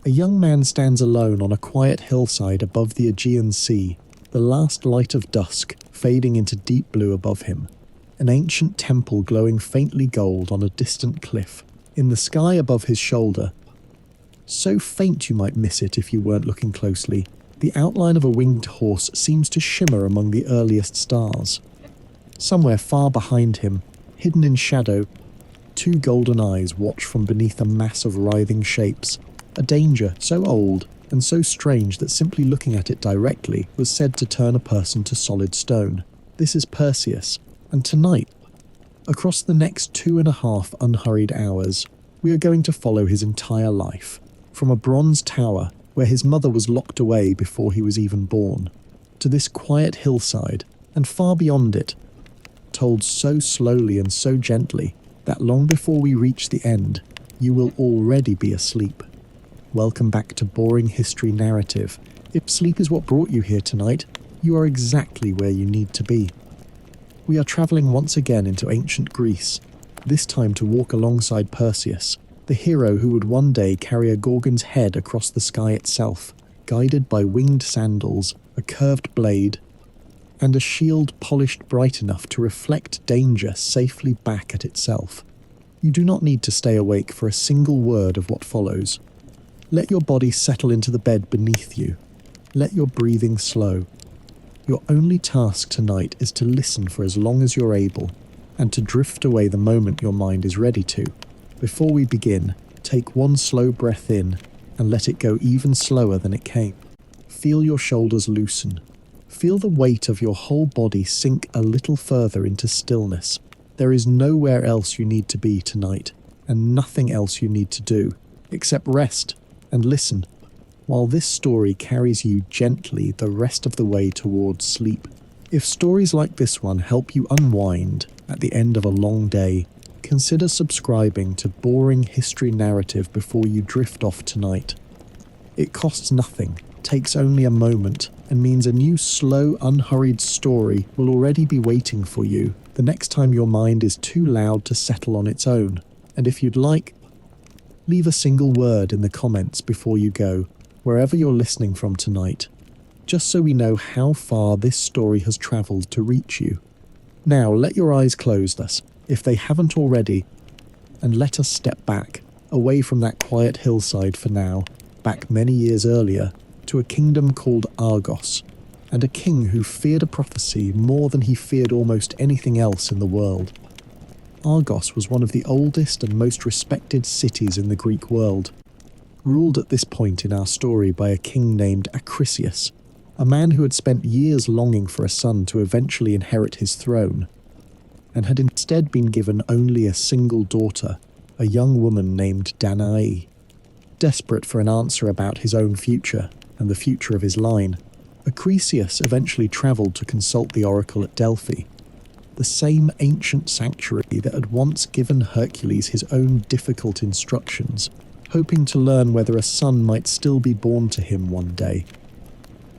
A young man stands alone on a quiet hillside above the Aegean Sea, the last light of dusk fading into deep blue above him. An ancient temple glowing faintly gold on a distant cliff. In the sky above his shoulder, so faint you might miss it if you weren't looking closely, the outline of a winged horse seems to shimmer among the earliest stars. Somewhere far behind him, hidden in shadow, two golden eyes watch from beneath a mass of writhing shapes, a danger so old and so strange that simply looking at it directly was said to turn a person to solid stone. This is Perseus, and tonight, across the next 2.5 unhurried hours, we are going to follow his entire life, from a bronze tower where his mother was locked away before he was even born, to this quiet hillside, and far beyond it, told so slowly and so gently that long before we reach the end, you will already be asleep. Welcome back to Boring History Narrative. If sleep is what brought you here tonight, you are exactly where you need to be. We are travelling once again into ancient Greece, this time to walk alongside Perseus, the hero who would one day carry a Gorgon's head across the sky itself, guided by winged sandals, a curved blade, and a shield polished bright enough to reflect danger safely back at itself. You do not need to stay awake for a single word of what follows. Let your body settle into the bed beneath you. Let your breathing slow. Your only task tonight is to listen for as long as you're able, and to drift away the moment your mind is ready to. Before we begin, take one slow breath in, and let it go even slower than it came. Feel your shoulders loosen. Feel the weight of your whole body sink a little further into stillness. There is nowhere else you need to be tonight, and nothing else you need to do, except rest and listen, while this story carries you gently the rest of the way towards sleep. If stories like this one help you unwind at the end of a long day, consider subscribing to Boring History Narrative before you drift off tonight. It costs nothing, takes only a moment, and means a new slow, unhurried story will already be waiting for you the next time your mind is too loud to settle on its own. And if you'd like, leave a single word in the comments before you go, wherever you're listening from tonight, just so we know how far this story has travelled to reach you. Now let your eyes close thus, if they haven't already, and let us step back, away from that quiet hillside for now, back many years earlier, to a kingdom called Argos, and a king who feared a prophecy more than he feared almost anything else in the world. Argos was one of the oldest and most respected cities in the Greek world, ruled at this point in our story by a king named Perseus, a man who had spent years longing for a son to eventually inherit his throne, and had instead been given only a single daughter, a young woman named Danae. Desperate for an answer about his own future and the future of his line, Perseus eventually travelled to consult the oracle at Delphi, the same ancient sanctuary that had once given Hercules his own difficult instructions, hoping to learn whether a son might still be born to him one day.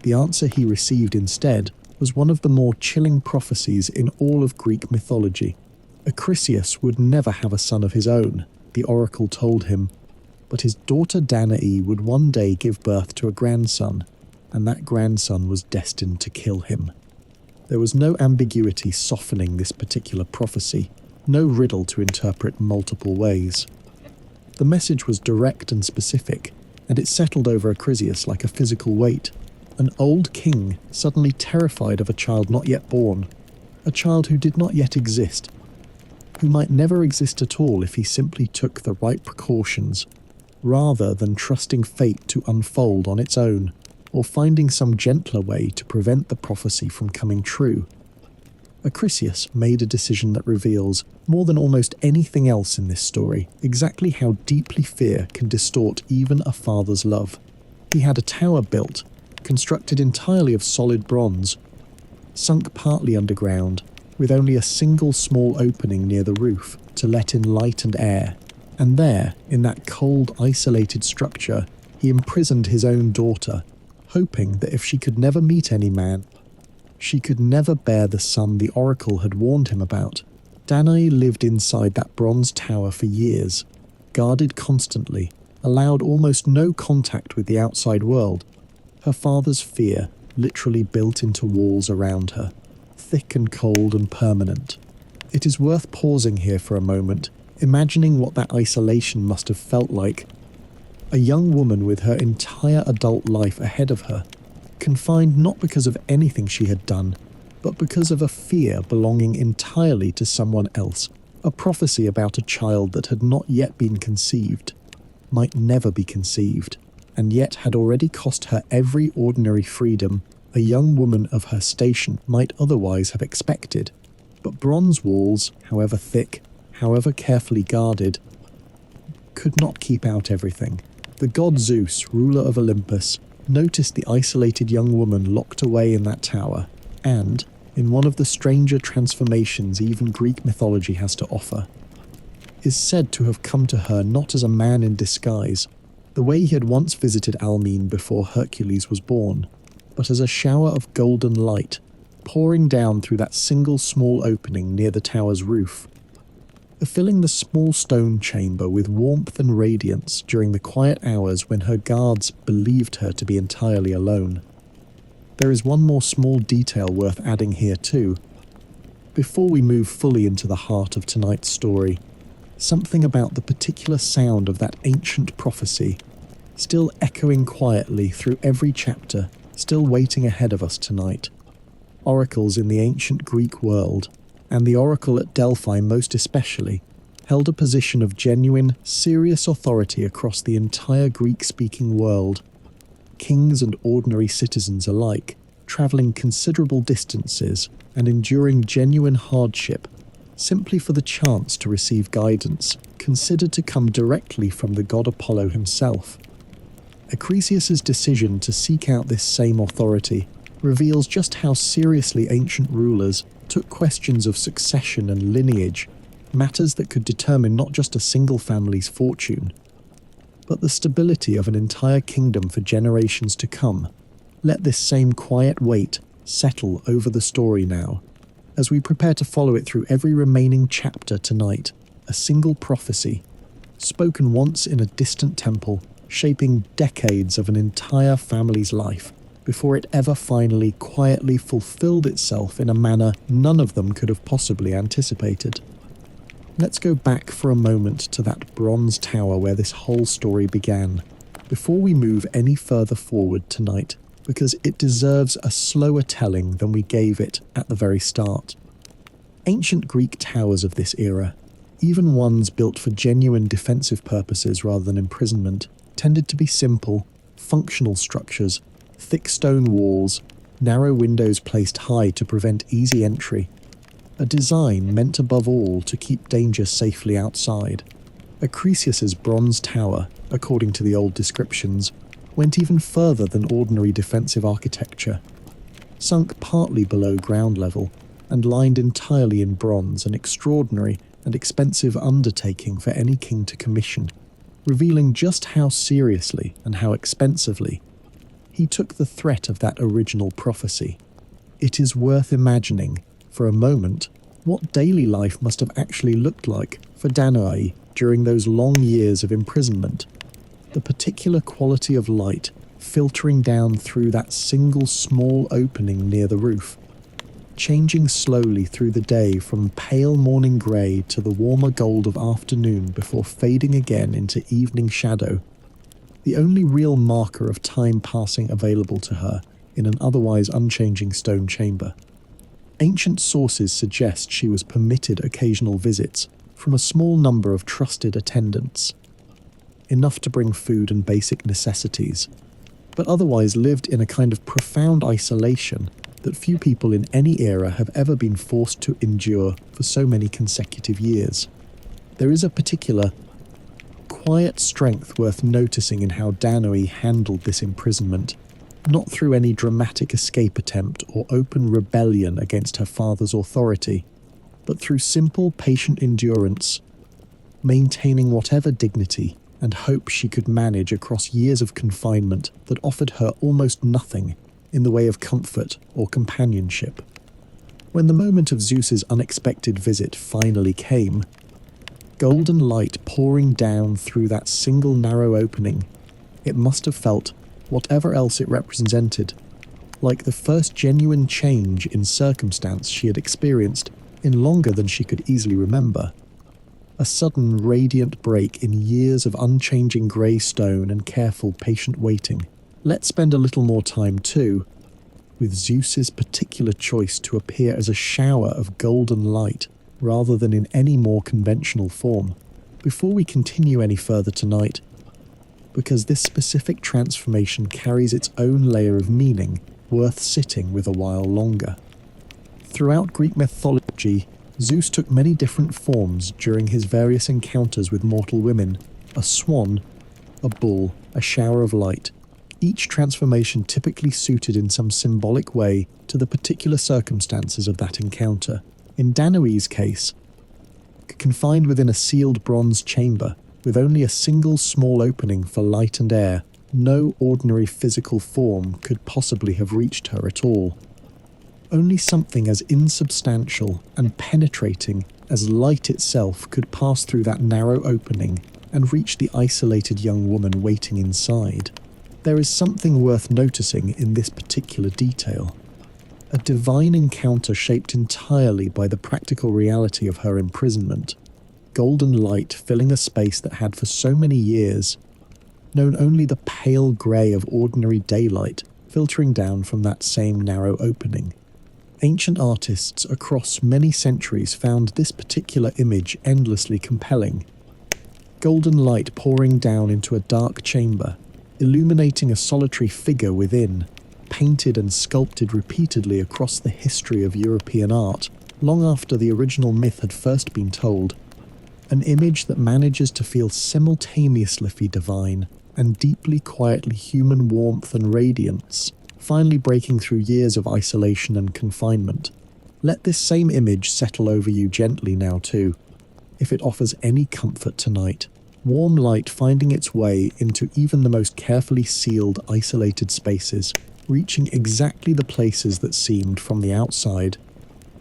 The answer he received instead was one of the more chilling prophecies in all of Greek mythology. Perseus would never have a son of his own, the oracle told him, but his daughter Danae would one day give birth to a grandson, and that grandson was destined to kill him. There was no ambiguity softening this particular prophecy, no riddle to interpret multiple ways. The message was direct and specific, and it settled over Perseus like a physical weight. An old king suddenly terrified of a child not yet born, a child who did not yet exist, who might never exist at all if he simply took the right precautions, rather than trusting fate to unfold on its own, or finding some gentler way to prevent the prophecy from coming true. Perseus made a decision that reveals, more than almost anything else in this story, exactly how deeply fear can distort even a father's love. He had a tower built, constructed entirely of solid bronze, sunk partly underground, with only a single small opening near the roof to let in light and air, and there, in that cold, isolated structure, he imprisoned his own daughter, hoping that if she could never meet any man, she could never bear the son the oracle had warned him about. Danae lived inside that bronze tower for years, guarded constantly, allowed almost no contact with the outside world, her father's fear literally built into walls around her, thick and cold and permanent. It is worth pausing here for a moment, imagining what that isolation must have felt like. A young woman with her entire adult life ahead of her, confined not because of anything she had done, but because of a fear belonging entirely to someone else, a prophecy about a child that had not yet been conceived, might never be conceived, and yet had already cost her every ordinary freedom a young woman of her station might otherwise have expected. But bronze walls, however thick, however carefully guarded, could not keep out everything. The god Zeus, ruler of Olympus, noticed the isolated young woman locked away in that tower, and, in one of the stranger transformations even Greek mythology has to offer, is said to have come to her not as a man in disguise, the way he had once visited Almene before Hercules was born, but as a shower of golden light, pouring down through that single small opening near the tower's roof, filling the small stone chamber with warmth and radiance during the quiet hours when her guards believed her to be entirely alone. There is one more small detail worth adding here too. Before we move fully into the heart of tonight's story, something about the particular sound of that ancient prophecy, still echoing quietly through every chapter, still waiting ahead of us tonight. Oracles in the ancient Greek world, and the oracle at Delphi most especially, held a position of genuine, serious authority across the entire Greek-speaking world. Kings and ordinary citizens alike, travelling considerable distances and enduring genuine hardship, simply for the chance to receive guidance, considered to come directly from the god Apollo himself. Acrisius's decision to seek out this same authority reveals just how seriously ancient rulers took questions of succession and lineage, matters that could determine not just a single family's fortune, but the stability of an entire kingdom for generations to come. Let this same quiet weight settle over the story now, as we prepare to follow it through every remaining chapter tonight, a single prophecy, spoken once in a distant temple, shaping decades of an entire family's life, before it ever finally quietly fulfilled itself in a manner none of them could have possibly anticipated. Let's go back for a moment to that bronze tower where this whole story began, before we move any further forward tonight, because it deserves a slower telling than we gave it at the very start. Ancient Greek towers of this era, even ones built for genuine defensive purposes rather than imprisonment, tended to be simple, functional structures, thick stone walls, narrow windows placed high to prevent easy entry, a design meant above all to keep danger safely outside. Acrisius's bronze tower, according to the old descriptions, went even further than ordinary defensive architecture. Sunk partly below ground level and lined entirely in bronze, an extraordinary and expensive undertaking for any king to commission, revealing just how seriously and how expensively he took the threat of that original prophecy. It is worth imagining, for a moment, what daily life must have actually looked like for Danae during those long years of imprisonment. The particular quality of light filtering down through that single small opening near the roof, changing slowly through the day from pale morning grey to the warmer gold of afternoon before fading again into evening shadow, the only real marker of time passing available to her in an otherwise unchanging stone chamber. Ancient sources suggest she was permitted occasional visits from a small number of trusted attendants, enough to bring food and basic necessities, but otherwise lived in a kind of profound isolation that few people in any era have ever been forced to endure for so many consecutive years. There is a particular quiet strength worth noticing in how Danae handled this imprisonment, not through any dramatic escape attempt or open rebellion against her father's authority, but through simple, patient endurance, maintaining whatever dignity and hope she could manage across years of confinement that offered her almost nothing in the way of comfort or companionship. When the moment of Zeus's unexpected visit finally came, golden light pouring down through that single narrow opening. It must have felt, whatever else it represented, like the first genuine change in circumstance she had experienced in longer than she could easily remember. A sudden radiant break in years of unchanging grey stone and careful, patient waiting. Let's spend a little more time too, with Zeus's particular choice to appear as a shower of golden light rather than in any more conventional form. Before we continue any further tonight, because this specific transformation carries its own layer of meaning worth sitting with a while longer. Throughout Greek mythology, Zeus took many different forms during his various encounters with mortal women: a swan, a bull, a shower of light. Each transformation typically suited in some symbolic way to the particular circumstances of that encounter. In Danae's case, confined within a sealed bronze chamber, with only a single small opening for light and air, no ordinary physical form could possibly have reached her at all. Only something as insubstantial and penetrating as light itself could pass through that narrow opening and reach the isolated young woman waiting inside. There is something worth noticing in this particular detail. A divine encounter shaped entirely by the practical reality of her imprisonment. Golden light filling a space that had for so many years known only the pale grey of ordinary daylight filtering down from that same narrow opening. Ancient artists across many centuries found this particular image endlessly compelling. Golden light pouring down into a dark chamber, illuminating a solitary figure within, painted and sculpted repeatedly across the history of European art, long after the original myth had first been told. An image that manages to feel simultaneously divine and deeply quietly human warmth and radiance, finally breaking through years of isolation and confinement. Let this same image settle over you gently now too, if it offers any comfort tonight. Warm light finding its way into even the most carefully sealed, isolated spaces, reaching exactly the places that seemed, from the outside,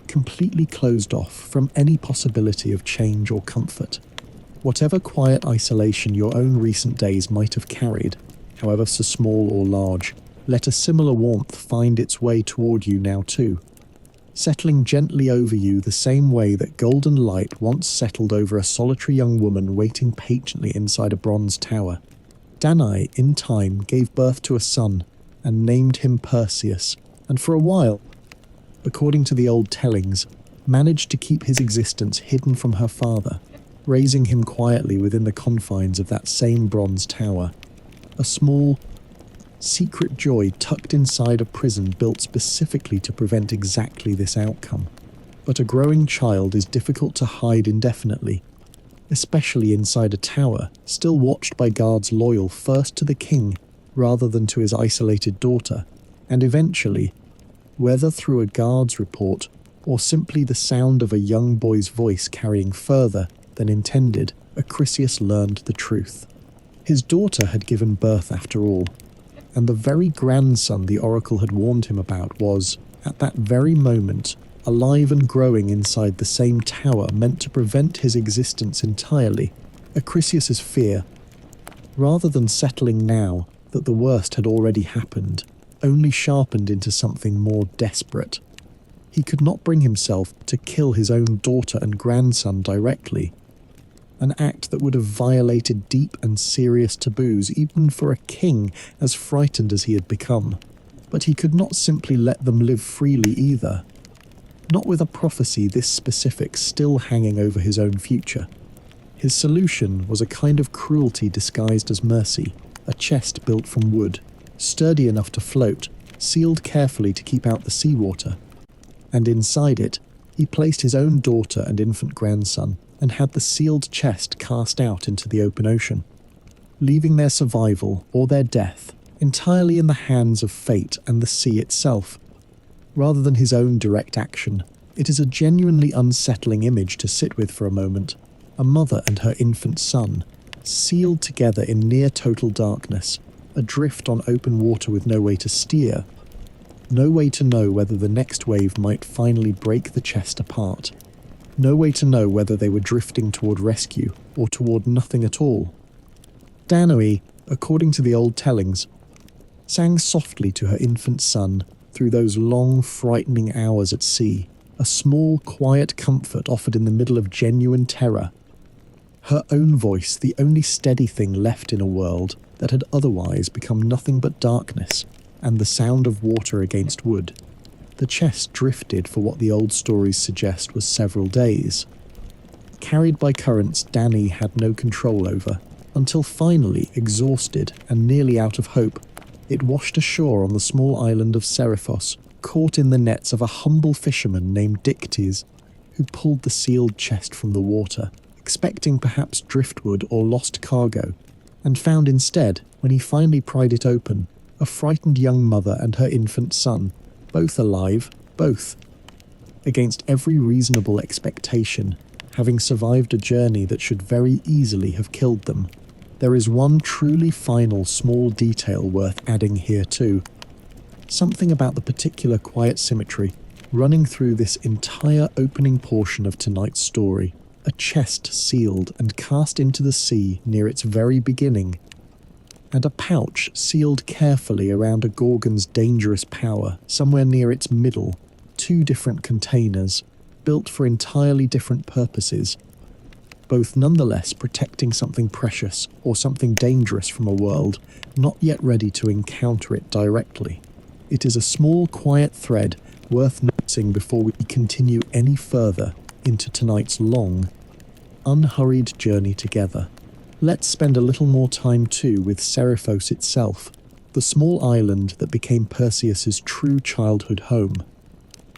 completely closed off from any possibility of change or comfort. Whatever quiet isolation your own recent days might have carried, however so small or large, let a similar warmth find its way toward you now too, settling gently over you the same way that golden light once settled over a solitary young woman waiting patiently inside a bronze tower. Danae, in time, gave birth to a son and named him Perseus, and for a while, according to the old tellings, managed to keep his existence hidden from her father, raising him quietly within the confines of that same bronze tower. A small, secret joy tucked inside a prison built specifically to prevent exactly this outcome. But a growing child is difficult to hide indefinitely, especially inside a tower, still watched by guards loyal first to the king rather than to his isolated daughter, and eventually, whether through a guard's report or simply the sound of a young boy's voice carrying further than intended, Perseus learned the truth. His daughter had given birth after all, and the very grandson the oracle had warned him about was, at that very moment, alive and growing inside the same tower meant to prevent his existence entirely. Perseus's fear, rather than settling now that the worst had already happened, only sharpened into something more desperate. He could not bring himself to kill his own daughter and grandson directly, an act that would have violated deep and serious taboos even for a king as frightened as he had become. But he could not simply let them live freely either, not with a prophecy this specific still hanging over his own future. His solution was a kind of cruelty disguised as mercy, a chest built from wood, sturdy enough to float, sealed carefully to keep out the seawater. And inside it, he placed his own daughter and infant grandson, and had the sealed chest cast out into the open ocean, leaving their survival or their death entirely in the hands of fate and the sea itself, rather than his own direct action. It is a genuinely unsettling image to sit with for a moment. A mother and her infant son, sealed together in near total darkness, adrift on open water with no way to steer, no way to know whether the next wave might finally break the chest apart. No way to know whether they were drifting toward rescue or toward nothing at all. Danae, according to the old tellings, sang softly to her infant son through those long, frightening hours at sea, a small, quiet comfort offered in the middle of genuine terror. Her own voice, the only steady thing left in a world that had otherwise become nothing but darkness and the sound of water against wood. The chest drifted for what the old stories suggest was several days. Carried by currents Danae had no control over, until finally, exhausted and nearly out of hope, it washed ashore on the small island of Seriphos, caught in the nets of a humble fisherman named Dictys, who pulled the sealed chest from the water, expecting perhaps driftwood or lost cargo, and found instead, when he finally pried it open, a frightened young mother and her infant son, both alive, both, against every reasonable expectation, having survived a journey that should very easily have killed them. There is one truly final small detail worth adding here too. Something about the particular quiet symmetry running through this entire opening portion of tonight's story. A chest sealed and cast into the sea near its very beginning, and a pouch sealed carefully around a Gorgon's dangerous power somewhere near its middle, two different containers, built for entirely different purposes, both nonetheless protecting something precious or something dangerous from a world not yet ready to encounter it directly. It is a small, quiet thread worth noticing before we continue any further into tonight's long, unhurried journey together. Let's spend a little more time too with Seriphos itself, the small island that became Perseus's true childhood home,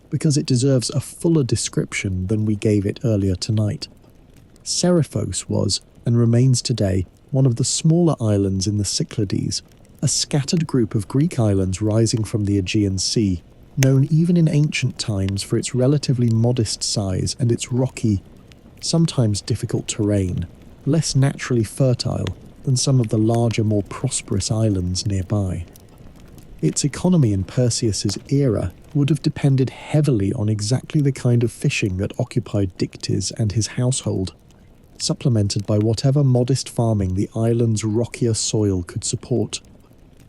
because it deserves a fuller description than we gave it earlier tonight. Seriphos was, and remains today, one of the smaller islands in the Cyclades, a scattered group of Greek islands rising from the Aegean Sea, known even in ancient times for its relatively modest size and its rocky, sometimes difficult terrain, less naturally fertile than some of the larger, more prosperous islands nearby. Its economy in Perseus's era would have depended heavily on exactly the kind of fishing that occupied Dictys and his household, supplemented by whatever modest farming the island's rockier soil could support.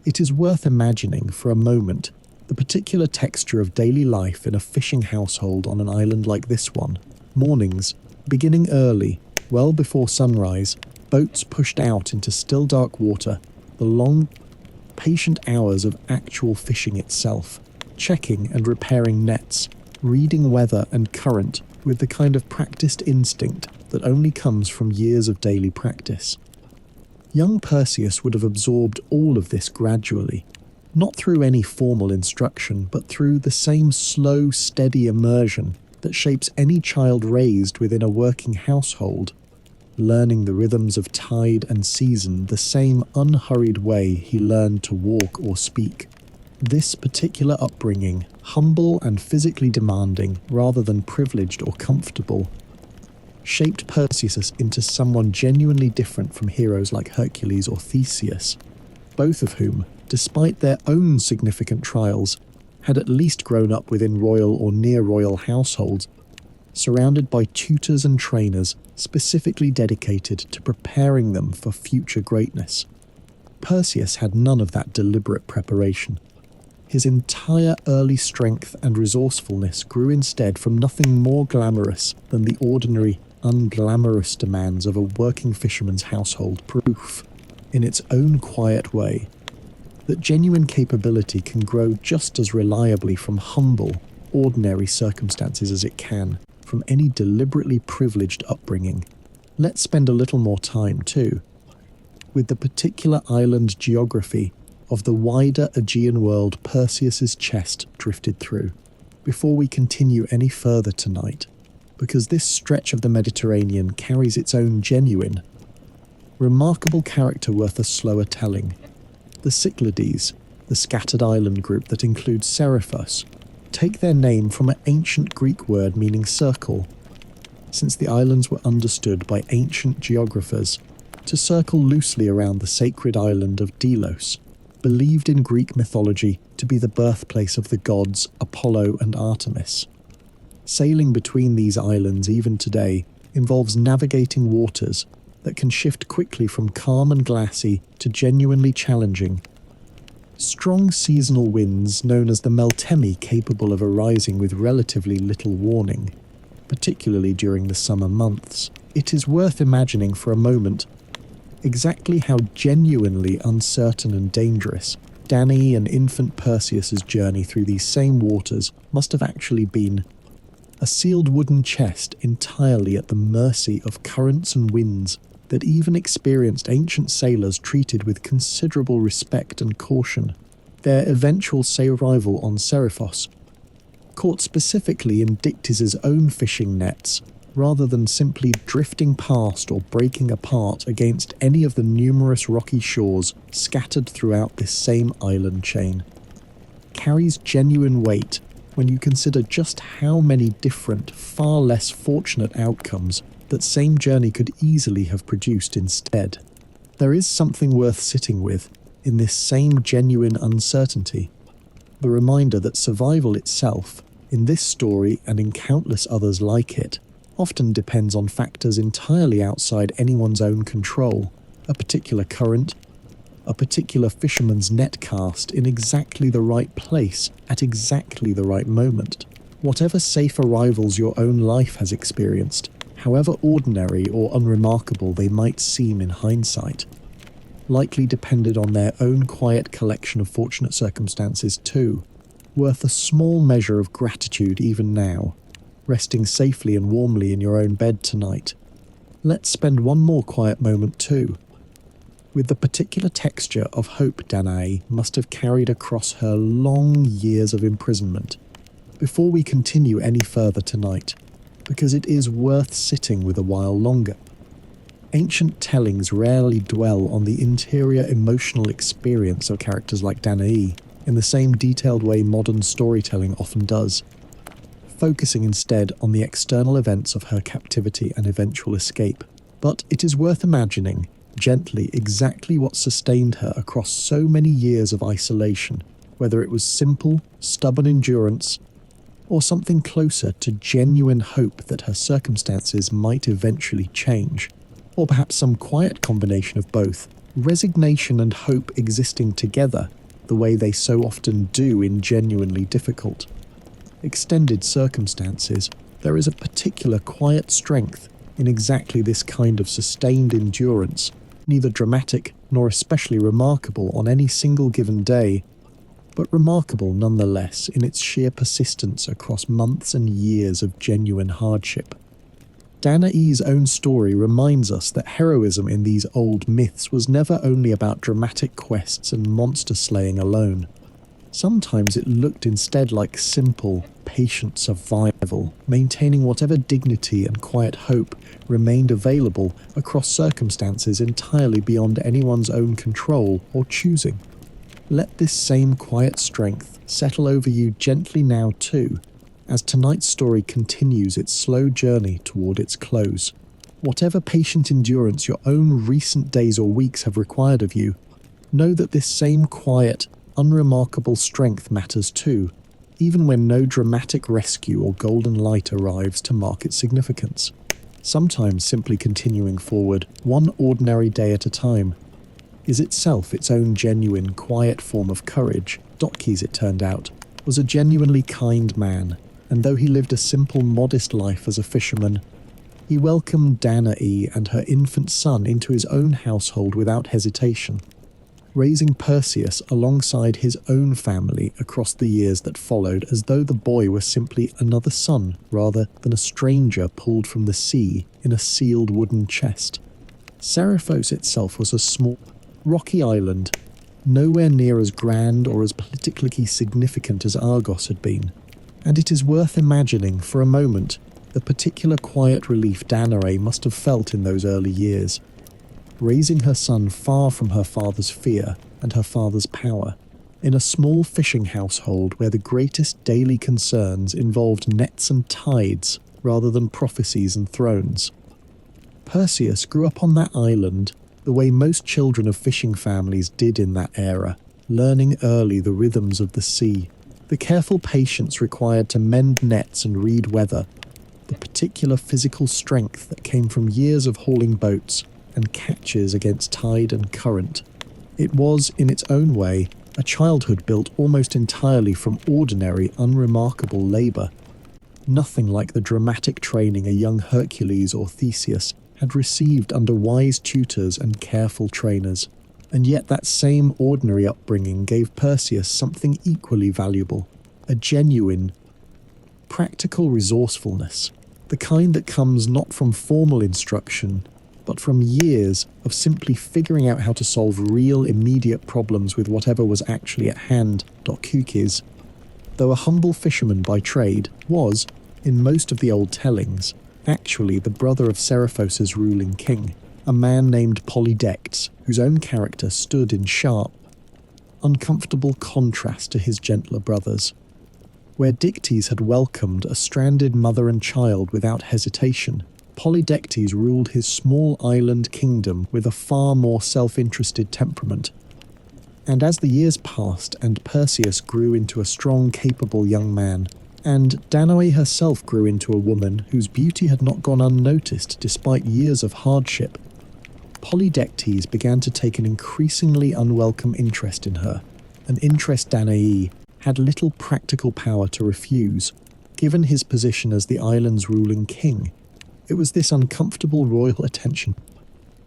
It is worth imagining for a moment the particular texture of daily life in a fishing household on an island like this one. Mornings, beginning early, well before sunrise, boats pushed out into still dark water, the long, patient hours of actual fishing itself, checking and repairing nets, reading weather and current with the kind of practiced instinct that only comes from years of daily practice. Young Perseus would have absorbed all of this gradually, not through any formal instruction, but through the same slow, steady immersion that shapes any child raised within a working household, learning the rhythms of tide and season the same unhurried way he learned to walk or speak. This particular upbringing, humble and physically demanding rather than privileged or comfortable, shaped Perseus into someone genuinely different from heroes like Hercules or Theseus, both of whom, despite their own significant trials, had at least grown up within royal or near-royal households, surrounded by tutors and trainers specifically dedicated to preparing them for future greatness. Perseus had none of that deliberate preparation. His entire early strength and resourcefulness grew instead from nothing more glamorous than the ordinary, unglamorous demands of a working fisherman's household. Proof, in its own quiet way, that genuine capability can grow just as reliably from humble, ordinary circumstances as it can from any deliberately privileged upbringing. Let's spend a little more time, too, with the particular island geography of the wider Aegean world Perseus's chest drifted through, before we continue any further tonight, because this stretch of the Mediterranean carries its own genuine, remarkable character worth a slower telling. The Cyclades, the scattered island group that includes Seriphos, take their name from an ancient Greek word meaning circle, since the islands were understood by ancient geographers to circle loosely around the sacred island of Delos, believed in Greek mythology to be the birthplace of the gods Apollo and Artemis. Sailing between these islands, even today, involves navigating waters that can shift quickly from calm and glassy to genuinely challenging. Strong seasonal winds, known as the meltemi, capable of arising with relatively little warning, particularly during the summer months. It is worth imagining for a moment exactly how genuinely uncertain and dangerous Danae and infant Perseus's journey through these same waters must have actually been. A sealed wooden chest entirely at the mercy of currents and winds that even experienced ancient sailors treated with considerable respect and caution. Their eventual arrival on Seriphos, caught specifically in Dictys's own fishing nets, rather than simply drifting past or breaking apart against any of the numerous rocky shores scattered throughout this same island chain, carries genuine weight when you consider just how many different, far less fortunate outcomes that same journey could easily have produced instead. There is something worth sitting with in this same genuine uncertainty, the reminder that survival itself, in this story and in countless others like it, often depends on factors entirely outside anyone's own control. A particular current, a particular fisherman's net cast in exactly the right place at exactly the right moment. Whatever safe arrivals your own life has experienced, however ordinary or unremarkable they might seem in hindsight, likely depended on their own quiet collection of fortunate circumstances too, worth a small measure of gratitude even now, resting safely and warmly in your own bed tonight. Let's spend one more quiet moment too, with the particular texture of hope Danae must have carried across her long years of imprisonment, before we continue any further tonight, because it is worth sitting with a while longer. Ancient tellings rarely dwell on the interior emotional experience of characters like Danae in the same detailed way modern storytelling often does, focusing instead on the external events of her captivity and eventual escape. But it is worth imagining, gently, exactly what sustained her across so many years of isolation, whether it was simple, stubborn endurance, or something closer to genuine hope that her circumstances might eventually change, or perhaps some quiet combination of both, resignation and hope existing together, the way they so often do in genuinely difficult, extended circumstances. There is a particular quiet strength in exactly this kind of sustained endurance, neither dramatic nor especially remarkable on any single given day, but remarkable nonetheless in its sheer persistence across months and years of genuine hardship. Danae's own story reminds us that heroism in these old myths was never only about dramatic quests and monster slaying alone. Sometimes it looked instead like simple, patient survival, maintaining whatever dignity and quiet hope remained available across circumstances entirely beyond anyone's own control or choosing. Let this same quiet strength settle over you gently now too, as tonight's story continues its slow journey toward its close. Whatever patient endurance your own recent days or weeks have required of you, know that this same quiet, unremarkable strength matters too, even when no dramatic rescue or golden light arrives to mark its significance. Sometimes simply continuing forward, one ordinary day at a time, is itself its own genuine, quiet form of courage. Dotkes, it turned out, was a genuinely kind man, and though he lived a simple, modest life as a fisherman, he welcomed Danae and her infant son into his own household without hesitation, raising Perseus alongside his own family across the years that followed, as though the boy were simply another son rather than a stranger pulled from the sea in a sealed wooden chest. Seriphos itself was a small, rocky island, nowhere near as grand or as politically significant as Argos had been, and it is worth imagining for a moment the particular quiet relief Danae must have felt in those early years, raising her son far from her father's fear and her father's power, in a small fishing household where the greatest daily concerns involved nets and tides rather than prophecies and thrones. Perseus grew up on that island the way most children of fishing families did in that era, learning early the rhythms of the sea, The careful patience required to mend nets and read weather, the particular physical strength that came from years of hauling boats and catches against tide and current. It was, in its own way, a childhood built almost entirely from ordinary, unremarkable labour. Nothing like the dramatic training a young Hercules or Theseus had received under wise tutors and careful trainers. And yet that same ordinary upbringing gave Perseus something equally valuable, a genuine, practical resourcefulness, the kind that comes not from formal instruction, but from years of simply figuring out how to solve real immediate problems with whatever was actually at hand. Kukis, though a humble fisherman by trade, was, in most of the old tellings, actually the brother of Seriphos's ruling king, a man named Polydectes, whose own character stood in sharp, uncomfortable contrast to his gentler brothers. Where Dictys had welcomed a stranded mother and child without hesitation, Polydectes ruled his small island kingdom with a far more self-interested temperament. And as the years passed and Perseus grew into a strong, capable young man, and Danae herself grew into a woman whose beauty had not gone unnoticed despite years of hardship, Polydectes began to take an increasingly unwelcome interest in her, an interest Danae had little practical power to refuse, given his position as the island's ruling king. It was this uncomfortable royal attention,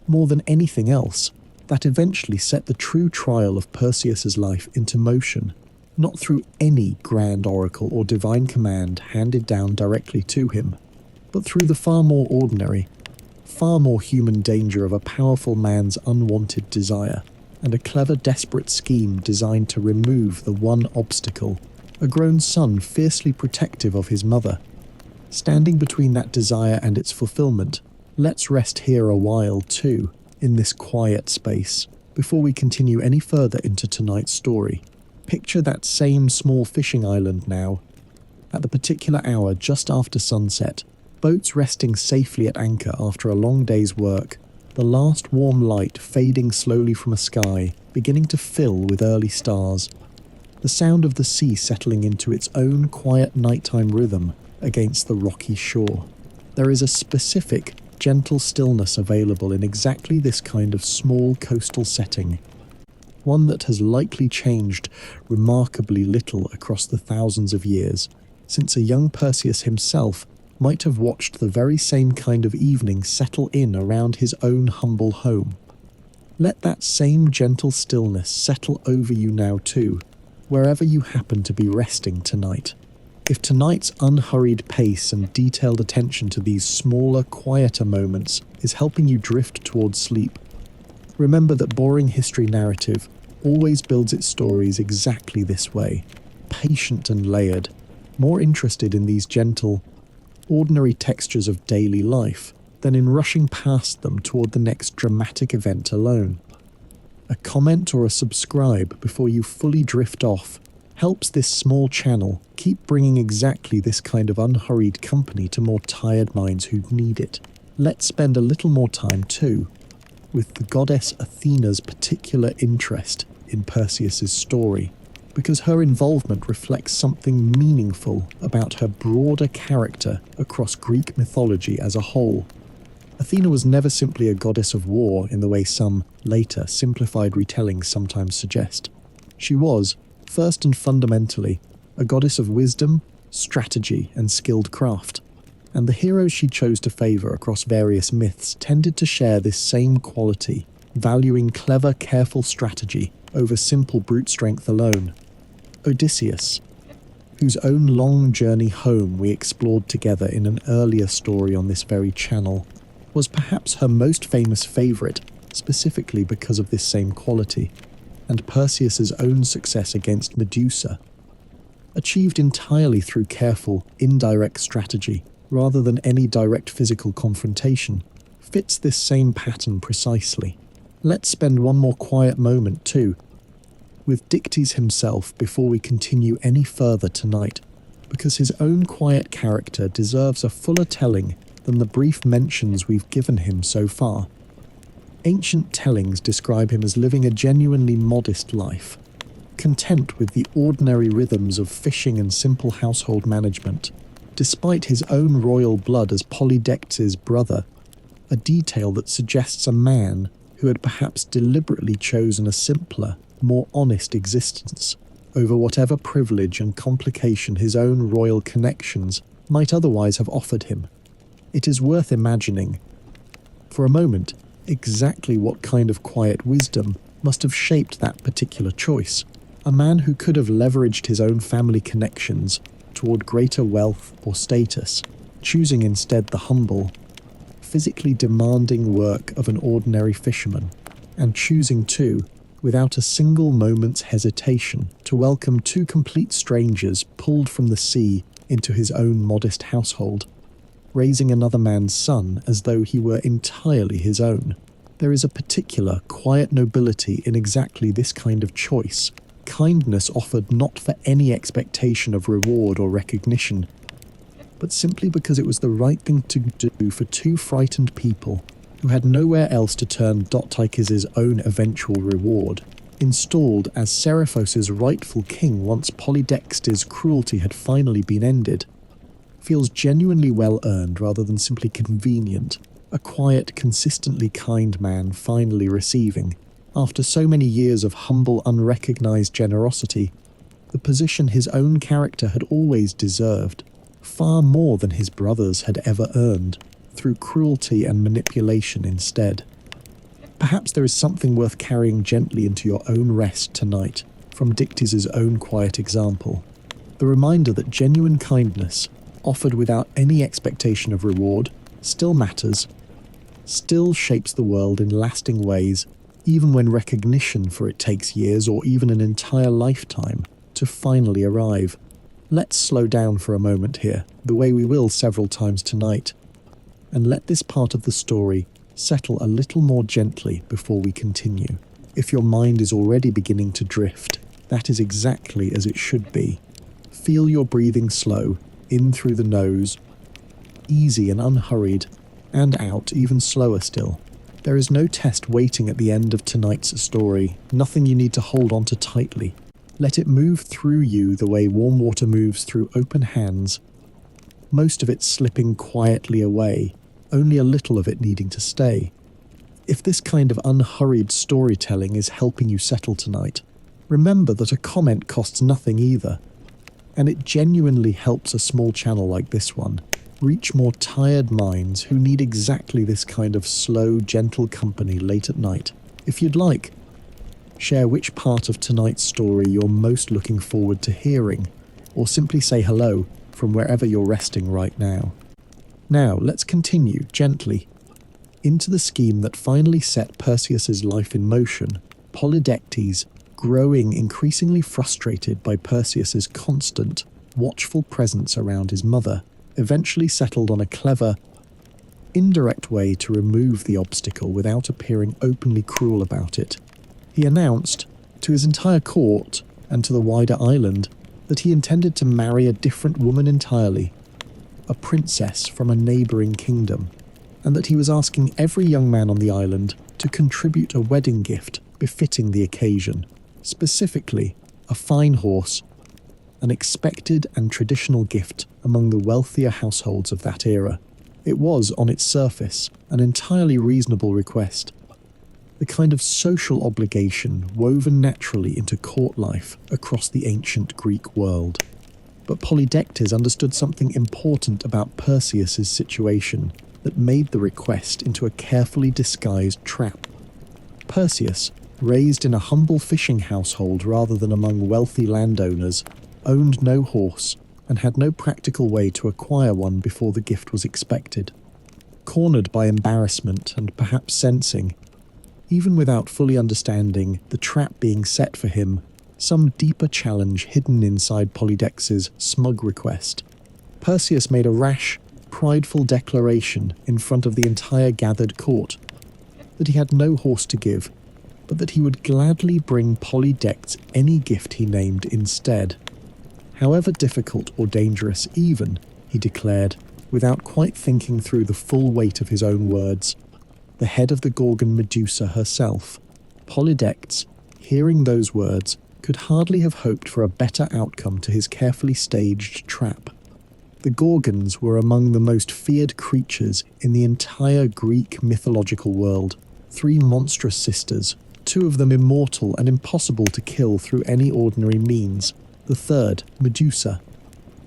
more than anything else, that eventually set the true trial of Perseus's life into motion, not through any grand oracle or divine command handed down directly to him, but through the far more ordinary, far more human danger of a powerful man's unwanted desire, and a clever, desperate scheme designed to remove the one obstacle, a grown son fiercely protective of his mother. Standing between that desire and its fulfillment, let's rest here a while too, in this quiet space, before we continue any further into tonight's story. Picture that same small fishing island now. At the particular hour just after sunset, boats resting safely at anchor after a long day's work, the last warm light fading slowly from a sky, beginning to fill with early stars, the sound of the sea settling into its own quiet nighttime rhythm against the rocky shore. There is a specific, gentle stillness available in exactly this kind of small coastal setting, one that has likely changed remarkably little across the thousands of years, since a young Perseus himself might have watched the very same kind of evening settle in around his own humble home. Let that same gentle stillness settle over you now too, wherever you happen to be resting tonight. If tonight's unhurried pace and detailed attention to these smaller, quieter moments is helping you drift towards sleep, remember that boring history narrative always builds its stories exactly this way, patient and layered, more interested in these gentle, ordinary textures of daily life than in rushing past them toward the next dramatic event alone. A comment or a subscribe before you fully drift off helps this small channel keep bringing exactly this kind of unhurried company to more tired minds who need it. Let's spend a little more time too with the goddess Athena's particular interest in Perseus's story, because her involvement reflects something meaningful about her broader character across Greek mythology as a whole. Athena was never simply a goddess of war in the way some, later, simplified retellings sometimes suggest. She was, first and fundamentally, a goddess of wisdom, strategy, and skilled craft, and the heroes she chose to favour across various myths tended to share this same quality, valuing clever, careful strategy over simple brute strength alone. Odysseus, whose own long journey home we explored together in an earlier story on this very channel, was perhaps her most famous favourite, specifically because of this same quality, and Perseus's own success against Medusa, achieved entirely through careful, indirect strategy, rather than any direct physical confrontation, fits this same pattern precisely. Let's spend one more quiet moment too, with Dictys himself before we continue any further tonight, because his own quiet character deserves a fuller telling than the brief mentions we've given him so far. Ancient tellings describe him as living a genuinely modest life, content with the ordinary rhythms of fishing and simple household management, despite his own royal blood as Polydectes' brother, a detail that suggests a man who had perhaps deliberately chosen a simpler, more honest existence over whatever privilege and complication his own royal connections might otherwise have offered him. It is worth imagining, for a moment, exactly what kind of quiet wisdom must have shaped that particular choice. A man who could have leveraged his own family connections toward greater wealth or status, choosing instead the humble, physically demanding work of an ordinary fisherman, and choosing too, without a single moment's hesitation, to welcome two complete strangers pulled from the sea into his own modest household, raising another man's son as though he were entirely his own. There is a particular, quiet nobility in exactly this kind of choice, kindness offered not for any expectation of reward or recognition, but simply because it was the right thing to do for two frightened people who had nowhere else to turn Dotykes' own eventual reward, installed as Seriphos' rightful king once Polydectes' cruelty had finally been ended, feels genuinely well-earned rather than simply convenient, a quiet, consistently kind man finally receiving, after so many years of humble, unrecognized generosity, the position his own character had always deserved, far more than his brothers had ever earned, through cruelty and manipulation instead. Perhaps there is something worth carrying gently into your own rest tonight, from Dictys' own quiet example. The reminder that genuine kindness, offered without any expectation of reward, still matters, still shapes the world in lasting ways, even when recognition for it takes years or even an entire lifetime to finally arrive. Let's slow down for a moment here, the way we will several times tonight, and let this part of the story settle a little more gently before we continue. If your mind is already beginning to drift, that is exactly as it should be. Feel your breathing slow, in through the nose, easy and unhurried, and out even slower still. There is no test waiting at the end of tonight's story, nothing you need to hold on to tightly. Let it move through you the way warm water moves through open hands, most of it slipping quietly away, only a little of it needing to stay. If this kind of unhurried storytelling is helping you settle tonight, remember that a comment costs nothing either, and it genuinely helps a small channel like this one reach more tired minds who need exactly this kind of slow, gentle company late at night. If you'd like, share which part of tonight's story you're most looking forward to hearing, or simply say hello from wherever you're resting right now. Now, let's continue, gently, into the scheme that finally set Perseus' life in motion. Polydectes, growing increasingly frustrated by Perseus' constant, watchful presence around his mother, eventually settled on a clever, indirect way to remove the obstacle without appearing openly cruel about it. He announced, to his entire court and to the wider island, that he intended to marry a different woman entirely, a princess from a neighbouring kingdom, and that he was asking every young man on the island to contribute a wedding gift befitting the occasion, specifically a fine horse, an expected and traditional gift among the wealthier households of that era. It was, on its surface, an entirely reasonable request, the kind of social obligation woven naturally into court life across the ancient Greek world. But Polydectes understood something important about Perseus' situation that made the request into a carefully disguised trap. Perseus, raised in a humble fishing household rather than among wealthy landowners, owned no horse and had no practical way to acquire one before the gift was expected. Cornered by embarrassment and perhaps sensing, even without fully understanding the trap being set for him, some deeper challenge hidden inside Polydectes' smug request, Perseus made a rash, prideful declaration in front of the entire gathered court that he had no horse to give, but that he would gladly bring Polydectes any gift he named instead. However difficult or dangerous even, he declared, without quite thinking through the full weight of his own words, the head of the Gorgon Medusa herself. Polydectes, hearing those words, could hardly have hoped for a better outcome to his carefully staged trap. The Gorgons were among the most feared creatures in the entire Greek mythological world. 3 monstrous sisters, 2 of them immortal and impossible to kill through any ordinary means. The third, Medusa,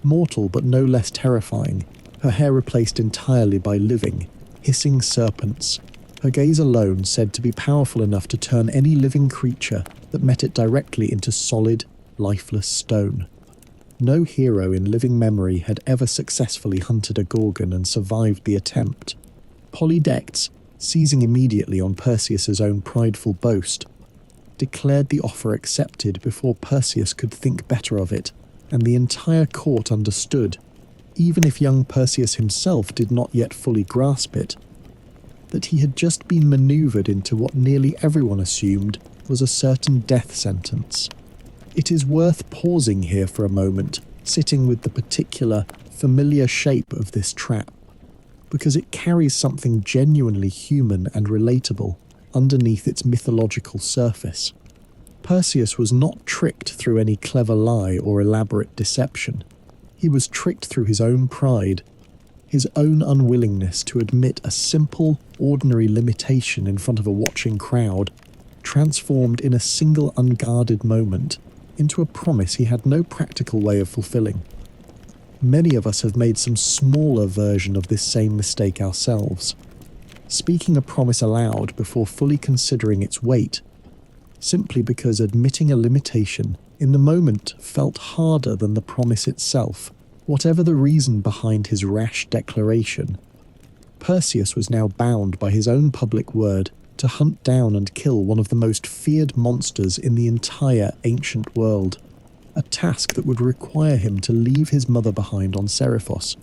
mortal but no less terrifying, her hair replaced entirely by living, hissing serpents. Her gaze alone said to be powerful enough to turn any living creature that met it directly into solid, lifeless stone. No hero in living memory had ever successfully hunted a Gorgon and survived the attempt. Polydectes, seizing immediately on Perseus's own prideful boast, declared the offer accepted before Perseus could think better of it, and the entire court understood, even if young Perseus himself did not yet fully grasp it, that he had just been manoeuvred into what nearly everyone assumed was a certain death sentence. It is worth pausing here for a moment, sitting with the particular, familiar shape of this trap, because it carries something genuinely human and relatable underneath its mythological surface. Perseus was not tricked through any clever lie or elaborate deception. He was tricked through his own pride, his own unwillingness to admit a simple, ordinary limitation in front of a watching crowd, transformed in a single unguarded moment into a promise he had no practical way of fulfilling. Many of us have made some smaller version of this same mistake ourselves, speaking a promise aloud before fully considering its weight, simply because admitting a limitation in the moment felt harder than the promise itself, whatever the reason behind his rash declaration. Perseus was now bound by his own public word to hunt down and kill one of the most feared monsters in the entire ancient world, a task that would require him to leave his mother behind on Seriphos,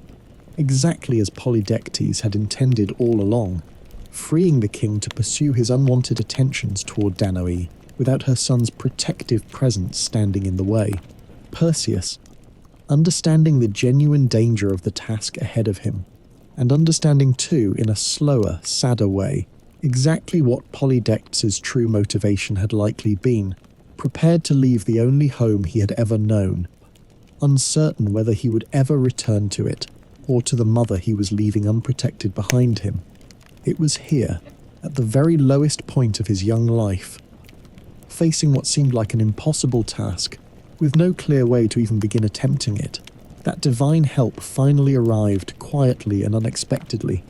exactly as Polydectes had intended all along, freeing the king to pursue his unwanted attentions toward Danae without her son's protective presence standing in the way. Perseus, understanding the genuine danger of the task ahead of him, and understanding too, in a slower, sadder way, exactly what Polydectes' true motivation had likely been, prepared to leave the only home he had ever known, uncertain whether he would ever return to it, or to the mother he was leaving unprotected behind him. It was here, at the very lowest point of his young life, facing what seemed like an impossible task, with no clear way to even begin attempting it, that divine help finally arrived quietly and unexpectedly,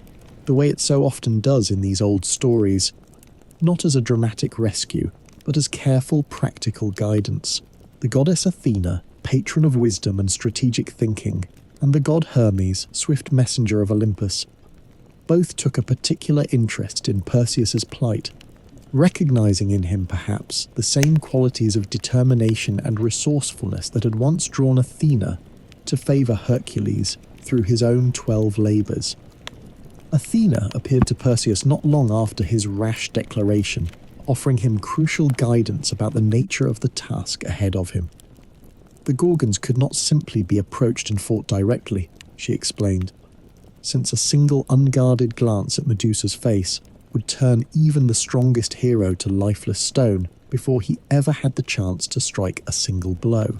the way it so often does in these old stories, not as a dramatic rescue, but as careful, practical guidance. The goddess Athena, patron of wisdom and strategic thinking, and the god Hermes, swift messenger of Olympus, both took a particular interest in Perseus's plight, recognizing in him perhaps the same qualities of determination and resourcefulness that had once drawn Athena to favor Hercules through his own 12 labors. Athena appeared to Perseus not long after his rash declaration, offering him crucial guidance about the nature of the task ahead of him. The Gorgons could not simply be approached and fought directly, she explained, since a single unguarded glance at Medusa's face would turn even the strongest hero to lifeless stone before he ever had the chance to strike a single blow.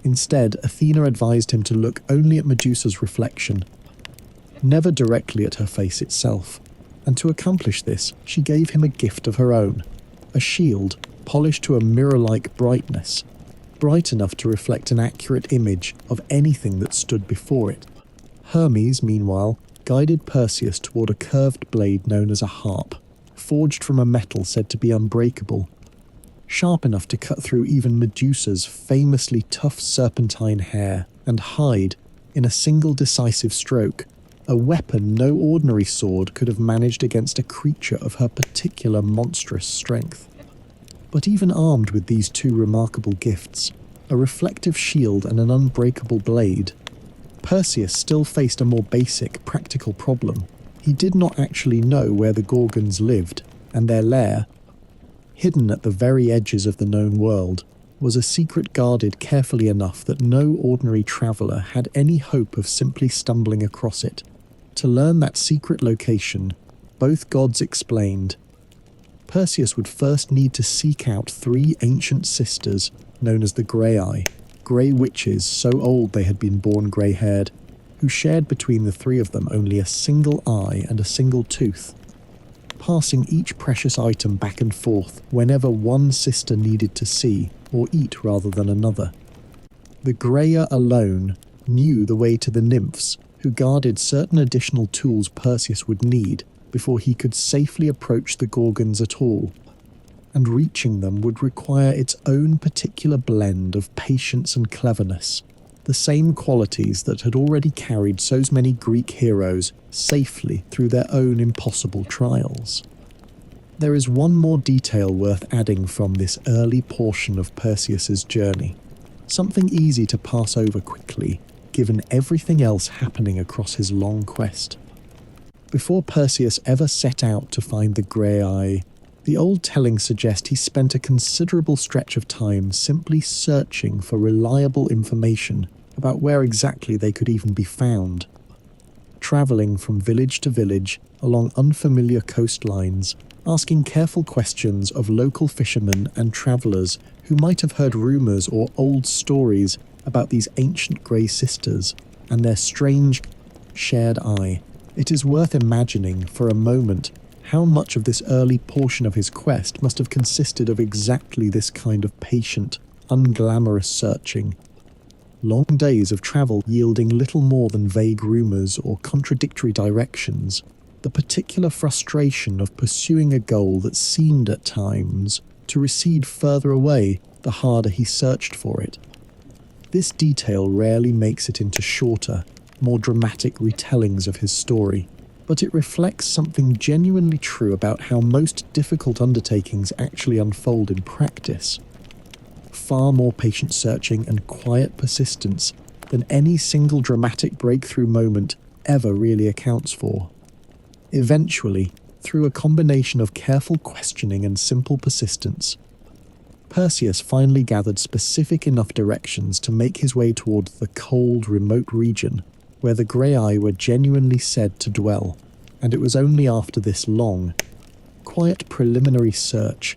Instead, Athena advised him to look only at Medusa's reflection, never directly at her face itself, and to accomplish this, she gave him a gift of her own, a shield polished to a mirror-like brightness, bright enough to reflect an accurate image of anything that stood before it. Hermes, meanwhile, guided Perseus toward a curved blade known as a harp, forged from a metal said to be unbreakable, sharp enough to cut through even Medusa's famously tough serpentine hair and hide, in a single decisive stroke, a weapon no ordinary sword could have managed against a creature of her particular monstrous strength. But even armed with these two remarkable gifts, a reflective shield and an unbreakable blade, Perseus still faced a more basic, practical problem. He did not actually know where the Gorgons lived, and their lair, hidden at the very edges of the known world, was a secret guarded carefully enough that no ordinary traveller had any hope of simply stumbling across it. To learn that secret location, both gods explained, Perseus would first need to seek out 3 ancient sisters known as the Grey grey witches so old they had been born grey-haired, who shared between the three of them only a single eye and a single tooth, passing each precious item back and forth whenever one sister needed to see or eat rather than another. The Greya alone knew the way to the nymphs, who guarded certain additional tools Perseus would need before he could safely approach the Gorgons at all, and reaching them would require its own particular blend of patience and cleverness, the same qualities that had already carried so many Greek heroes safely through their own impossible trials. There is one more detail worth adding from this early portion of Perseus's journey, something easy to pass over quickly, given everything else happening across his long quest. Before Perseus ever set out to find the Grey, the old tellings suggest he spent a considerable stretch of time simply searching for reliable information about where exactly they could even be found. Travelling from village to village along unfamiliar coastlines, asking careful questions of local fishermen and travellers who might have heard rumours or old stories about these ancient grey sisters and their strange shared eye. It is worth imagining for a moment how much of this early portion of his quest must have consisted of exactly this kind of patient, unglamorous searching. Long days of travel yielding little more than vague rumours or contradictory directions, the particular frustration of pursuing a goal that seemed at times to recede further away the harder he searched for it. This detail rarely makes it into shorter, more dramatic retellings of his story, but it reflects something genuinely true about how most difficult undertakings actually unfold in practice. Far more patient searching and quiet persistence than any single dramatic breakthrough moment ever really accounts for. Eventually, through a combination of careful questioning and simple persistence, Perseus finally gathered specific enough directions to make his way toward the cold, remote region where the Grey were genuinely said to dwell, and it was only after this long, quiet preliminary search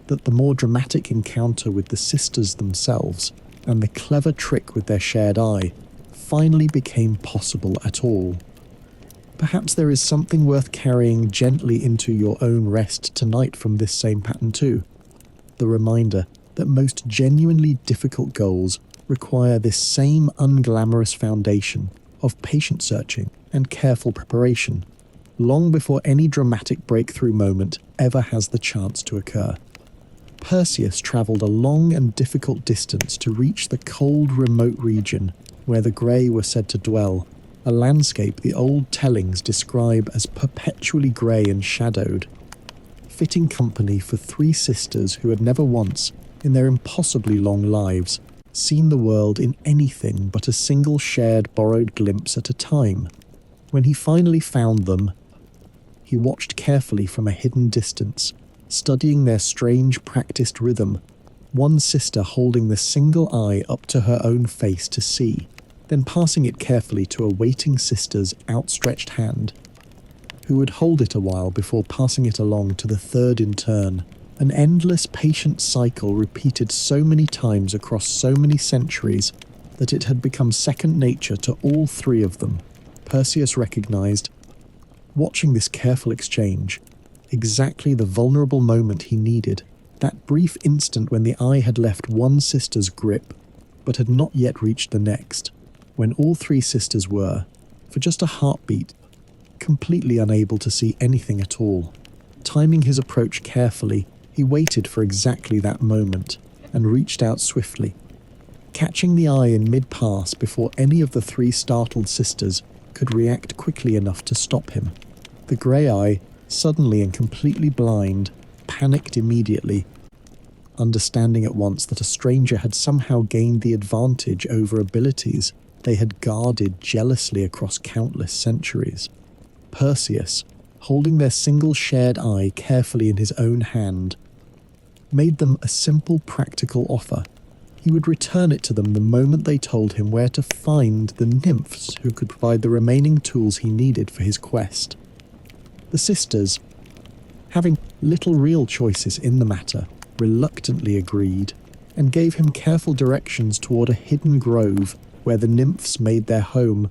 that the more dramatic encounter with the sisters themselves and the clever trick with their shared eye finally became possible at all. Perhaps there is something worth carrying gently into your own rest tonight from this same pattern too. The reminder that most genuinely difficult goals require this same unglamorous foundation of patient searching and careful preparation, long before any dramatic breakthrough moment ever has the chance to occur. Perseus travelled a long and difficult distance to reach the cold, remote region where the Grey were said to dwell, a landscape the old tellings describe as perpetually grey and shadowed, fitting company for three sisters who had never once, in their impossibly long lives, seen the world in anything but a single shared borrowed glimpse at a time. When he finally found them, he watched carefully from a hidden distance, studying their strange practiced rhythm, one sister holding the single eye up to her own face to see, then passing it carefully to a waiting sister's outstretched hand, who would hold it a while before passing it along to the third in turn. An endless patient cycle repeated so many times across so many centuries that it had become second nature to all three of them. Perseus recognized, watching this careful exchange, exactly the vulnerable moment he needed, that brief instant when the eye had left one sister's grip, but had not yet reached the next, when all three sisters were, for just a heartbeat, completely unable to see anything at all. Timing his approach carefully, he waited for exactly that moment, and reached out swiftly, catching the eye in mid-pass before any of the three startled sisters could react quickly enough to stop him. The Grey, suddenly and completely blind, panicked immediately, understanding at once that a stranger had somehow gained the advantage over abilities they had guarded jealously across countless centuries. Perseus, holding their single shared eye carefully in his own hand, made them a simple practical offer. He would return it to them the moment they told him where to find the nymphs who could provide the remaining tools he needed for his quest. The sisters, having little real choices in the matter, reluctantly agreed, and gave him careful directions toward a hidden grove where the nymphs made their home.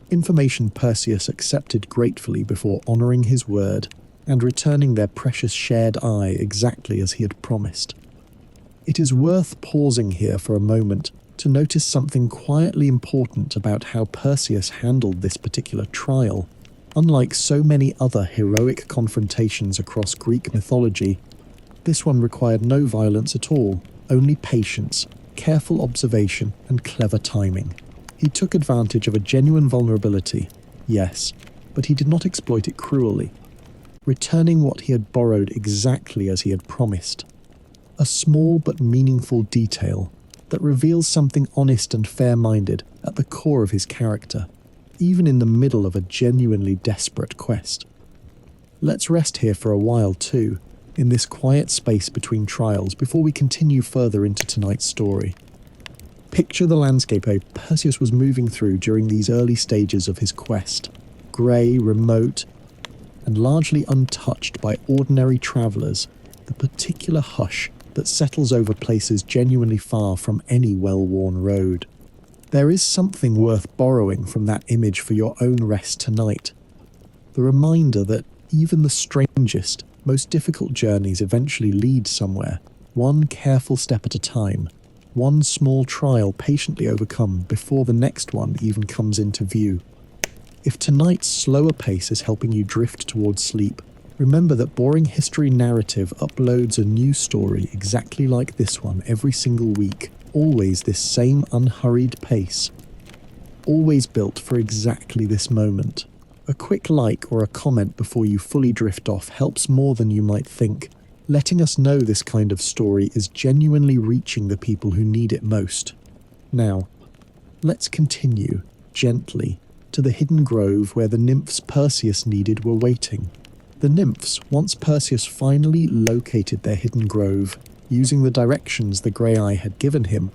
Information Perseus accepted gratefully before honouring his word and returning their precious shared eye exactly as he had promised. It is worth pausing here for a moment to notice something quietly important about how Perseus handled this particular trial. Unlike so many other heroic confrontations across Greek mythology, this one required no violence at all, only patience, careful observation, and clever timing. He took advantage of a genuine vulnerability, yes, but he did not exploit it cruelly, returning what he had borrowed exactly as he had promised. A small but meaningful detail that reveals something honest and fair-minded at the core of his character, even in the middle of a genuinely desperate quest. Let's rest here for a while too, in this quiet space between trials before we continue further into tonight's story. Picture the landscape Perseus was moving through during these early stages of his quest. Grey, remote, and largely untouched by ordinary travellers, the particular hush that settles over places genuinely far from any well-worn road. There is something worth borrowing from that image for your own rest tonight. The reminder that even the strangest, most difficult journeys eventually lead somewhere, one careful step at a time, one small trial patiently overcome before the next one even comes into view. If tonight's slower pace is helping you drift towards sleep, remember that Boring History Narrative uploads a new story exactly like this one every single week, always this same unhurried pace, always built for exactly this moment. A quick like or a comment before you fully drift off helps more than you might think, letting us know this kind of story is genuinely reaching the people who need it most. Now, let's continue, gently, to the hidden grove where the nymphs Perseus needed were waiting. The nymphs, once Perseus finally located their hidden grove, using the directions the Grey Eye had given him,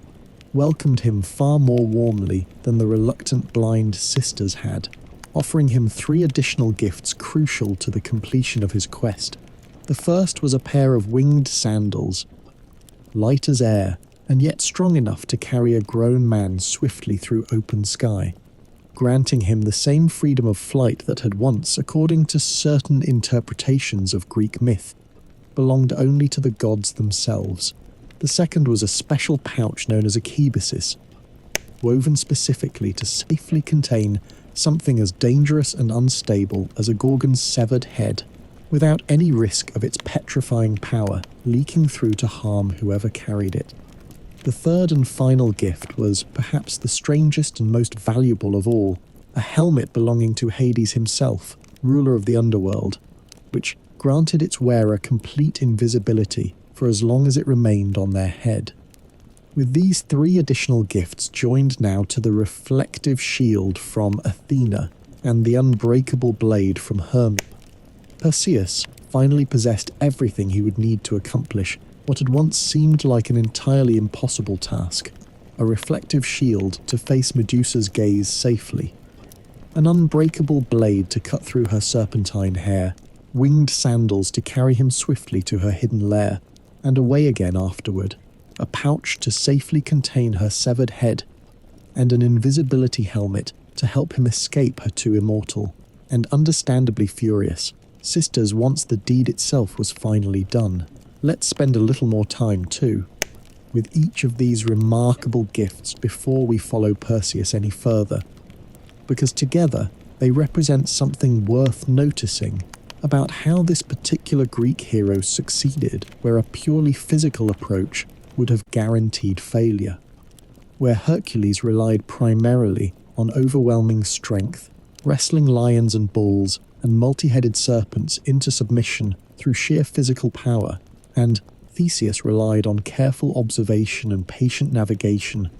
welcomed him far more warmly than the reluctant blind sisters had, offering him 3 additional gifts crucial to the completion of his quest. The first was a pair of winged sandals, light as air, and yet strong enough to carry a grown man swiftly through open sky, granting him the same freedom of flight that had once, according to certain interpretations of Greek myth, belonged only to the gods themselves. The second was a special pouch known as a kibisis, woven specifically to safely contain something as dangerous and unstable as a Gorgon's severed head, without any risk of its petrifying power leaking through to harm whoever carried it. The third and final gift was perhaps the strangest and most valuable of all, a helmet belonging to Hades himself, ruler of the underworld, which granted its wearer complete invisibility for as long as it remained on their head. With these 3 additional gifts joined now to the reflective shield from Athena and the unbreakable blade from Hermes, Perseus finally possessed everything he would need to accomplish what had once seemed like an entirely impossible task: a reflective shield to face Medusa's gaze safely, an unbreakable blade to cut through her serpentine hair, winged sandals to carry him swiftly to her hidden lair, and away again afterward, a pouch to safely contain her severed head, and an invisibility helmet to help him escape her two immortal, and understandably furious, sisters once the deed itself was finally done. Let's spend a little more time too with each of these remarkable gifts before we follow Perseus any further, because together they represent something worth noticing about how this particular Greek hero succeeded where a purely physical approach would have guaranteed failure, where Hercules relied primarily on overwhelming strength, wrestling lions and bulls and multi-headed serpents into submission through sheer physical power, and Theseus relied on careful observation and patient navigation.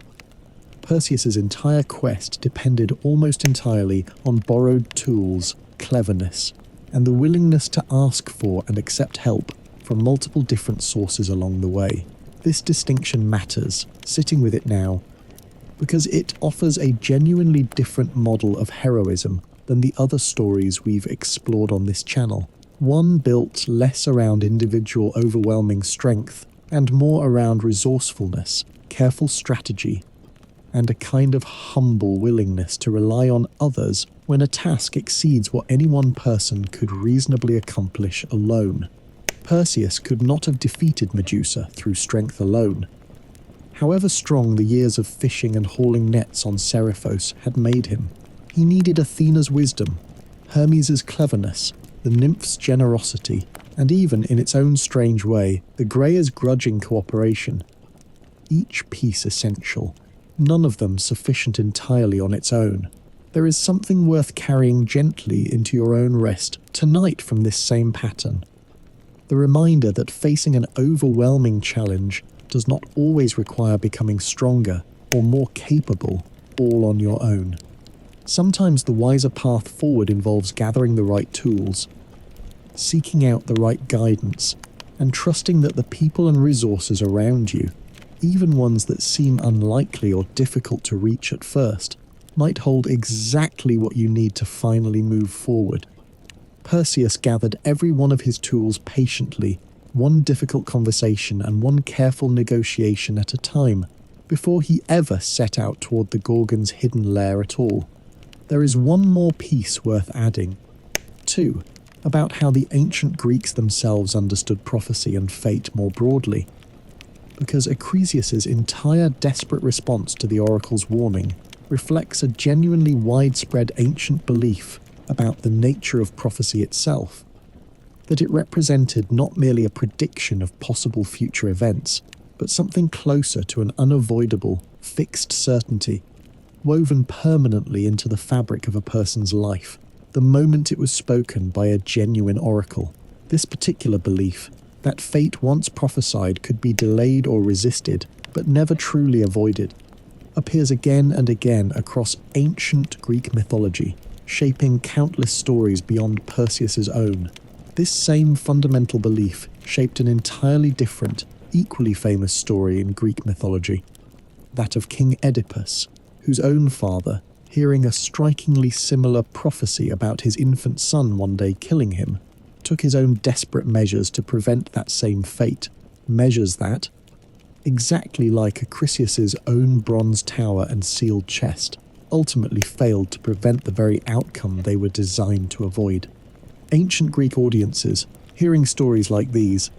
Perseus's entire quest depended almost entirely on borrowed tools, cleverness, and the willingness to ask for and accept help from multiple different sources along the way. This distinction matters, sitting with it now, because it offers a genuinely different model of heroism than the other stories we've explored on this channel. One built less around individual overwhelming strength and more around resourcefulness, careful strategy, and a kind of humble willingness to rely on others when a task exceeds what any one person could reasonably accomplish alone. Perseus could not have defeated Medusa through strength alone. However strong the years of fishing and hauling nets on Seriphos had made him, he needed Athena's wisdom, Hermes' cleverness, the nymph's generosity, and even, in its own strange way, the Greyer's grudging cooperation. Each piece essential, none of them sufficient entirely on its own. There is something worth carrying gently into your own rest tonight from this same pattern. The reminder that facing an overwhelming challenge does not always require becoming stronger or more capable all on your own. Sometimes the wiser path forward involves gathering the right tools, seeking out the right guidance, and trusting that the people and resources around you, even ones that seem unlikely or difficult to reach at first, might hold exactly what you need to finally move forward. Perseus gathered every one of his tools patiently, one difficult conversation and one careful negotiation at a time, before he ever set out toward the Gorgon's hidden lair at all. There is one more piece worth adding, too, about how the ancient Greeks themselves understood prophecy and fate more broadly, because Acrisius's entire desperate response to the oracle's warning reflects a genuinely widespread ancient belief about the nature of prophecy itself, that it represented not merely a prediction of possible future events, but something closer to an unavoidable, fixed certainty, woven permanently into the fabric of a person's life, the moment it was spoken by a genuine oracle. This particular belief, that fate once prophesied could be delayed or resisted, but never truly avoided, appears again and again across ancient Greek mythology, shaping countless stories beyond Perseus's own. This same fundamental belief shaped an entirely different, equally famous story in Greek mythology, that of King Oedipus, whose own father, hearing a strikingly similar prophecy about his infant son one day killing him, took his own desperate measures to prevent that same fate, measures that, exactly like Acrisius's own bronze tower and sealed chest, ultimately failed to prevent the very outcome they were designed to avoid. Ancient Greek audiences, hearing stories like these,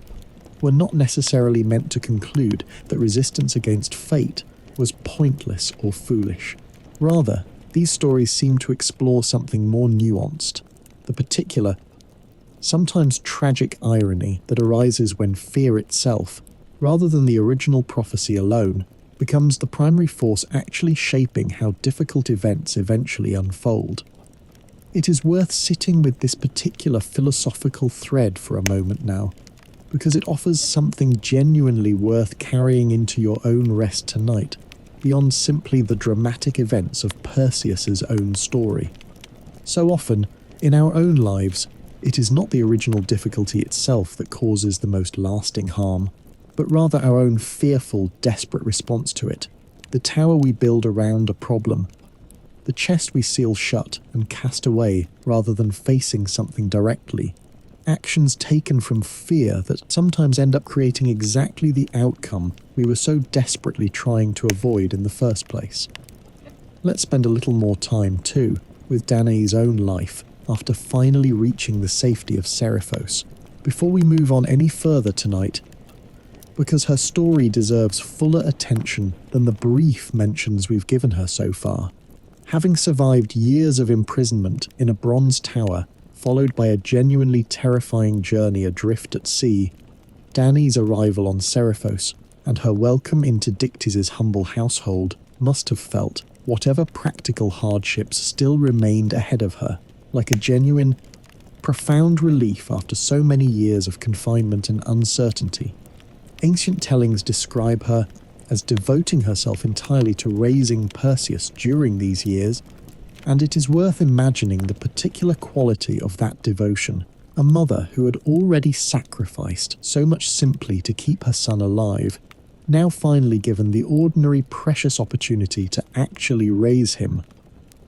were not necessarily meant to conclude that resistance against fate was pointless or foolish. Rather, these stories seem to explore something more nuanced, the particular, sometimes tragic irony that arises when fear itself, rather than the original prophecy alone, becomes the primary force actually shaping how difficult events eventually unfold. It is worth sitting with this particular philosophical thread for a moment now, because it offers something genuinely worth carrying into your own rest tonight, beyond simply the dramatic events of Perseus's own story. So often, in our own lives, it is not the original difficulty itself that causes the most lasting harm, but rather our own fearful, desperate response to it, the tower we build around a problem, the chest we seal shut and cast away rather than facing something directly, actions taken from fear that sometimes end up creating exactly the outcome we were so desperately trying to avoid in the first place. Let's spend a little more time, too, with Danae's own life after finally reaching the safety of Seriphos, before we move on any further tonight, because her story deserves fuller attention than the brief mentions we've given her so far. Having survived years of imprisonment in a bronze tower, followed by a genuinely terrifying journey adrift at sea, Danae's arrival on Seriphos and her welcome into Dictys' humble household must have felt, whatever practical hardships still remained ahead of her, like a genuine, profound relief after so many years of confinement and uncertainty. Ancient tellings describe her as devoting herself entirely to raising Perseus during these years, and it is worth imagining the particular quality of that devotion. A mother who had already sacrificed so much simply to keep her son alive, now finally given the ordinary precious opportunity to actually raise him,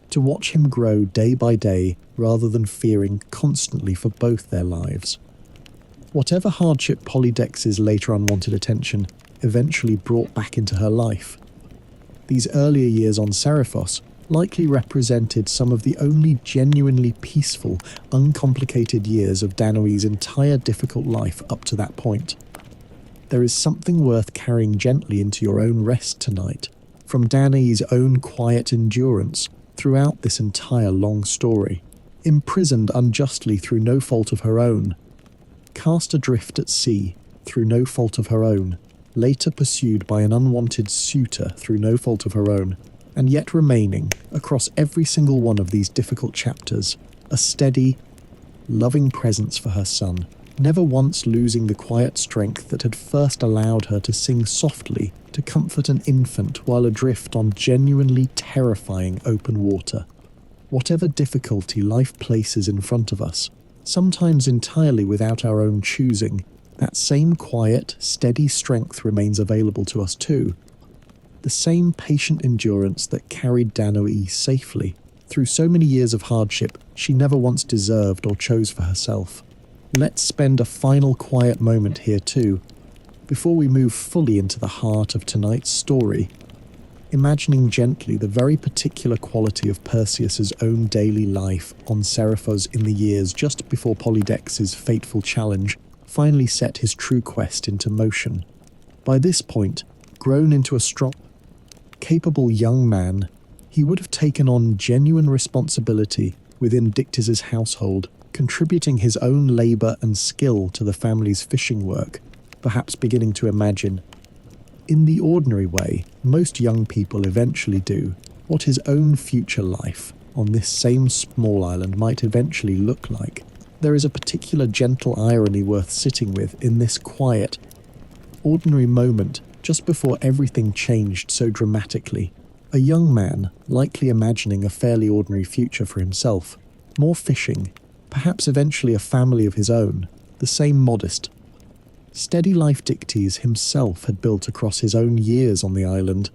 to watch him grow day by day rather than fearing constantly for both their lives. Whatever hardship Polydex's later unwanted attention eventually brought back into her life, these earlier years on Seriphos likely represented some of the only genuinely peaceful, uncomplicated years of Danae's entire difficult life up to that point. There is something worth carrying gently into your own rest tonight, from Danae's own quiet endurance throughout this entire long story. Imprisoned unjustly through no fault of her own, cast adrift at sea through no fault of her own, later pursued by an unwanted suitor through no fault of her own, and yet remaining, across every single one of these difficult chapters, a steady, loving presence for her son, never once losing the quiet strength that had first allowed her to sing softly to comfort an infant while adrift on genuinely terrifying open water. Whatever difficulty life places in front of us, sometimes entirely without our own choosing, that same quiet, steady strength remains available to us too. The same patient endurance that carried Danae safely through so many years of hardship she never once deserved or chose for herself. Let's spend a final quiet moment here too, before we move fully into the heart of tonight's story, imagining gently the very particular quality of Perseus's own daily life on Seriphos in the years just before Polydex's fateful challenge finally set his true quest into motion. By this point, grown into a strong, capable young man, he would have taken on genuine responsibility within Dictys's household, contributing his own labour and skill to the family's fishing work, perhaps beginning to imagine, in the ordinary way most young people eventually do, what his own future life on this same small island might eventually look like. There is a particular gentle irony worth sitting with in this quiet, ordinary moment just before everything changed so dramatically. A young man, likely imagining a fairly ordinary future for himself, more fishing, perhaps eventually a family of his own, the same modest, steady life Dictys himself had built across his own years on the island,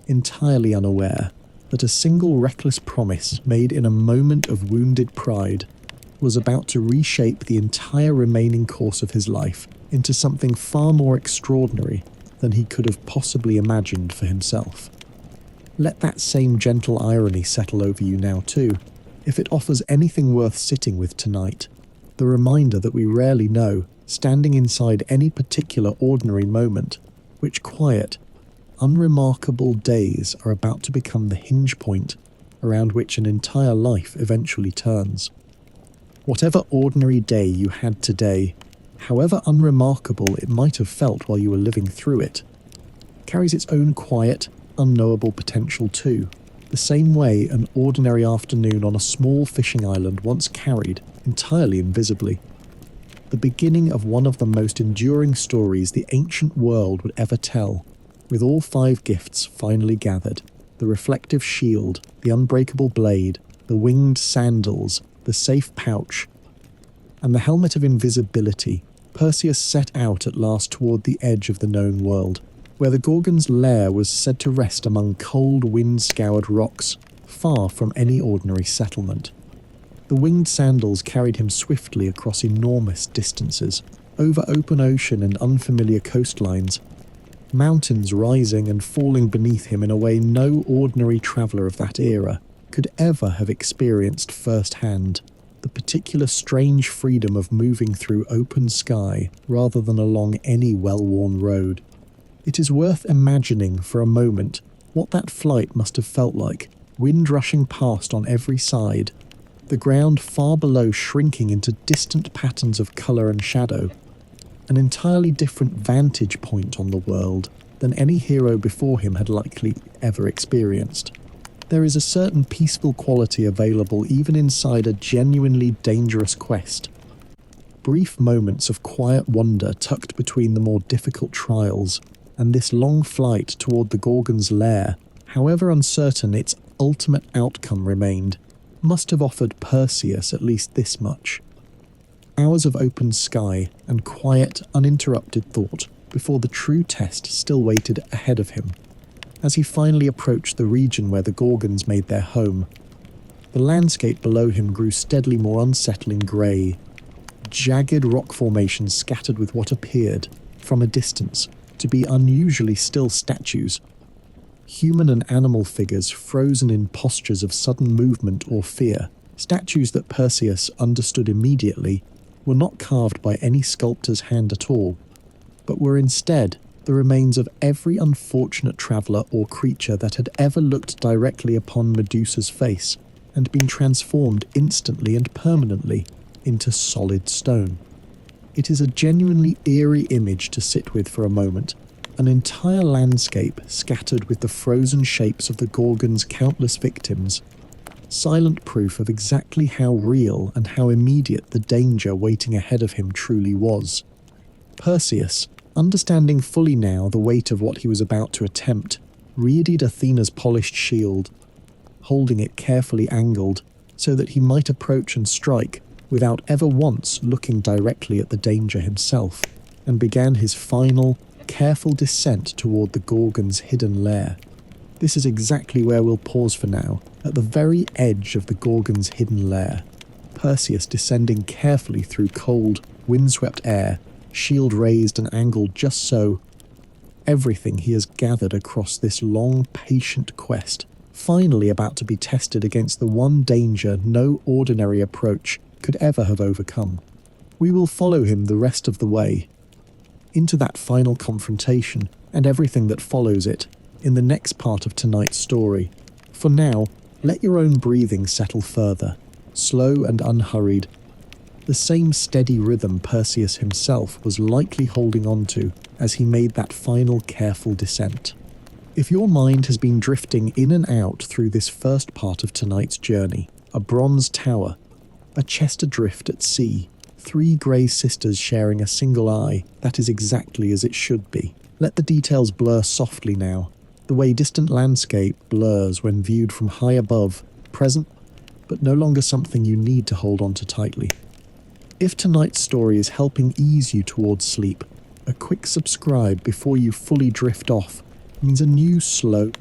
entirely unaware that a single reckless promise made in a moment of wounded pride was about to reshape the entire remaining course of his life into something far more extraordinary than he could have possibly imagined for himself. Let that same gentle irony settle over you now too, if it offers anything worth sitting with tonight, the reminder that we rarely know, standing inside any particular ordinary moment, which quiet, unremarkable days are about to become the hinge point around which an entire life eventually turns. Whatever ordinary day you had today, however unremarkable it might have felt while you were living through it, carries its own quiet, unknowable potential too, the same way an ordinary afternoon on a small fishing island once carried, entirely invisibly, the beginning of one of the most enduring stories the ancient world would ever tell, with all 5 gifts finally gathered: the reflective shield, the unbreakable blade, the winged sandals, the safe pouch, and the helmet of invisibility. Perseus set out at last toward the edge of the known world, where the Gorgon's lair was said to rest among cold, wind-scoured rocks, far from any ordinary settlement. The winged sandals carried him swiftly across enormous distances, over open ocean and unfamiliar coastlines, mountains rising and falling beneath him in a way no ordinary traveller of that era could ever have experienced firsthand. The particular strange freedom of moving through open sky rather than along any well-worn road. It is worth imagining for a moment what that flight must have felt like, wind rushing past on every side, the ground far below shrinking into distant patterns of colour and shadow, an entirely different vantage point on the world than any hero before him had likely ever experienced. There is a certain peaceful quality available even inside a genuinely dangerous quest. Brief moments of quiet wonder tucked between the more difficult trials, and this long flight toward the Gorgon's lair, however uncertain its ultimate outcome remained, must have offered Perseus at least this much: hours of open sky and quiet, uninterrupted thought before the true test still waited ahead of him. As he finally approached the region where the Gorgons made their home, the landscape below him grew steadily more unsettling grey, jagged rock formations scattered with what appeared, from a distance, to be unusually still statues. Human and animal figures frozen in postures of sudden movement or fear, statues that Perseus understood immediately were not carved by any sculptor's hand at all, but were instead the remains of every unfortunate traveller or creature that had ever looked directly upon Medusa's face and been transformed instantly and permanently into solid stone. It is a genuinely eerie image to sit with for a moment, an entire landscape scattered with the frozen shapes of the Gorgon's countless victims, silent proof of exactly how real and how immediate the danger waiting ahead of him truly was. Perseus, understanding fully now the weight of what he was about to attempt, readied Athena's polished shield, holding it carefully angled so that he might approach and strike without ever once looking directly at the danger himself, and began his final, careful descent toward the Gorgon's hidden lair. This is exactly where we'll pause for now, at the very edge of the Gorgon's hidden lair. Perseus descending carefully through cold, windswept air, shield raised and angled just so. Everything he has gathered across this long, patient quest, finally about to be tested against the one danger no ordinary approach could ever have overcome. We will follow him the rest of the way, into that final confrontation and everything that follows it, in the next part of tonight's story. For now, let your own breathing settle further, slow and unhurried, the same steady rhythm Perseus himself was likely holding on to as he made that final careful descent. If your mind has been drifting in and out through this first part of tonight's journey, a bronze tower, a chest adrift at sea, 3 grey sisters sharing a single eye, that is exactly as it should be. Let the details blur softly now, the way distant landscape blurs when viewed from high above, present, but no longer something you need to hold on to tightly. If tonight's story is helping ease you towards sleep, a quick subscribe before you fully drift off means a new, slow,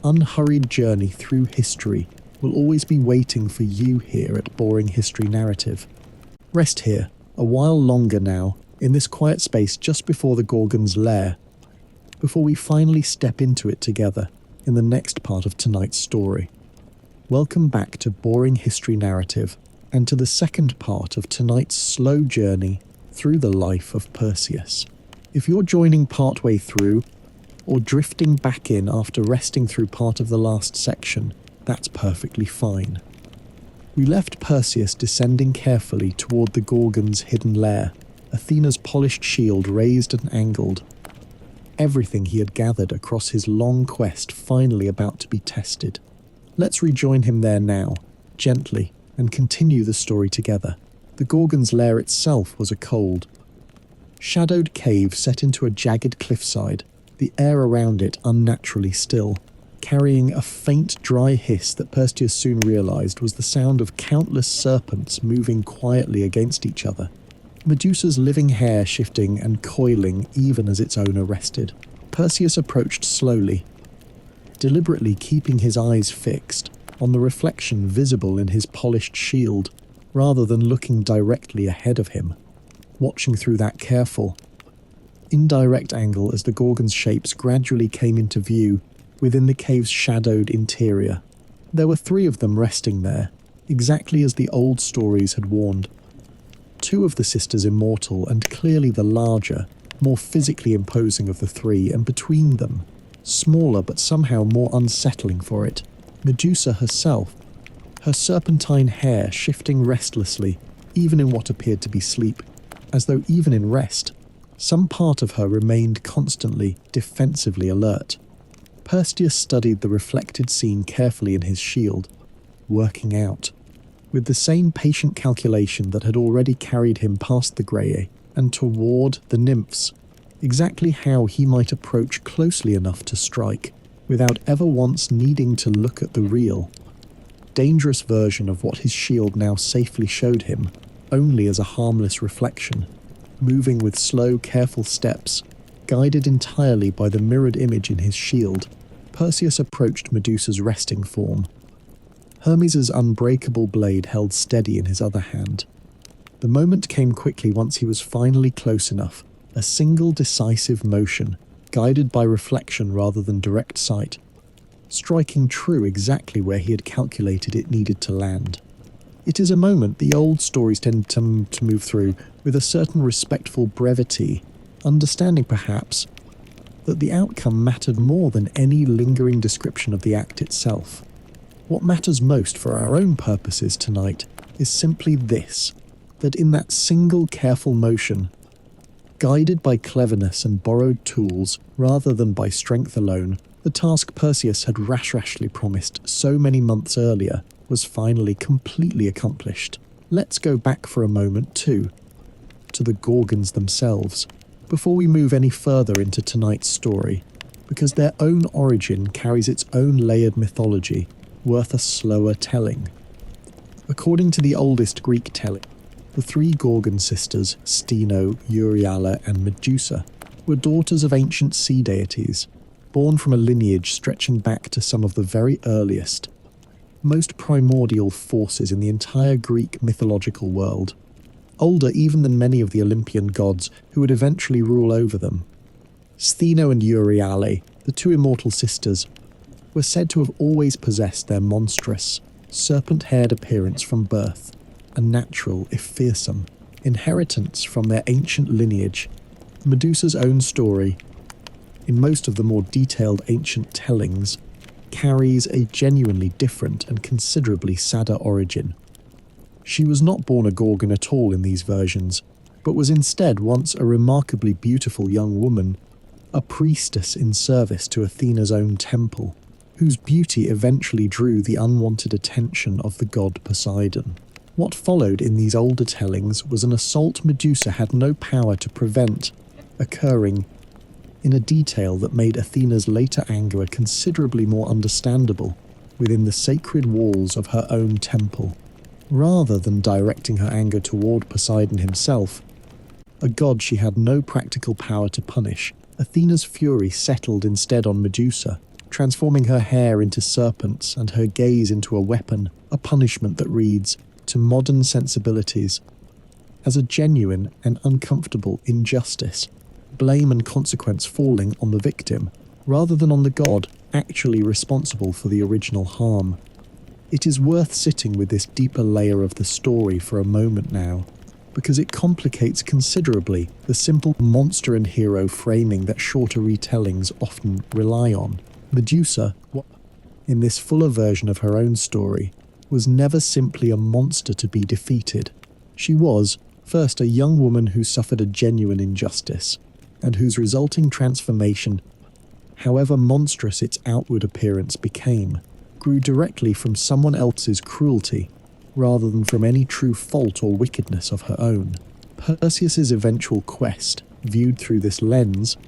unhurried journey through history will always be waiting for you here at Boring History Narrative. Rest here, a while longer now, in this quiet space just before the Gorgon's lair, before we finally step into it together in the next part of tonight's story. Welcome back to Boring History Narrative, and to the second part of tonight's slow journey through the life of Perseus. If you're joining partway through, or drifting back in after resting through part of the last section, that's perfectly fine. We left Perseus descending carefully toward the Gorgon's hidden lair, Athena's polished shield raised and angled, everything he had gathered across his long quest finally about to be tested. Let's rejoin him there now, gently, and continue the story together. The Gorgon's lair itself was a cold, shadowed cave set into a jagged cliffside, the air around it unnaturally still, carrying a faint dry hiss that Perseus soon realized was the sound of countless serpents moving quietly against each other, Medusa's living hair shifting and coiling even as its owner rested. Perseus approached slowly, deliberately keeping his eyes fixed on the reflection visible in his polished shield, rather than looking directly ahead of him, watching through that careful, indirect angle as the Gorgon's shapes gradually came into view within the cave's shadowed interior. There were 3 of them resting there, exactly as the old stories had warned. 2 of the sisters immortal, and clearly the larger, more physically imposing of the 3, and between them, smaller but somehow more unsettling for it, Medusa herself, her serpentine hair shifting restlessly, even in what appeared to be sleep, as though even in rest, some part of her remained constantly, defensively alert. Perseus studied the reflected scene carefully in his shield, working out, with the same patient calculation that had already carried him past the Graeae and toward the nymphs, exactly how he might approach closely enough to strike, without ever once needing to look at the real, dangerous version of what his shield now safely showed him, only as a harmless reflection, moving with slow, careful steps, guided entirely by the mirrored image in his shield. Perseus approached Medusa's resting form, Hermes' unbreakable blade held steady in his other hand. The moment came quickly once he was finally close enough, a single decisive motion, guided by reflection rather than direct sight, striking true exactly where he had calculated it needed to land. It is a moment the old stories tend to move through with a certain respectful brevity, understanding perhaps that the outcome mattered more than any lingering description of the act itself. What matters most for our own purposes tonight is simply this, that in that single careful motion, guided by cleverness and borrowed tools rather than by strength alone, the task Perseus had rashly promised so many months earlier was finally completely accomplished. Let's go back for a moment too, to the Gorgons themselves, before we move any further into tonight's story, because their own origin carries its own layered mythology, worth a slower telling. According to the oldest Greek telling, the three Gorgon sisters, Steno, Euryale, and Medusa, were daughters of ancient sea deities, born from a lineage stretching back to some of the very earliest, most primordial forces in the entire Greek mythological world, older even than many of the Olympian gods who would eventually rule over them. Steno and Euryale, the two immortal sisters, were said to have always possessed their monstrous, serpent-haired appearance from birth, a natural, if fearsome, inheritance from their ancient lineage. Medusa's own story, in most of the more detailed ancient tellings, carries a genuinely different and considerably sadder origin. She was not born a Gorgon at all in these versions, but was instead once a remarkably beautiful young woman, a priestess in service to Athena's own temple, whose beauty eventually drew the unwanted attention of the god Poseidon. What followed in these older tellings was an assault Medusa had no power to prevent, occurring in a detail that made Athena's later anger considerably more understandable within the sacred walls of her own temple. Rather than directing her anger toward Poseidon himself, a god she had no practical power to punish, Athena's fury settled instead on Medusa, transforming her hair into serpents and her gaze into a weapon, a punishment that reads, to modern sensibilities, as a genuine and uncomfortable injustice, blame and consequence falling on the victim, rather than on the god actually responsible for the original harm. It is worth sitting with this deeper layer of the story for a moment now, because it complicates considerably the simple monster and hero framing that shorter retellings often rely on. Medusa, in this fuller version of her own story, was never simply a monster to be defeated. She was, first, a young woman who suffered a genuine injustice, and whose resulting transformation, however monstrous its outward appearance became, grew directly from someone else's cruelty, rather than from any true fault or wickedness of her own. Perseus's eventual quest, viewed through this lens,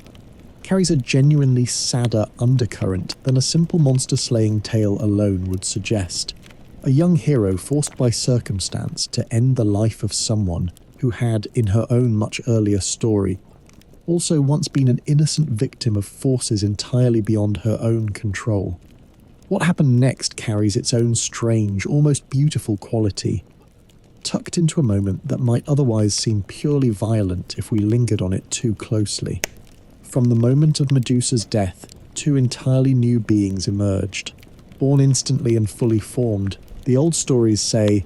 carries a genuinely sadder undercurrent than a simple monster-slaying tale alone would suggest. A young hero forced by circumstance to end the life of someone who had, in her own much earlier story, also once been an innocent victim of forces entirely beyond her own control. What happened next carries its own strange, almost beautiful quality, tucked into a moment that might otherwise seem purely violent if we lingered on it too closely. From the moment of Medusa's death, two entirely new beings emerged. Born instantly and fully formed, the old stories say,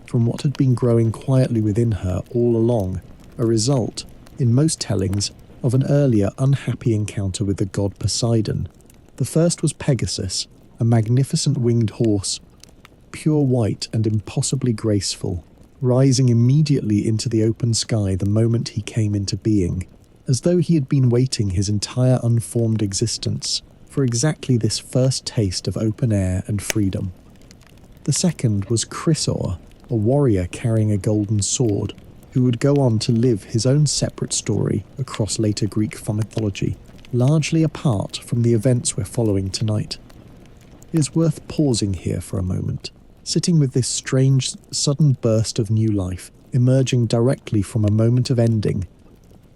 from what had been growing quietly within her all along, a result, in most tellings, of an earlier unhappy encounter with the god Poseidon. The first was Pegasus, a magnificent winged horse, pure white and impossibly graceful, rising immediately into the open sky the moment he came into being, as though he had been waiting his entire unformed existence for exactly this first taste of open air and freedom. The second was Chrysaor, a warrior carrying a golden sword, who would go on to live his own separate story across later Greek mythology, largely apart from the events we're following tonight. It is worth pausing here for a moment, sitting with this strange, sudden burst of new life emerging directly from a moment of ending,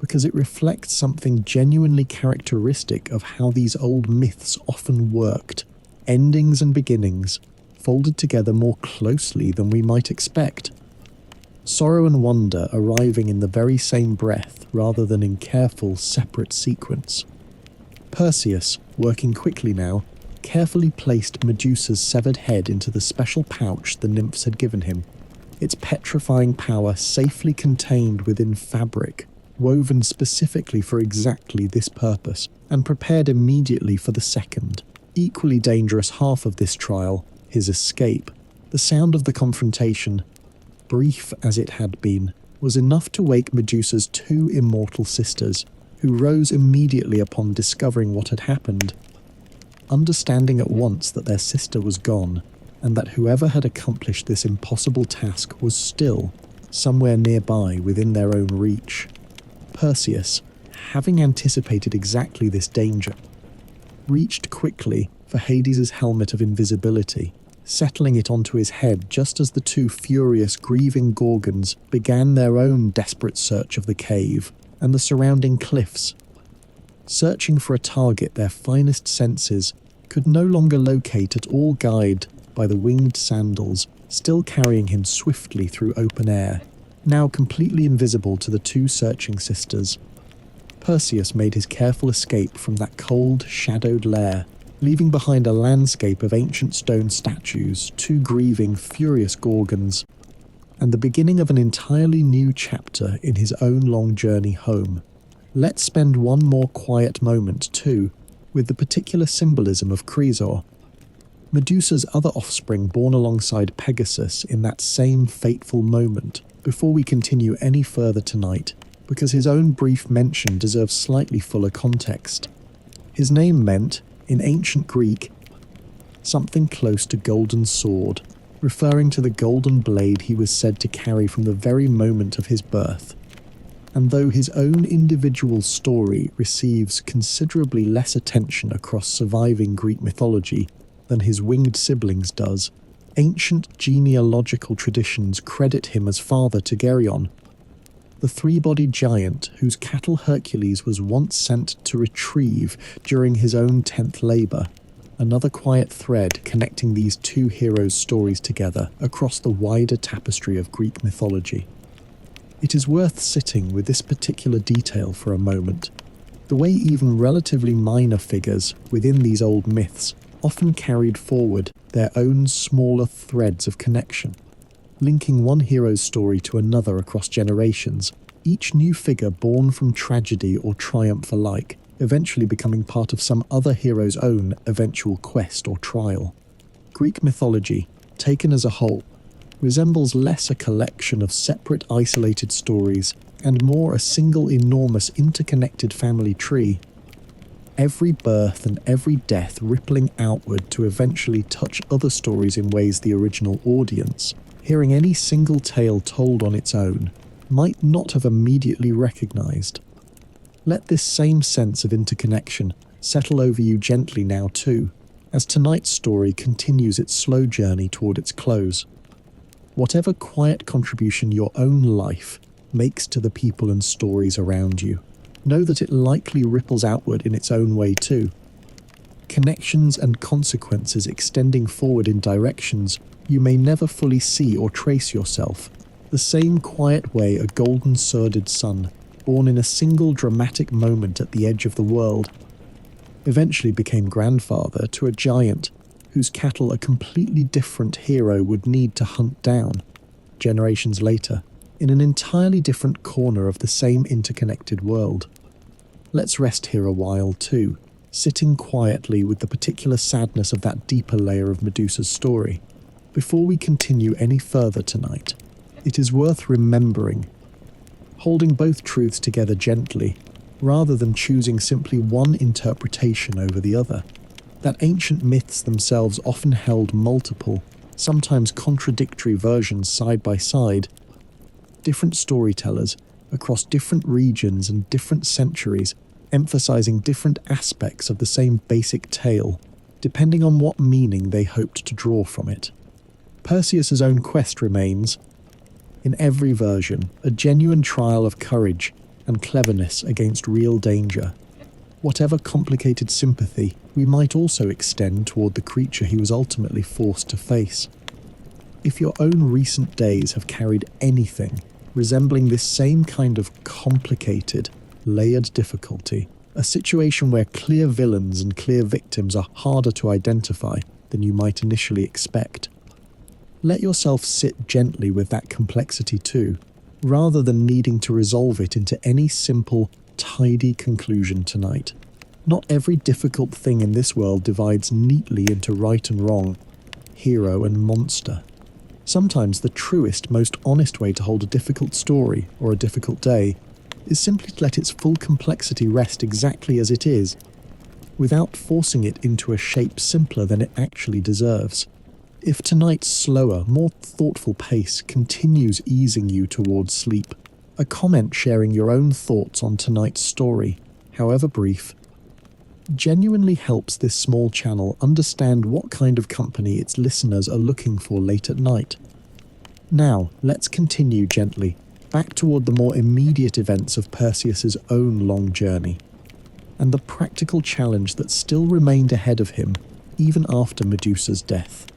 because it reflects something genuinely characteristic of how these old myths often worked, endings and beginnings folded together more closely than we might expect. sorrow and wonder arriving in the very same breath rather than in careful, separate sequence. Perseus, working quickly now, carefully placed Medusa's severed head into the special pouch the nymphs had given him, its petrifying power safely contained within fabric, woven specifically for exactly this purpose, and prepared immediately for the second, equally dangerous half of this trial, his escape. The sound of the confrontation, brief as it had been, was enough to wake Medusa's two immortal sisters, who rose immediately upon discovering what had happened. Understanding at once that their sister was gone, and that whoever had accomplished this impossible task was still, somewhere nearby within their own reach. Perseus, having anticipated exactly this danger, reached quickly for Hades' helmet of invisibility, settling it onto his head just as the two furious, grieving Gorgons began their own desperate search of the cave and the surrounding cliffs. Searching for a target their finest senses could no longer locate at all, guided by the winged sandals still carrying him swiftly through open air, now completely invisible to the two searching sisters. Perseus made his careful escape from that cold, shadowed lair, leaving behind a landscape of ancient stone statues, two grieving, furious Gorgons, and the beginning of an entirely new chapter in his own long journey home. Let's spend one more quiet moment, too, with the particular symbolism of Chrysaor, Medusa's other offspring born alongside Pegasus in that same fateful moment, before we continue any further tonight, because his own brief mention deserves slightly fuller context. His name meant, in ancient Greek, something close to golden sword, referring to the golden blade he was said to carry from the very moment of his birth. And though his own individual story receives considerably less attention across surviving Greek mythology than his winged siblings does, ancient genealogical traditions credit him as father to Geryon, the three-bodied giant whose cattle Hercules was once sent to retrieve during his own 10th labour, another quiet thread connecting these two heroes' stories together across the wider tapestry of Greek mythology. It is worth sitting with this particular detail for a moment, the way even relatively minor figures within these old myths often carried forward their own smaller threads of connection, linking one hero's story to another across generations, each new figure born from tragedy or triumph alike, eventually becoming part of some other hero's own eventual quest or trial. Greek mythology, taken as a whole, resembles less a collection of separate isolated stories and more a single enormous interconnected family tree, every birth and every death rippling outward to eventually touch other stories in ways the original audience, hearing any single tale told on its own, might not have immediately recognized. Let this same sense of interconnection settle over you gently now too, as tonight's story continues its slow journey toward its close. Whatever quiet contribution your own life makes to the people and stories around you, know that it likely ripples outward in its own way too. Connections and consequences extending forward in directions you may never fully see or trace yourself, the same quiet way a golden sworded son, born in a single dramatic moment at the edge of the world, eventually became grandfather to a giant whose cattle a completely different hero would need to hunt down, generations later, in an entirely different corner of the same interconnected world. Let's rest here a while too, sitting quietly with the particular sadness of that deeper layer of Medusa's story. Before we continue any further tonight, it is worth remembering, holding both truths together gently, rather than choosing simply one interpretation over the other, that ancient myths themselves often held multiple, sometimes contradictory versions side by side. Different storytellers, across different regions and different centuries, emphasizing different aspects of the same basic tale, depending on what meaning they hoped to draw from it. Perseus' own quest remains, in every version, a genuine trial of courage and cleverness against real danger. Whatever complicated sympathy we might also extend toward the creature he was ultimately forced to face. If your own recent days have carried anything resembling this same kind of complicated, layered difficulty, a situation where clear villains and clear victims are harder to identify than you might initially expect, let yourself sit gently with that complexity too, rather than needing to resolve it into any simple, tidy conclusion tonight. Not every difficult thing in this world divides neatly into right and wrong, hero and monster. Sometimes the truest, most honest way to hold a difficult story or a difficult day is simply to let its full complexity rest exactly as it is, without forcing it into a shape simpler than it actually deserves. If tonight's slower, more thoughtful pace continues easing you towards sleep, a comment sharing your own thoughts on tonight's story, however brief, genuinely helps this small channel understand what kind of company its listeners are looking for late at night. Now, let's continue gently, back toward the more immediate events of Perseus's own long journey, and the practical challenge that still remained ahead of him even after Medusa's death,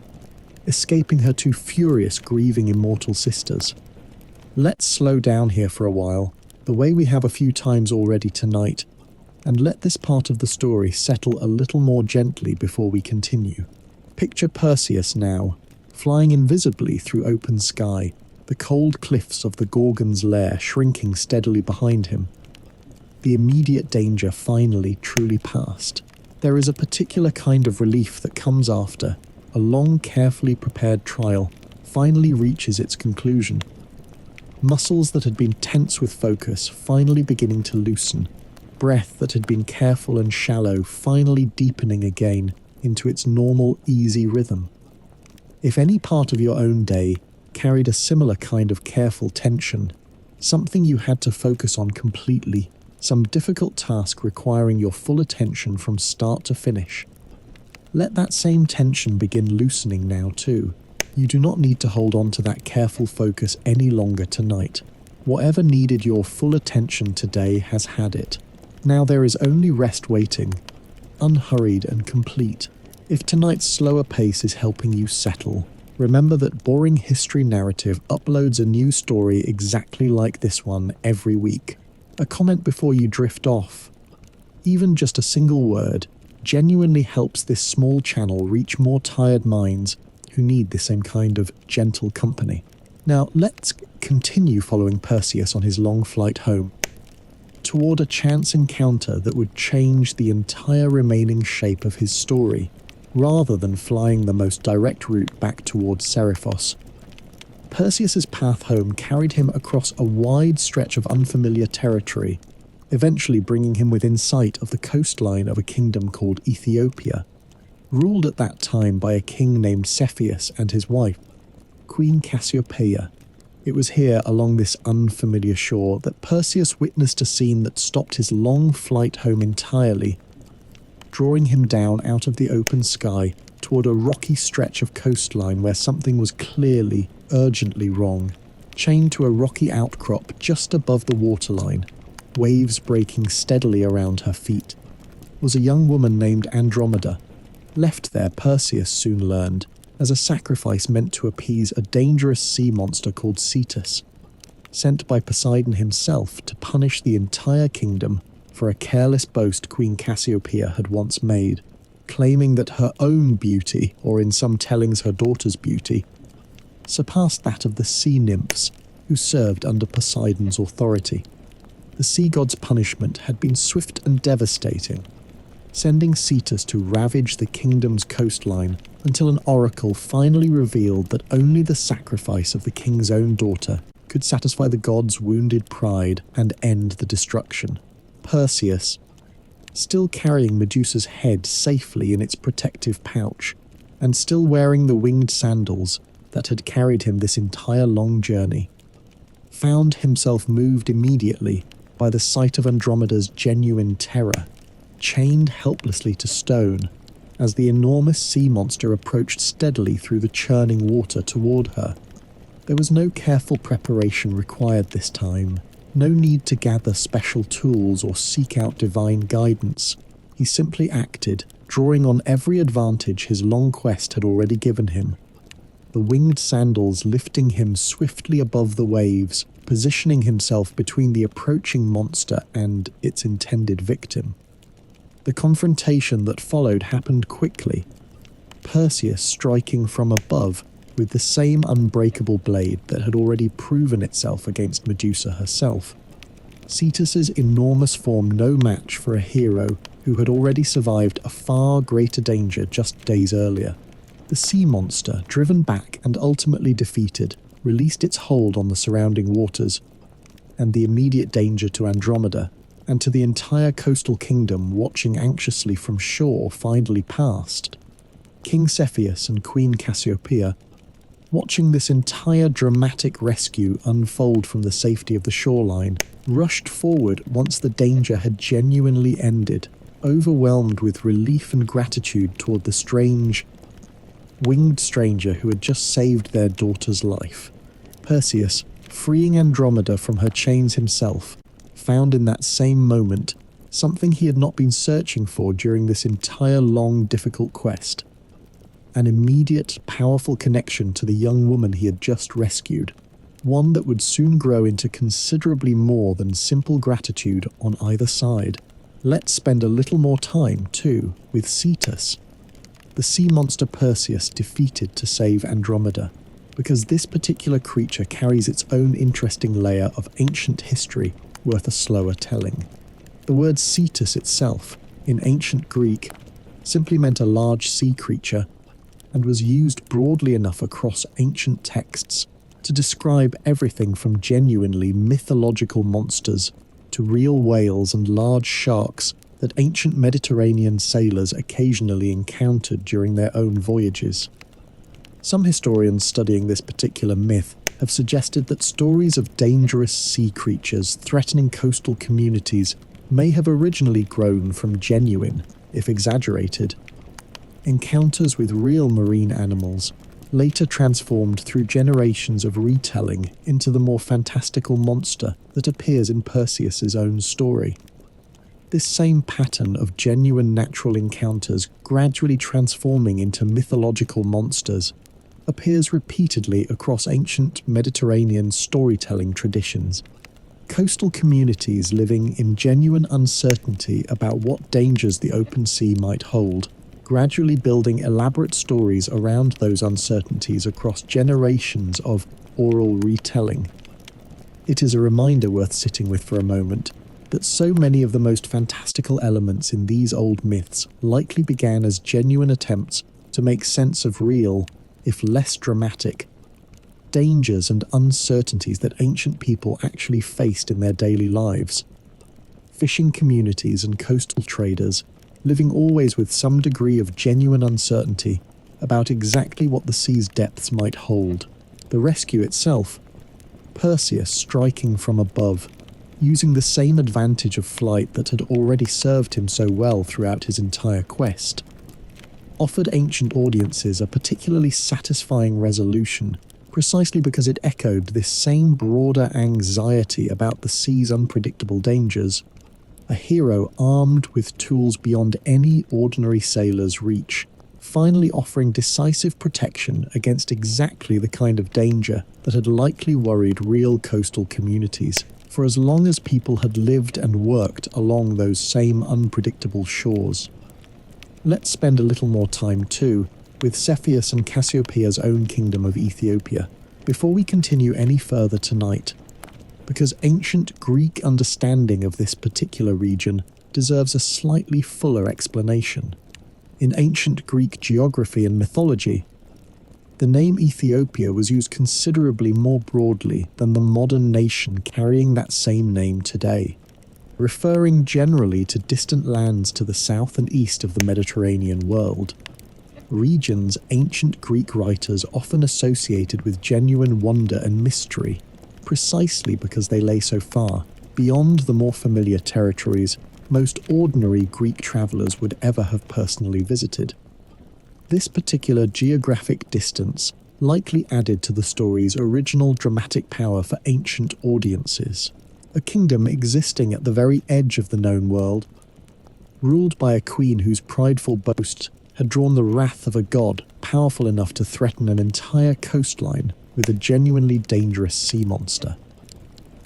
escaping her two furious, grieving immortal sisters. Let's slow down here for a while, the way we have a few times already tonight, and let this part of the story settle a little more gently before we continue. Picture Perseus now, flying invisibly through open sky, the cold cliffs of the Gorgon's lair shrinking steadily behind him. The immediate danger finally truly past. There is a particular kind of relief that comes after a long, carefully prepared trial finally reaches its conclusion. Muscles that had been tense with focus finally beginning to loosen, breath that had been careful and shallow finally deepening again into its normal, easy rhythm. If any part of your own day carried a similar kind of careful tension, something you had to focus on completely, some difficult task requiring your full attention from start to finish, let that same tension begin loosening now too. You do not need to hold on to that careful focus any longer tonight. Whatever needed your full attention today has had it. Now there is only rest waiting, unhurried and complete. If tonight's slower pace is helping you settle, remember that Boring History Narrative uploads a new story exactly like this one every week. A comment before you drift off, even just a single word, genuinely helps this small channel reach more tired minds who need the same kind of gentle company. Now let's continue following Perseus on his long flight home, toward a chance encounter that would change the entire remaining shape of his story, rather than flying the most direct route back towards Seriphos. Perseus's path home carried him across a wide stretch of unfamiliar territory, eventually bringing him within sight of the coastline of a kingdom called Ethiopia, ruled at that time by a king named Cepheus and his wife, Queen Cassiopeia. It was here, along this unfamiliar shore, that Perseus witnessed a scene that stopped his long flight home entirely, drawing him down out of the open sky toward a rocky stretch of coastline where something was clearly, urgently wrong. Chained to a rocky outcrop just above the waterline, waves breaking steadily around her feet, was a young woman named Andromeda, left there, Perseus soon learned, as a sacrifice meant to appease a dangerous sea monster called Cetus, sent by Poseidon himself to punish the entire kingdom for a careless boast Queen Cassiopeia had once made, claiming that her own beauty, or in some tellings her daughter's beauty, surpassed that of the sea nymphs who served under Poseidon's authority. The sea god's punishment had been swift and devastating, sending Cetus to ravage the kingdom's coastline until an oracle finally revealed that only the sacrifice of the king's own daughter could satisfy the god's wounded pride and end the destruction. Perseus, still carrying Medusa's head safely in its protective pouch, and still wearing the winged sandals that had carried him this entire long journey, found himself moved immediately by the sight of Andromeda's genuine terror, chained helplessly to stone as the enormous sea monster approached steadily through the churning water toward her. There was no careful preparation required this time, no need to gather special tools or seek out divine guidance. He simply acted, drawing on every advantage his long quest had already given him. the winged sandals lifting him swiftly above the waves, positioning himself between the approaching monster and its intended victim. The confrontation that followed happened quickly, Perseus striking from above with the same unbreakable blade that had already proven itself against Medusa herself. Cetus's enormous form no match for a hero who had already survived a far greater danger just days earlier. The sea monster, driven back and ultimately defeated, released its hold on the surrounding waters, and the immediate danger to Andromeda and to the entire coastal kingdom watching anxiously from shore finally passed. King Cepheus and Queen Cassiopeia, watching this entire dramatic rescue unfold from the safety of the shoreline, rushed forward once the danger had genuinely ended, overwhelmed with relief and gratitude toward the strange, winged stranger who had just saved their daughter's life. Perseus, freeing Andromeda from her chains himself, found in that same moment something he had not been searching for during this entire long, difficult quest. An immediate, powerful connection to the young woman he had just rescued, one that would soon grow into considerably more than simple gratitude on either side. Let's spend a little more time, too, with Cetus, the sea monster Perseus defeated to save Andromeda, because this particular creature carries its own interesting layer of ancient history worth a slower telling. The word Cetus itself, in ancient Greek, simply meant a large sea creature, and was used broadly enough across ancient texts to describe everything from genuinely mythological monsters to real whales and large sharks that ancient Mediterranean sailors occasionally encountered during their own voyages. Some historians studying this particular myth have suggested that stories of dangerous sea creatures threatening coastal communities may have originally grown from genuine, if exaggerated, encounters with real marine animals, later transformed through generations of retelling into the more fantastical monster that appears in Perseus's own story. This same pattern of genuine natural encounters gradually transforming into mythological monsters appears repeatedly across ancient Mediterranean storytelling traditions. Coastal communities living in genuine uncertainty about what dangers the open sea might hold, gradually building elaborate stories around those uncertainties across generations of oral retelling. It is a reminder worth sitting with for a moment that so many of the most fantastical elements in these old myths likely began as genuine attempts to make sense of real, if less dramatic, dangers and uncertainties that ancient people actually faced in their daily lives. Fishing communities and coastal traders living always with some degree of genuine uncertainty about exactly what the sea's depths might hold. The rescue itself, Perseus striking from above, using the same advantage of flight that had already served him so well throughout his entire quest, offered ancient audiences a particularly satisfying resolution precisely because it echoed this same broader anxiety about the sea's unpredictable dangers. A hero armed with tools beyond any ordinary sailor's reach, finally offering decisive protection against exactly the kind of danger that had likely worried real coastal communities for as long as people had lived and worked along those same unpredictable shores. Let's spend a little more time, too, with Cepheus and Cassiopeia's own kingdom of Ethiopia before we continue any further tonight, because ancient Greek understanding of this particular region deserves a slightly fuller explanation. In ancient Greek geography and mythology, the name Ethiopia was used considerably more broadly than the modern nation carrying that same name today, referring generally to distant lands to the south and east of the Mediterranean world, regions ancient Greek writers often associated with genuine wonder and mystery, precisely because they lay so far beyond the more familiar territories most ordinary Greek travellers would ever have personally visited. This particular geographic distance likely added to the story's original dramatic power for ancient audiences. A kingdom existing at the very edge of the known world, ruled by a queen whose prideful boast had drawn the wrath of a god powerful enough to threaten an entire coastline with a genuinely dangerous sea monster.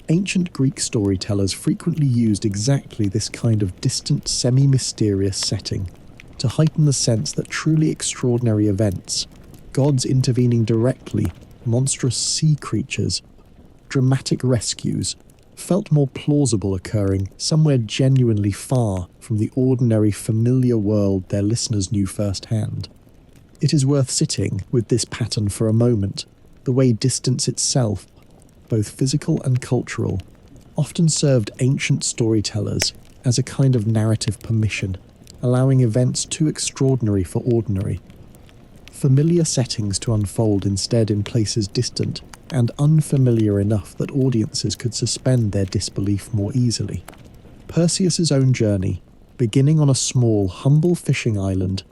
Ancient Greek storytellers frequently used exactly this kind of distant, semi-mysterious setting to heighten the sense that truly extraordinary events, gods intervening directly, monstrous sea creatures, dramatic rescues, felt more plausible occurring somewhere genuinely far from the ordinary familiar world their listeners knew firsthand. It is worth sitting with this pattern for a moment, the way distance itself, both physical and cultural, often served ancient storytellers as a kind of narrative permission, allowing events too extraordinary for ordinary. Familiar settings to unfold instead in places distant and unfamiliar enough that audiences could suspend their disbelief more easily. Perseus's own journey, beginning on a small, humble fishing island,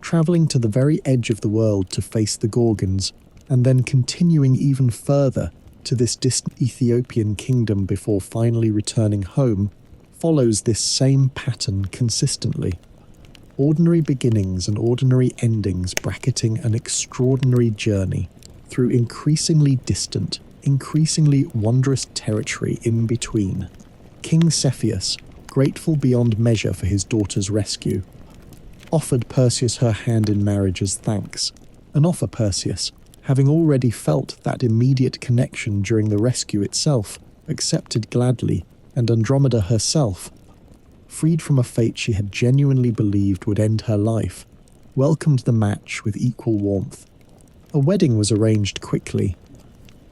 travelling to the very edge of the world to face the Gorgons, and then continuing even further to this distant Ethiopian kingdom before finally returning home, follows this same pattern consistently. Ordinary beginnings and ordinary endings bracketing an extraordinary journey through increasingly distant, increasingly wondrous territory in between. King Cepheus, grateful beyond measure for his daughter's rescue, offered Perseus her hand in marriage as thanks, an offer Perseus, having already felt that immediate connection during the rescue itself, accepted gladly, and Andromeda herself, freed from a fate she had genuinely believed would end her life, welcomed the match with equal warmth. A wedding was arranged quickly,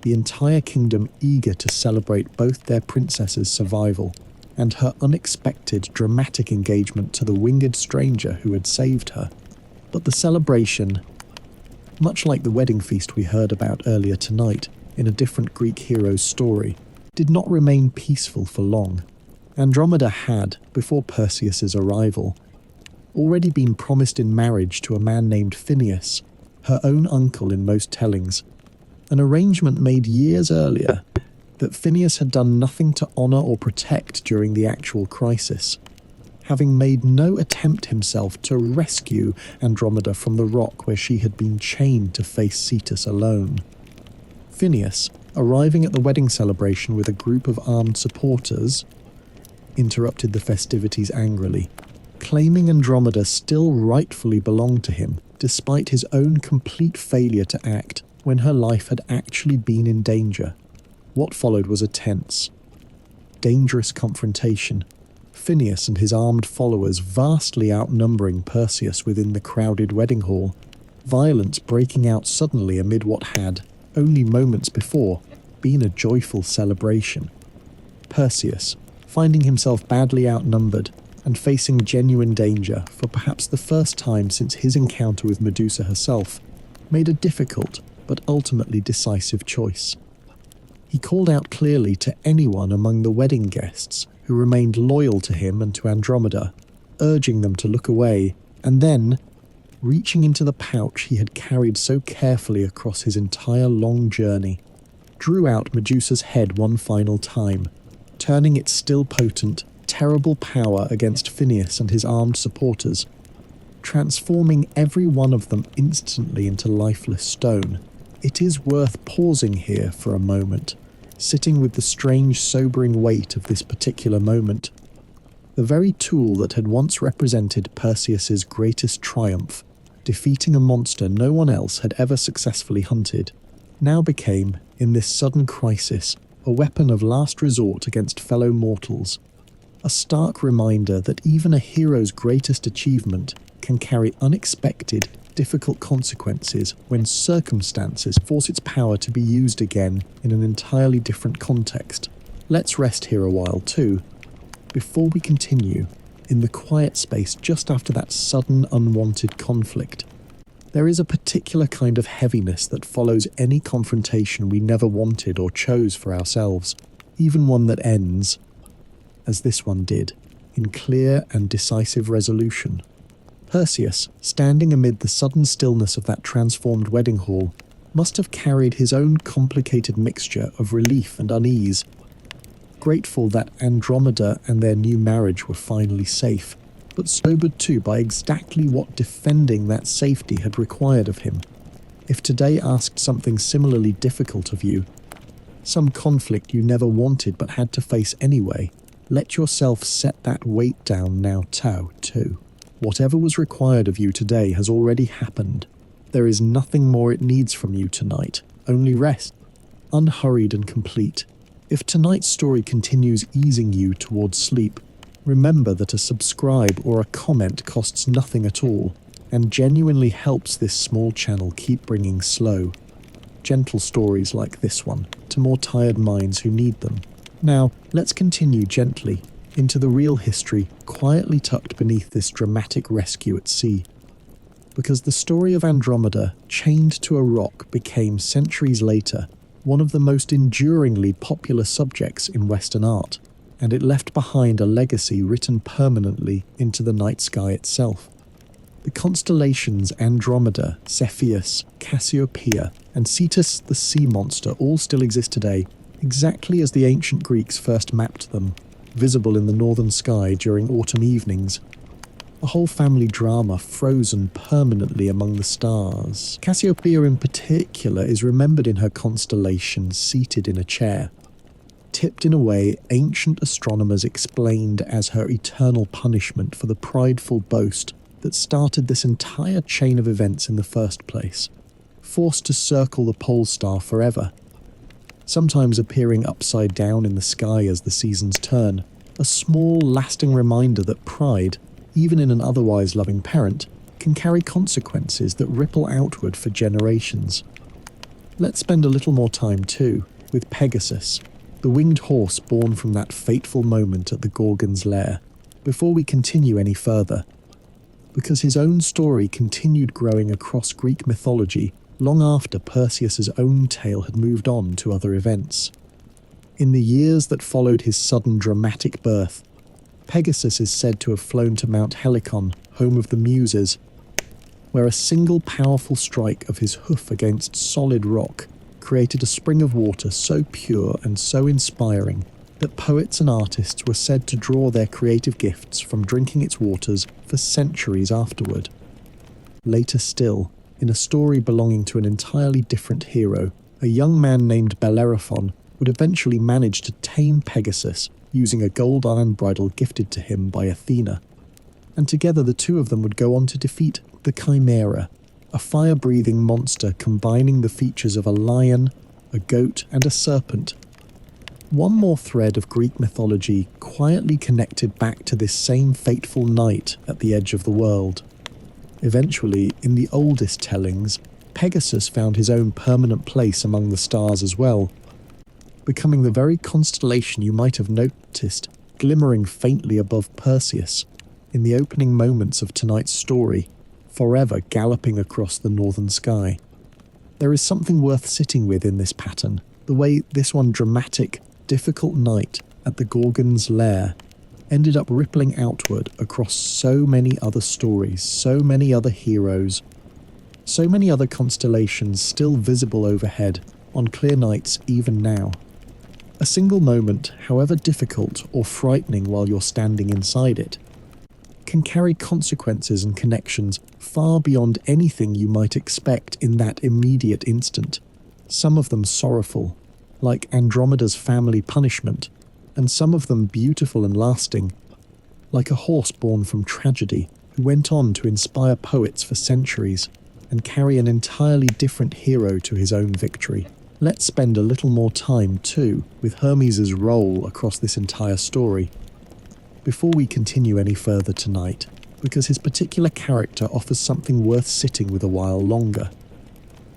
the entire kingdom eager to celebrate both their princess's survival and her unexpected dramatic engagement to the winged stranger who had saved her. But the celebration, much like the wedding feast we heard about earlier tonight in a different Greek hero's story, did not remain peaceful for long. Andromeda had, before Perseus's arrival, already been promised in marriage to a man named Phineus, her own uncle in most tellings, an arrangement made years earlier that Phineus had done nothing to honour or protect during the actual crisis, having made no attempt himself to rescue Andromeda from the rock where she had been chained to face Cetus alone. Phineus, arriving at the wedding celebration with a group of armed supporters, interrupted the festivities angrily, claiming Andromeda still rightfully belonged to him, despite his own complete failure to act when her life had actually been in danger. What followed was a tense, dangerous confrontation, Phineus and his armed followers vastly outnumbering Perseus within the crowded wedding hall, violence breaking out suddenly amid what had, only moments before, been a joyful celebration. Perseus, finding himself badly outnumbered and facing genuine danger for perhaps the first time since his encounter with Medusa herself, made a difficult but ultimately decisive choice. He called out clearly to anyone among the wedding guests who remained loyal to him and to Andromeda, urging them to look away, and then, reaching into the pouch he had carried so carefully across his entire long journey, drew out Medusa's head one final time, turning its still potent, terrible power against Phineus and his armed supporters, transforming every one of them instantly into lifeless stone. It is worth pausing here for a moment, sitting with the strange, sobering weight of this particular moment. The very tool that had once represented Perseus's greatest triumph, defeating a monster no one else had ever successfully hunted, now became, in this sudden crisis, a weapon of last resort against fellow mortals. A stark reminder that even a hero's greatest achievement can carry unexpected, difficult consequences when circumstances force its power to be used again in an entirely different context. Let's rest here a while too, before we continue, in the quiet space just after that sudden unwanted conflict. There is a particular kind of heaviness that follows any confrontation we never wanted or chose for ourselves, even one that ends, as this one did, in clear and decisive resolution. Perseus, standing amid the sudden stillness of that transformed wedding hall, must have carried his own complicated mixture of relief and unease, grateful that Andromeda and their new marriage were finally safe, but sobered too by exactly what defending that safety had required of him. If today asked something similarly difficult of you, some conflict you never wanted but had to face anyway, let yourself set that weight down now too. Whatever was required of you today has already happened. There is nothing more it needs from you tonight, only rest, unhurried and complete. If tonight's story continues easing you towards sleep, remember that a subscribe or a comment costs nothing at all, and genuinely helps this small channel keep bringing slow, gentle stories like this one to more tired minds who need them. Now, let's continue gently into the real history quietly tucked beneath this dramatic rescue at sea. Because the story of Andromeda, chained to a rock, became centuries later one of the most enduringly popular subjects in Western art, and it left behind a legacy written permanently into the night sky itself. The constellations Andromeda, Cepheus, Cassiopeia, and Cetus the sea monster all still exist today, exactly as the ancient Greeks first mapped them, visible in the northern sky during autumn evenings. A whole family drama frozen permanently among the stars. Cassiopeia in particular is remembered in her constellation seated in a chair, tipped in a way ancient astronomers explained as her eternal punishment for the prideful boast that started this entire chain of events in the first place, forced to circle the pole star forever, sometimes appearing upside down in the sky as the seasons turn, a small lasting reminder that pride, even in an otherwise loving parent, can carry consequences that ripple outward for generations. Let's spend a little more time too with Pegasus, the winged horse born from that fateful moment at the Gorgon's lair, before we continue any further, because his own story continued growing across Greek mythology long after Perseus's own tale had moved on to other events. In the years that followed his sudden dramatic birth, Pegasus is said to have flown to Mount Helicon, home of the Muses, where a single powerful strike of his hoof against solid rock created a spring of water so pure and so inspiring that poets and artists were said to draw their creative gifts from drinking its waters for centuries afterward. Later still, in a story belonging to an entirely different hero, a young man named Bellerophon would eventually manage to tame Pegasus using a gold iron bridle gifted to him by Athena, and together the two of them would go on to defeat the Chimera, a fire-breathing monster combining the features of a lion, a goat, and a serpent. One more thread of Greek mythology quietly connected back to this same fateful night at the edge of the world. Eventually, in the oldest tellings, Pegasus found his own permanent place among the stars as well, becoming the very constellation you might have noticed glimmering faintly above Perseus in the opening moments of tonight's story, forever galloping across the northern sky. There is something worth sitting with in this pattern, the way this one dramatic, difficult night at the Gorgon's lair ended up rippling outward across so many other stories, so many other heroes, so many other constellations still visible overhead on clear nights even now. A single moment, however difficult or frightening while you're standing inside it, can carry consequences and connections far beyond anything you might expect in that immediate instant, some of them sorrowful, like Andromeda's family punishment, and some of them beautiful and lasting, like a horse born from tragedy who went on to inspire poets for centuries and carry an entirely different hero to his own victory. Let's spend a little more time, too, with Hermes' role across this entire story, before we continue any further tonight, because his particular character offers something worth sitting with a while longer.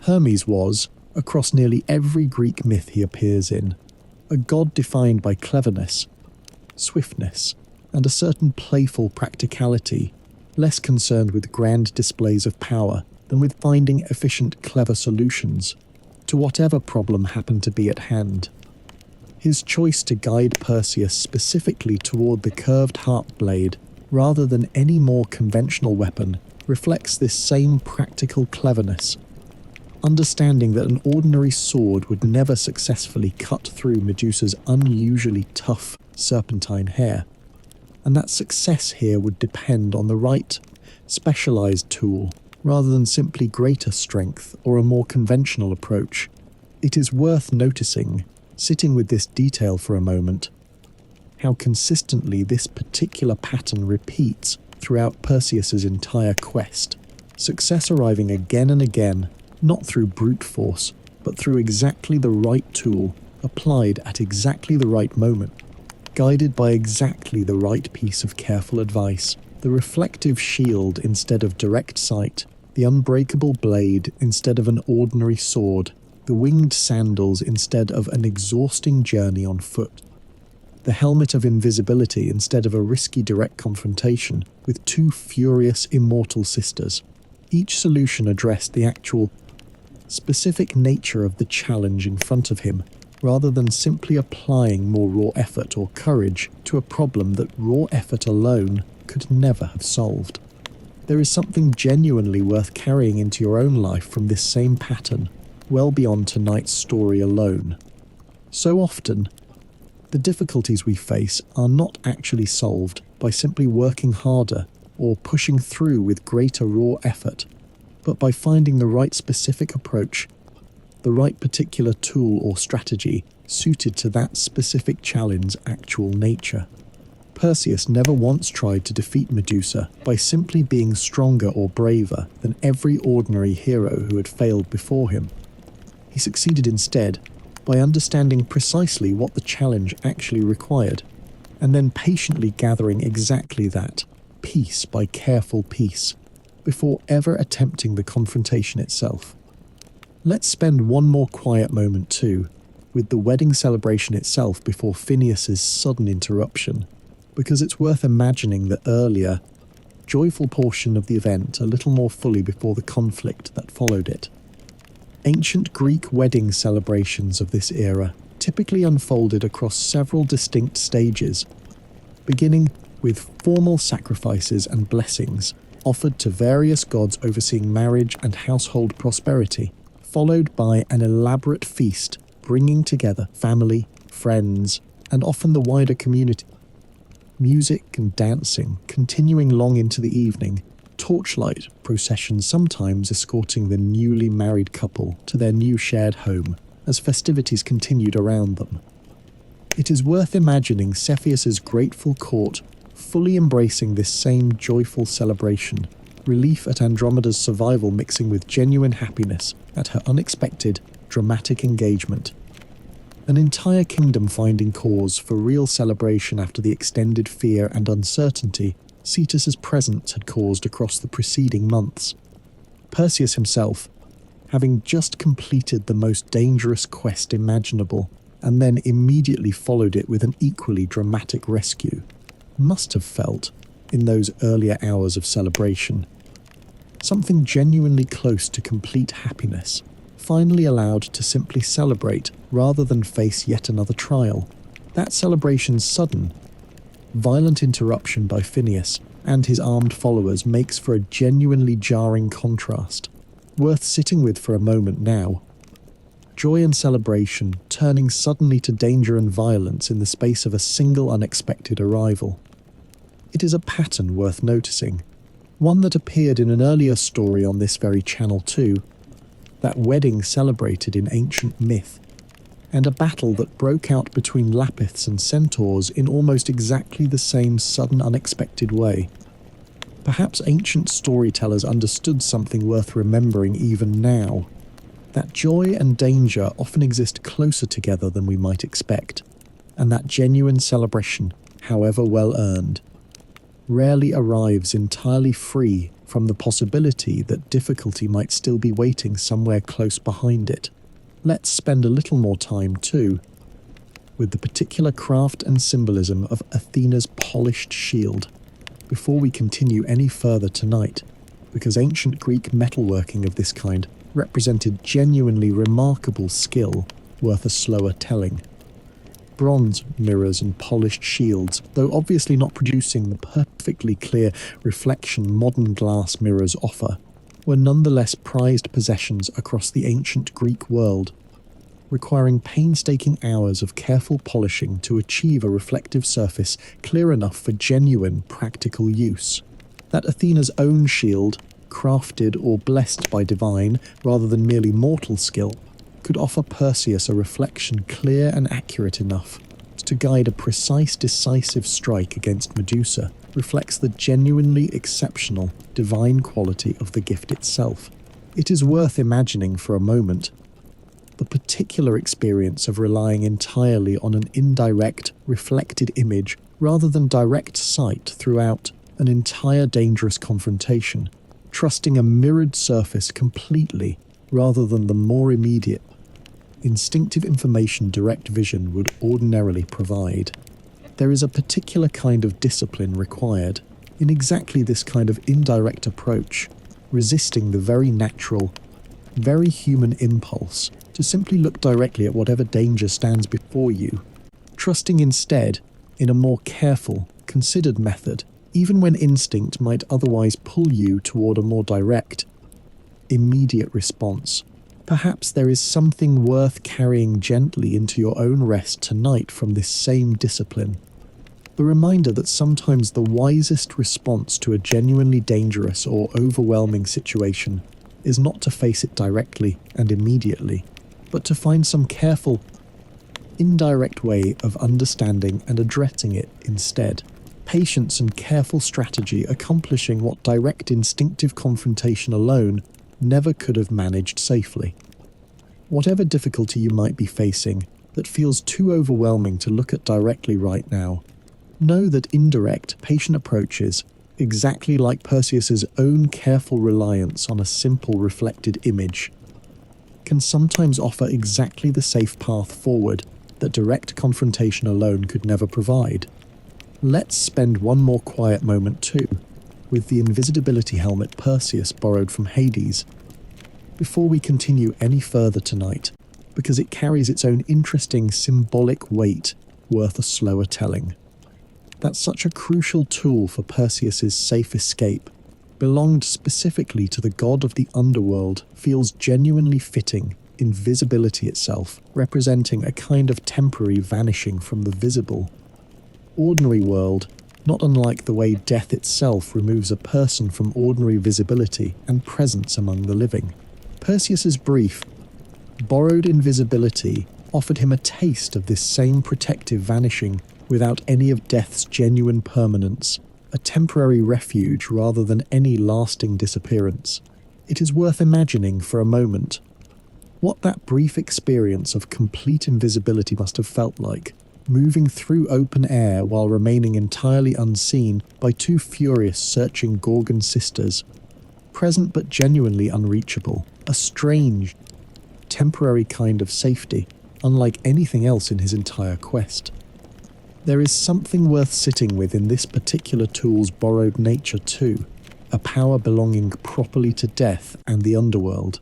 Hermes was, across nearly every Greek myth he appears in, a god defined by cleverness, swiftness, and a certain playful practicality, less concerned with grand displays of power than with finding efficient, clever solutions to whatever problem happened to be at hand. His choice to guide Perseus specifically toward the curved harp blade rather than any more conventional weapon reflects this same practical cleverness, understanding that an ordinary sword would never successfully cut through Medusa's unusually tough serpentine hair. and that success here would depend on the right, specialized tool, rather than simply greater strength or a more conventional approach. It is worth noticing, sitting with this detail for a moment, how consistently this particular pattern repeats throughout Perseus's entire quest, success arriving again and again, not through brute force, but through exactly the right tool, applied at exactly the right moment, guided by exactly the right piece of careful advice, the reflective shield instead of direct sight, the unbreakable blade instead of an ordinary sword, the winged sandals instead of an exhausting journey on foot, the helmet of invisibility instead of a risky direct confrontation with two furious immortal sisters. Each solution addressed the actual, specific nature of the challenge in front of him, rather than simply applying more raw effort or courage to a problem that raw effort alone could never have solved. There is something genuinely worth carrying into your own life from this same pattern, well beyond tonight's story alone. So often, the difficulties we face are not actually solved by simply working harder or pushing through with greater raw effort, but by finding the right specific approach, the right particular tool or strategy suited to that specific challenge's actual nature. Perseus never once tried to defeat Medusa by simply being stronger or braver than every ordinary hero who had failed before him. He succeeded instead by understanding precisely what the challenge actually required, and then patiently gathering exactly that, piece by careful piece, before ever attempting the confrontation itself. Let's spend one more quiet moment too, with the wedding celebration itself before Phineus's sudden interruption, because it's worth imagining the earlier, joyful portion of the event a little more fully before the conflict that followed it. Ancient Greek wedding celebrations of this era typically unfolded across several distinct stages, beginning with formal sacrifices and blessings offered to various gods overseeing marriage and household prosperity, followed by an elaborate feast bringing together family, friends, and often the wider community. Music and dancing continuing long into the evening, torchlight processions sometimes escorting the newly married couple to their new shared home as festivities continued around them. It is worth imagining Cepheus's grateful court fully embracing this same joyful celebration, relief at Andromeda's survival mixing with genuine happiness at her unexpected, dramatic engagement. An entire kingdom finding cause for real celebration after the extended fear and uncertainty Cetus's presence had caused across the preceding months. Perseus himself, having just completed the most dangerous quest imaginable, and then immediately followed it with an equally dramatic rescue, must have felt, in those earlier hours of celebration, something genuinely close to complete happiness, finally allowed to simply celebrate rather than face yet another trial. That celebration's sudden, violent interruption by Phineus and his armed followers makes for a genuinely jarring contrast, worth sitting with for a moment now. Joy and celebration turning suddenly to danger and violence in the space of a single unexpected arrival. It is a pattern worth noticing, one that appeared in an earlier story on this very channel too, that wedding celebrated in ancient myth, and a battle that broke out between Lapiths and centaurs in almost exactly the same sudden unexpected way. Perhaps ancient storytellers understood something worth remembering even now, that joy and danger often exist closer together than we might expect, and that genuine celebration, however well earned, rarely arrives entirely free from the possibility that difficulty might still be waiting somewhere close behind it. Let's spend a little more time, too, with the particular craft and symbolism of Athena's polished shield, before we continue any further tonight, because ancient Greek metalworking of this kind represented genuinely remarkable skill worth a slower telling. Bronze mirrors and polished shields, though obviously not producing the perfectly clear reflection modern glass mirrors offer, were nonetheless prized possessions across the ancient Greek world. requiring painstaking hours of careful polishing to achieve a reflective surface clear enough for genuine, practical use. That Athena's own shield, crafted or blessed by divine rather than merely mortal skill, could offer Perseus a reflection clear and accurate enough to guide a precise, decisive strike against Medusa reflects the genuinely exceptional, divine quality of the gift itself. It is worth imagining for a moment the particular experience of relying entirely on an indirect, reflected image rather than direct sight throughout an entire dangerous confrontation, trusting a mirrored surface completely rather than the more immediate, instinctive information direct vision would ordinarily provide. There is a particular kind of discipline required in exactly this kind of indirect approach, resisting the very natural, very human impulse to simply look directly at whatever danger stands before you, trusting instead in a more careful, considered method, even when instinct might otherwise pull you toward a more direct, immediate response. Perhaps there is something worth carrying gently into your own rest tonight from this same discipline. The reminder that sometimes the wisest response to a genuinely dangerous or overwhelming situation is not to face it directly and immediately, but to find some careful, indirect way of understanding and addressing it instead. Patience and careful strategy accomplishing what direct instinctive confrontation alone never could have managed safely. Whatever difficulty you might be facing that feels too overwhelming to look at directly right now, know that indirect, patient approaches, exactly like Perseus's own careful reliance on a simple reflected image, can sometimes offer exactly the safe path forward that direct confrontation alone could never provide. Let's spend one more quiet moment too, with the invisibility helmet Perseus borrowed from Hades, before we continue any further tonight, because it carries its own interesting symbolic weight worth a slower telling. That such a crucial tool for Perseus's safe escape belonged specifically to the god of the underworld feels genuinely fitting, invisibility itself representing a kind of temporary vanishing from the visible. Ordinary world, not unlike the way death itself removes a person from ordinary visibility and presence among the living. Perseus's brief, borrowed invisibility offered him a taste of this same protective vanishing without any of death's genuine permanence, a temporary refuge rather than any lasting disappearance. It is worth imagining for a moment what that brief experience of complete invisibility must have felt like, moving through open air while remaining entirely unseen by two furious searching Gorgon sisters, present but genuinely unreachable, a strange, temporary kind of safety, unlike anything else in his entire quest. There is something worth sitting with in this particular tool's borrowed nature too, a power belonging properly to death and the underworld,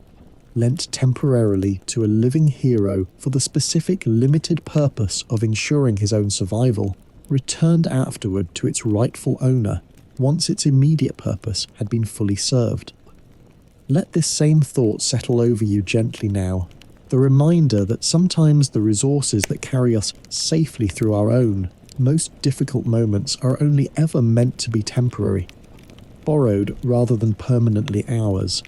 lent temporarily to a living hero for the specific limited purpose of ensuring his own survival, returned afterward to its rightful owner once its immediate purpose had been fully served. Let this same thought settle over you gently now, the reminder that sometimes the resources that carry us safely through our own, most difficult moments are only ever meant to be temporary, borrowed rather than permanently ours,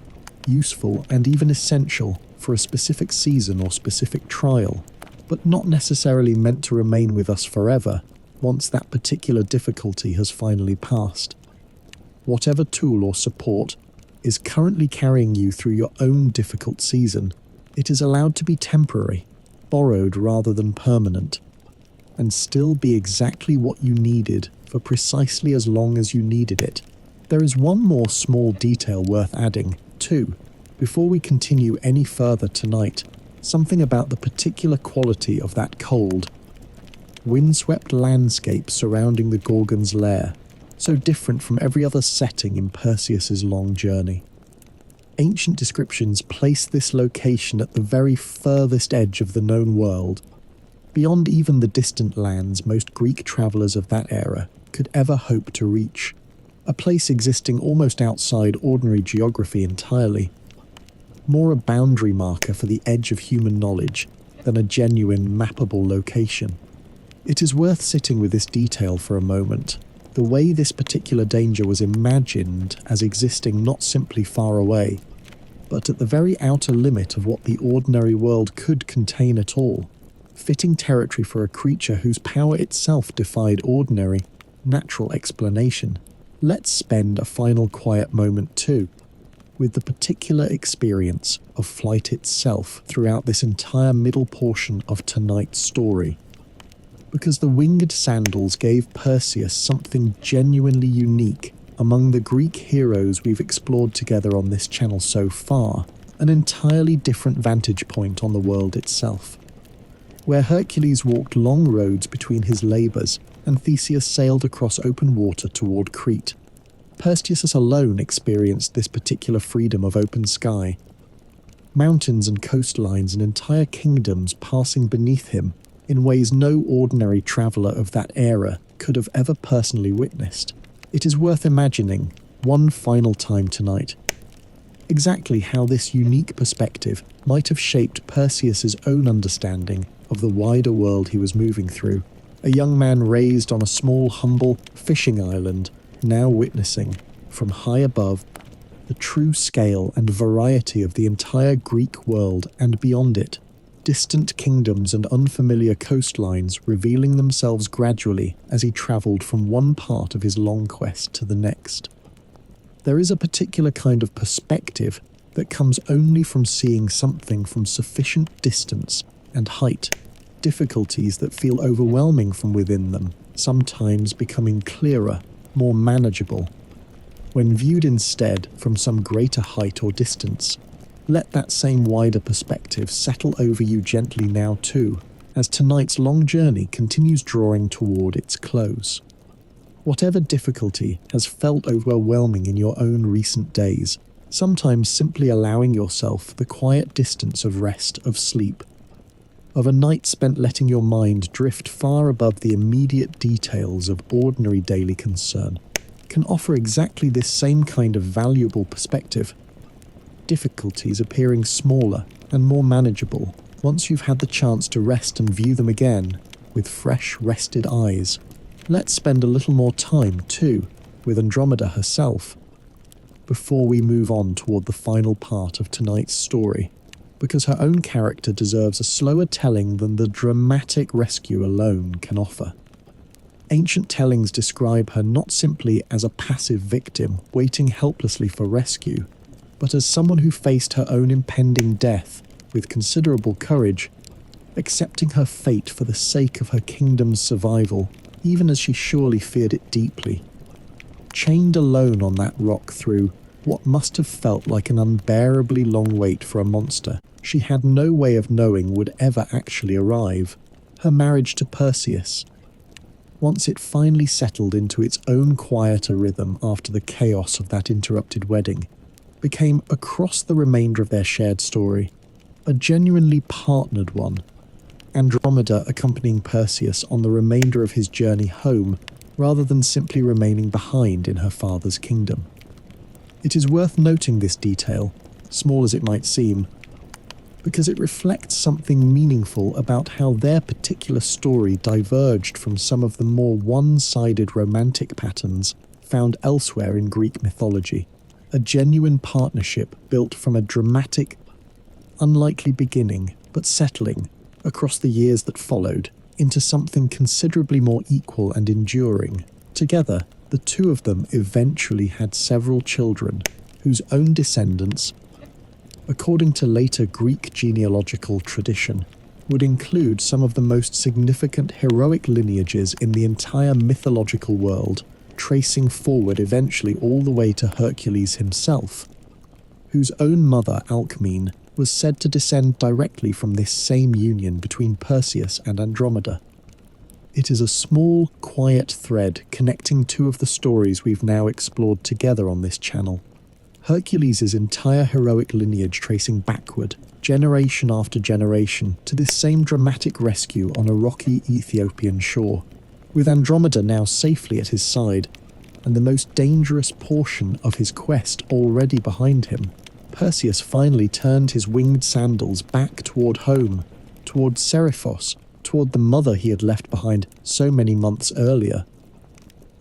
useful and even essential for a specific season or specific trial, but not necessarily meant to remain with us forever once that particular difficulty has finally passed. Whatever tool or support is currently carrying you through your own difficult season, it is allowed to be temporary, borrowed rather than permanent, and still be exactly what you needed for precisely as long as you needed it. There is one more small detail worth adding, too, before we continue any further tonight, something about the particular quality of that cold, windswept landscape surrounding the Gorgon's lair, so different from every other setting in Perseus's long journey. Ancient descriptions place this location at the very furthest edge of the known world, beyond even the distant lands most Greek travellers of that era could ever hope to reach, a place existing almost outside ordinary geography entirely, more a boundary marker for the edge of human knowledge than a genuine mappable location. It is worth sitting with this detail for a moment. The way this particular danger was imagined as existing not simply far away, but at the very outer limit of what the ordinary world could contain at all. Fitting territory for a creature whose power itself defied ordinary, natural explanation. Let's spend a final quiet moment too, with the particular experience of flight itself throughout this entire middle portion of tonight's story. Because the winged sandals gave Perseus something genuinely unique among the Greek heroes we've explored together on this channel so far, an entirely different vantage point on the world itself. Where Hercules walked long roads between his labours and Theseus sailed across open water toward Crete, Perseus alone experienced this particular freedom of open sky. Mountains and coastlines and entire kingdoms passing beneath him in ways no ordinary traveller of that era could have ever personally witnessed. It is worth imagining, one final time tonight, exactly how this unique perspective might have shaped Perseus's own understanding of the wider world he was moving through. A young man raised on a small, humble fishing island, now witnessing, from high above, the true scale and variety of the entire Greek world and beyond it, distant kingdoms and unfamiliar coastlines revealing themselves gradually as he travelled from one part of his long quest to the next. There is a particular kind of perspective that comes only from seeing something from sufficient distance and height, difficulties that feel overwhelming from within them, sometimes becoming clearer, more manageable. When viewed instead from some greater height or distance, let that same wider perspective settle over you gently now too, as tonight's long journey continues drawing toward its close. Whatever difficulty has felt overwhelming in your own recent days, sometimes simply allowing yourself the quiet distance of rest, of sleep, of a night spent letting your mind drift far above the immediate details of ordinary daily concern, can offer exactly this same kind of valuable perspective. Difficulties appearing smaller and more manageable once you've had the chance to rest and view them again with fresh, rested eyes. Let's spend a little more time, too, with Andromeda herself, before we move on toward the final part of tonight's story, because her own character deserves a slower telling than the dramatic rescue alone can offer. Ancient tellings describe her not simply as a passive victim waiting helplessly for rescue, but as someone who faced her own impending death with considerable courage, accepting her fate for the sake of her kingdom's survival, even as she surely feared it deeply. Chained alone on that rock through what must have felt like an unbearably long wait for a monster she had no way of knowing would ever actually arrive, her marriage to Perseus. Once it finally settled into its own quieter rhythm after the chaos of that interrupted wedding, became, across the remainder of their shared story, a genuinely partnered one, Andromeda accompanying Perseus on the remainder of his journey home rather than simply remaining behind in her father's kingdom. It is worth noting this detail, small as it might seem, because it reflects something meaningful about how their particular story diverged from some of the more one-sided romantic patterns found elsewhere in Greek mythology. A genuine partnership built from a dramatic, unlikely beginning, but settling, across the years that followed, into something considerably more equal and enduring. Together, the two of them eventually had several children, whose own descendants, according to later Greek genealogical tradition, would include some of the most significant heroic lineages in the entire mythological world, tracing forward eventually all the way to Hercules himself, whose own mother, Alcmene, was said to descend directly from this same union between Perseus and Andromeda. It is a small, quiet thread connecting two of the stories we've now explored together on this channel. Hercules' entire heroic lineage tracing backward, generation after generation, to this same dramatic rescue on a rocky Ethiopian shore, with Andromeda now safely at his side, and the most dangerous portion of his quest already behind him. Perseus finally turned his winged sandals back toward home, toward Seriphos, toward the mother he had left behind so many months earlier,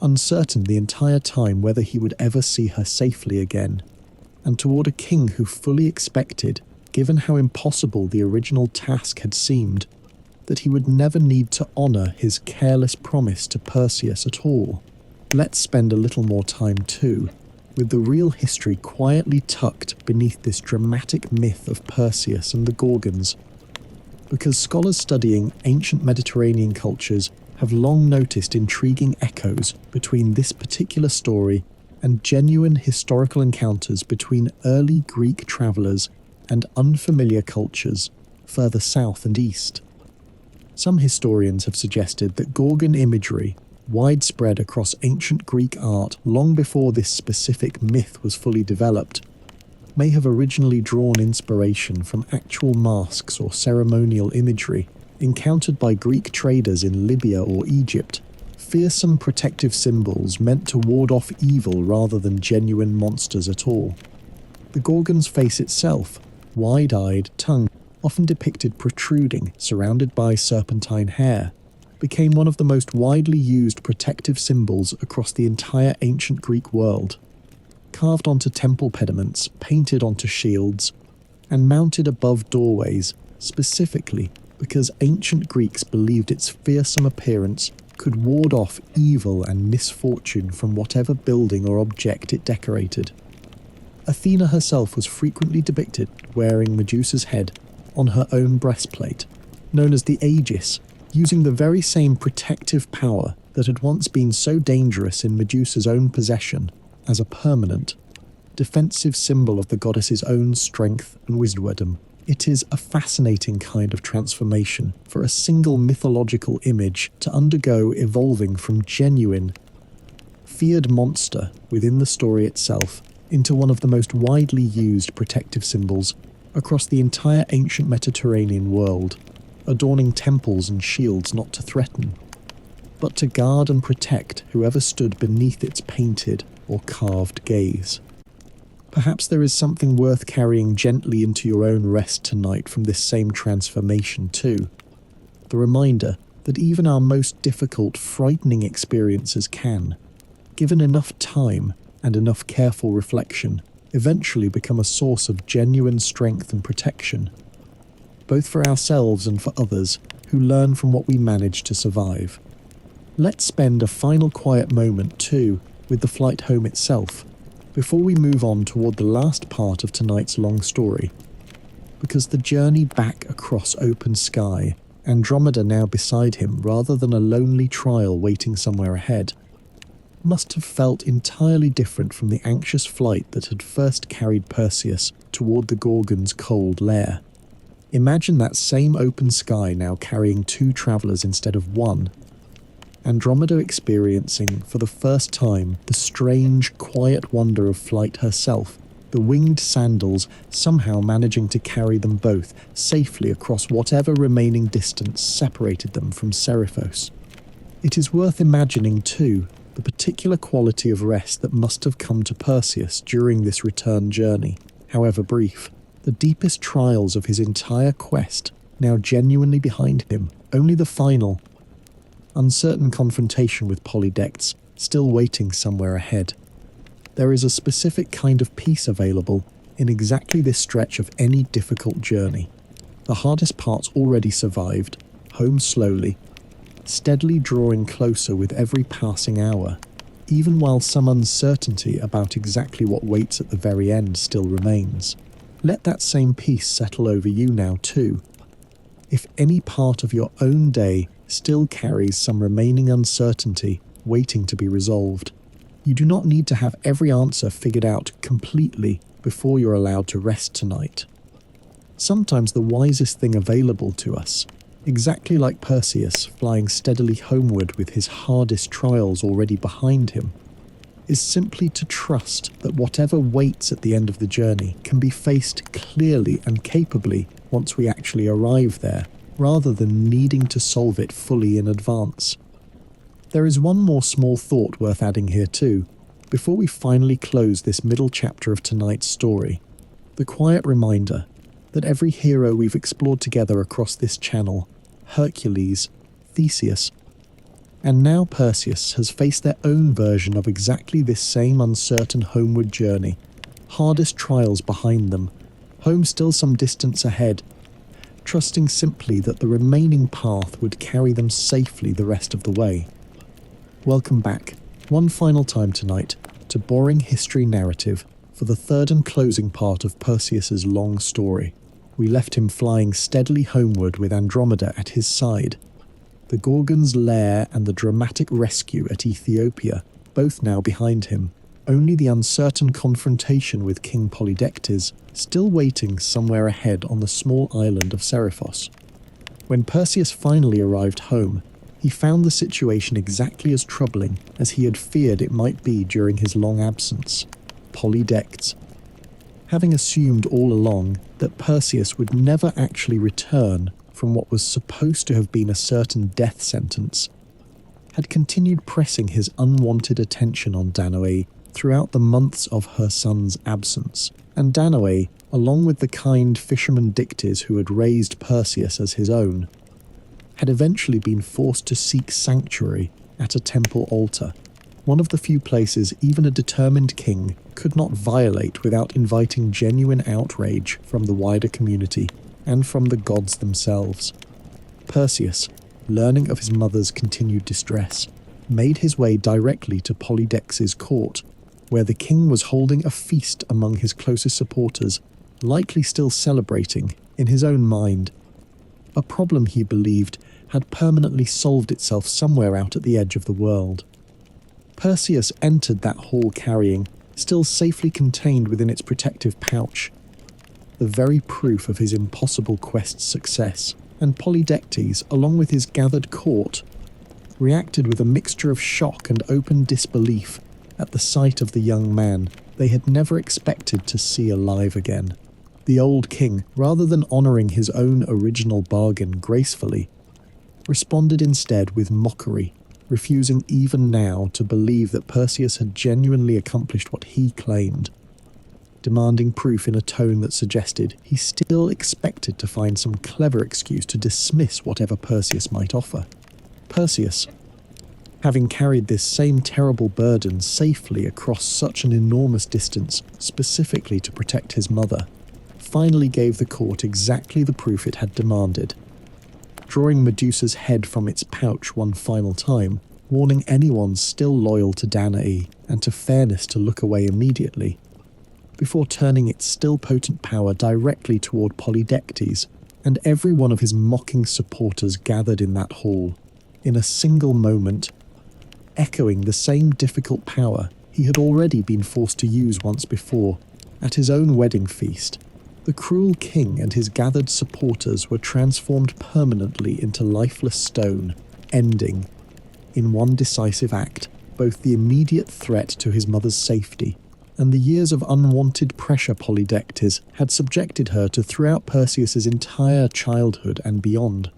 uncertain the entire time whether he would ever see her safely again, and toward a king who fully expected, given how impossible the original task had seemed, that he would never need to honour his careless promise to Perseus at all. Let's spend a little more time too, with the real history quietly tucked beneath this dramatic myth of Perseus and the Gorgons, because scholars studying ancient Mediterranean cultures have long noticed intriguing echoes between this particular story and genuine historical encounters between early Greek travellers and unfamiliar cultures further south and east. Some historians have suggested that Gorgon imagery, widespread across ancient Greek art long before this specific myth was fully developed, may have originally drawn inspiration from actual masks or ceremonial imagery encountered by Greek traders in Libya or Egypt, fearsome protective symbols meant to ward off evil rather than genuine monsters at all. The Gorgon's face itself, wide-eyed, tongue often depicted protruding, surrounded by serpentine hair, became one of the most widely used protective symbols across the entire ancient Greek world. Carved onto temple pediments, painted onto shields, and mounted above doorways, specifically because ancient Greeks believed its fearsome appearance could ward off evil and misfortune from whatever building or object it decorated. Athena herself was frequently depicted wearing Medusa's head on her own breastplate, known as the Aegis, using the very same protective power that had once been so dangerous in Medusa's own possession as a permanent, defensive symbol of the goddess's own strength and wisdom. It is a fascinating kind of transformation for a single mythological image to undergo, evolving from genuine, feared monster within the story itself into one of the most widely used protective symbols across the entire ancient Mediterranean world, adorning temples and shields not to threaten, but to guard and protect whoever stood beneath its painted or carved gaze. Perhaps there is something worth carrying gently into your own rest tonight from this same transformation too. The reminder that even our most difficult, frightening experiences can, given enough time and enough careful reflection, eventually become a source of genuine strength and protection, both for ourselves and for others who learn from what we manage to survive. Let's spend a final quiet moment too with the flight home itself, before we move on toward the last part of tonight's long story, because the journey back across open sky, Andromeda now beside him rather than a lonely trial waiting somewhere ahead, must have felt entirely different from the anxious flight that had first carried Perseus toward the Gorgon's cold lair. Imagine that same open sky now carrying two travellers instead of one, Andromeda experiencing for the first time the strange, quiet wonder of flight herself, the winged sandals somehow managing to carry them both safely across whatever remaining distance separated them from Seriphos. It is worth imagining, too, the particular quality of rest that must have come to Perseus during this return journey, however brief. The deepest trials of his entire quest now genuinely behind him, only the final, uncertain confrontation with Polydectes still waiting somewhere ahead. There is a specific kind of peace available in exactly this stretch of any difficult journey. The hardest parts already survived, home slowly, steadily drawing closer with every passing hour, even while some uncertainty about exactly what waits at the very end still remains. Let that same peace settle over you now too. If any part of your own day still carries some remaining uncertainty waiting to be resolved, you do not need to have every answer figured out completely before you're allowed to rest tonight. Sometimes the wisest thing available to us, exactly like Perseus flying steadily homeward with his hardest trials already behind him, is simply to trust that whatever waits at the end of the journey can be faced clearly and capably once we actually arrive there, rather than needing to solve it fully in advance. There is one more small thought worth adding here too, before we finally close this middle chapter of tonight's story. The quiet reminder that every hero we've explored together across this channel, Hercules, Theseus, and now Perseus, has faced their own version of exactly this same uncertain homeward journey. Hardest trials behind them, home still some distance ahead, trusting simply that the remaining path would carry them safely the rest of the way. Welcome back, one final time tonight, to Boring History Narrative for the third and closing part of Perseus's long story. We left him flying steadily homeward with Andromeda at his side. The Gorgon's lair and the dramatic rescue at Ethiopia, both now behind him. Only the uncertain confrontation with King Polydectes still waiting somewhere ahead on the small island of Seriphos. When Perseus finally arrived home, he found the situation exactly as troubling as he had feared it might be during his long absence. Polydectes. Having assumed all along that Perseus would never actually return from what was supposed to have been a certain death sentence, had continued pressing his unwanted attention on Danae throughout the months of her son's absence, and Danae, along with the kind fisherman Dictys who had raised Perseus as his own, had eventually been forced to seek sanctuary at a temple altar, one of the few places even a determined king could not violate without inviting genuine outrage from the wider community and from the gods themselves. Perseus, learning of his mother's continued distress, made his way directly to Polydectes' court, where the king was holding a feast among his closest supporters, likely still celebrating, in his own mind, a problem he believed had permanently solved itself somewhere out at the edge of the world. Perseus entered that hall carrying, still safely contained within its protective pouch, the very proof of his impossible quest's success, and Polydectes, along with his gathered court, reacted with a mixture of shock and open disbelief at the sight of the young man they had never expected to see alive again. The old king, rather than honouring his own original bargain gracefully, responded instead with mockery, refusing even now to believe that Perseus had genuinely accomplished what he claimed, demanding proof in a tone that suggested he still expected to find some clever excuse to dismiss whatever Perseus might offer. Perseus, having carried this same terrible burden safely across such an enormous distance specifically to protect his mother, finally gave the court exactly the proof it had demanded, drawing Medusa's head from its pouch one final time, warning anyone still loyal to Danae and to fairness to look away immediately, before turning its still potent power directly toward Polydectes and every one of his mocking supporters gathered in that hall, in a single moment, echoing the same difficult power he had already been forced to use once before, at his own wedding feast. The cruel king and his gathered supporters were transformed permanently into lifeless stone, ending, in one decisive act, both the immediate threat to his mother's safety and the years of unwanted pressure Polydectes had subjected her to throughout Perseus's entire childhood and beyond.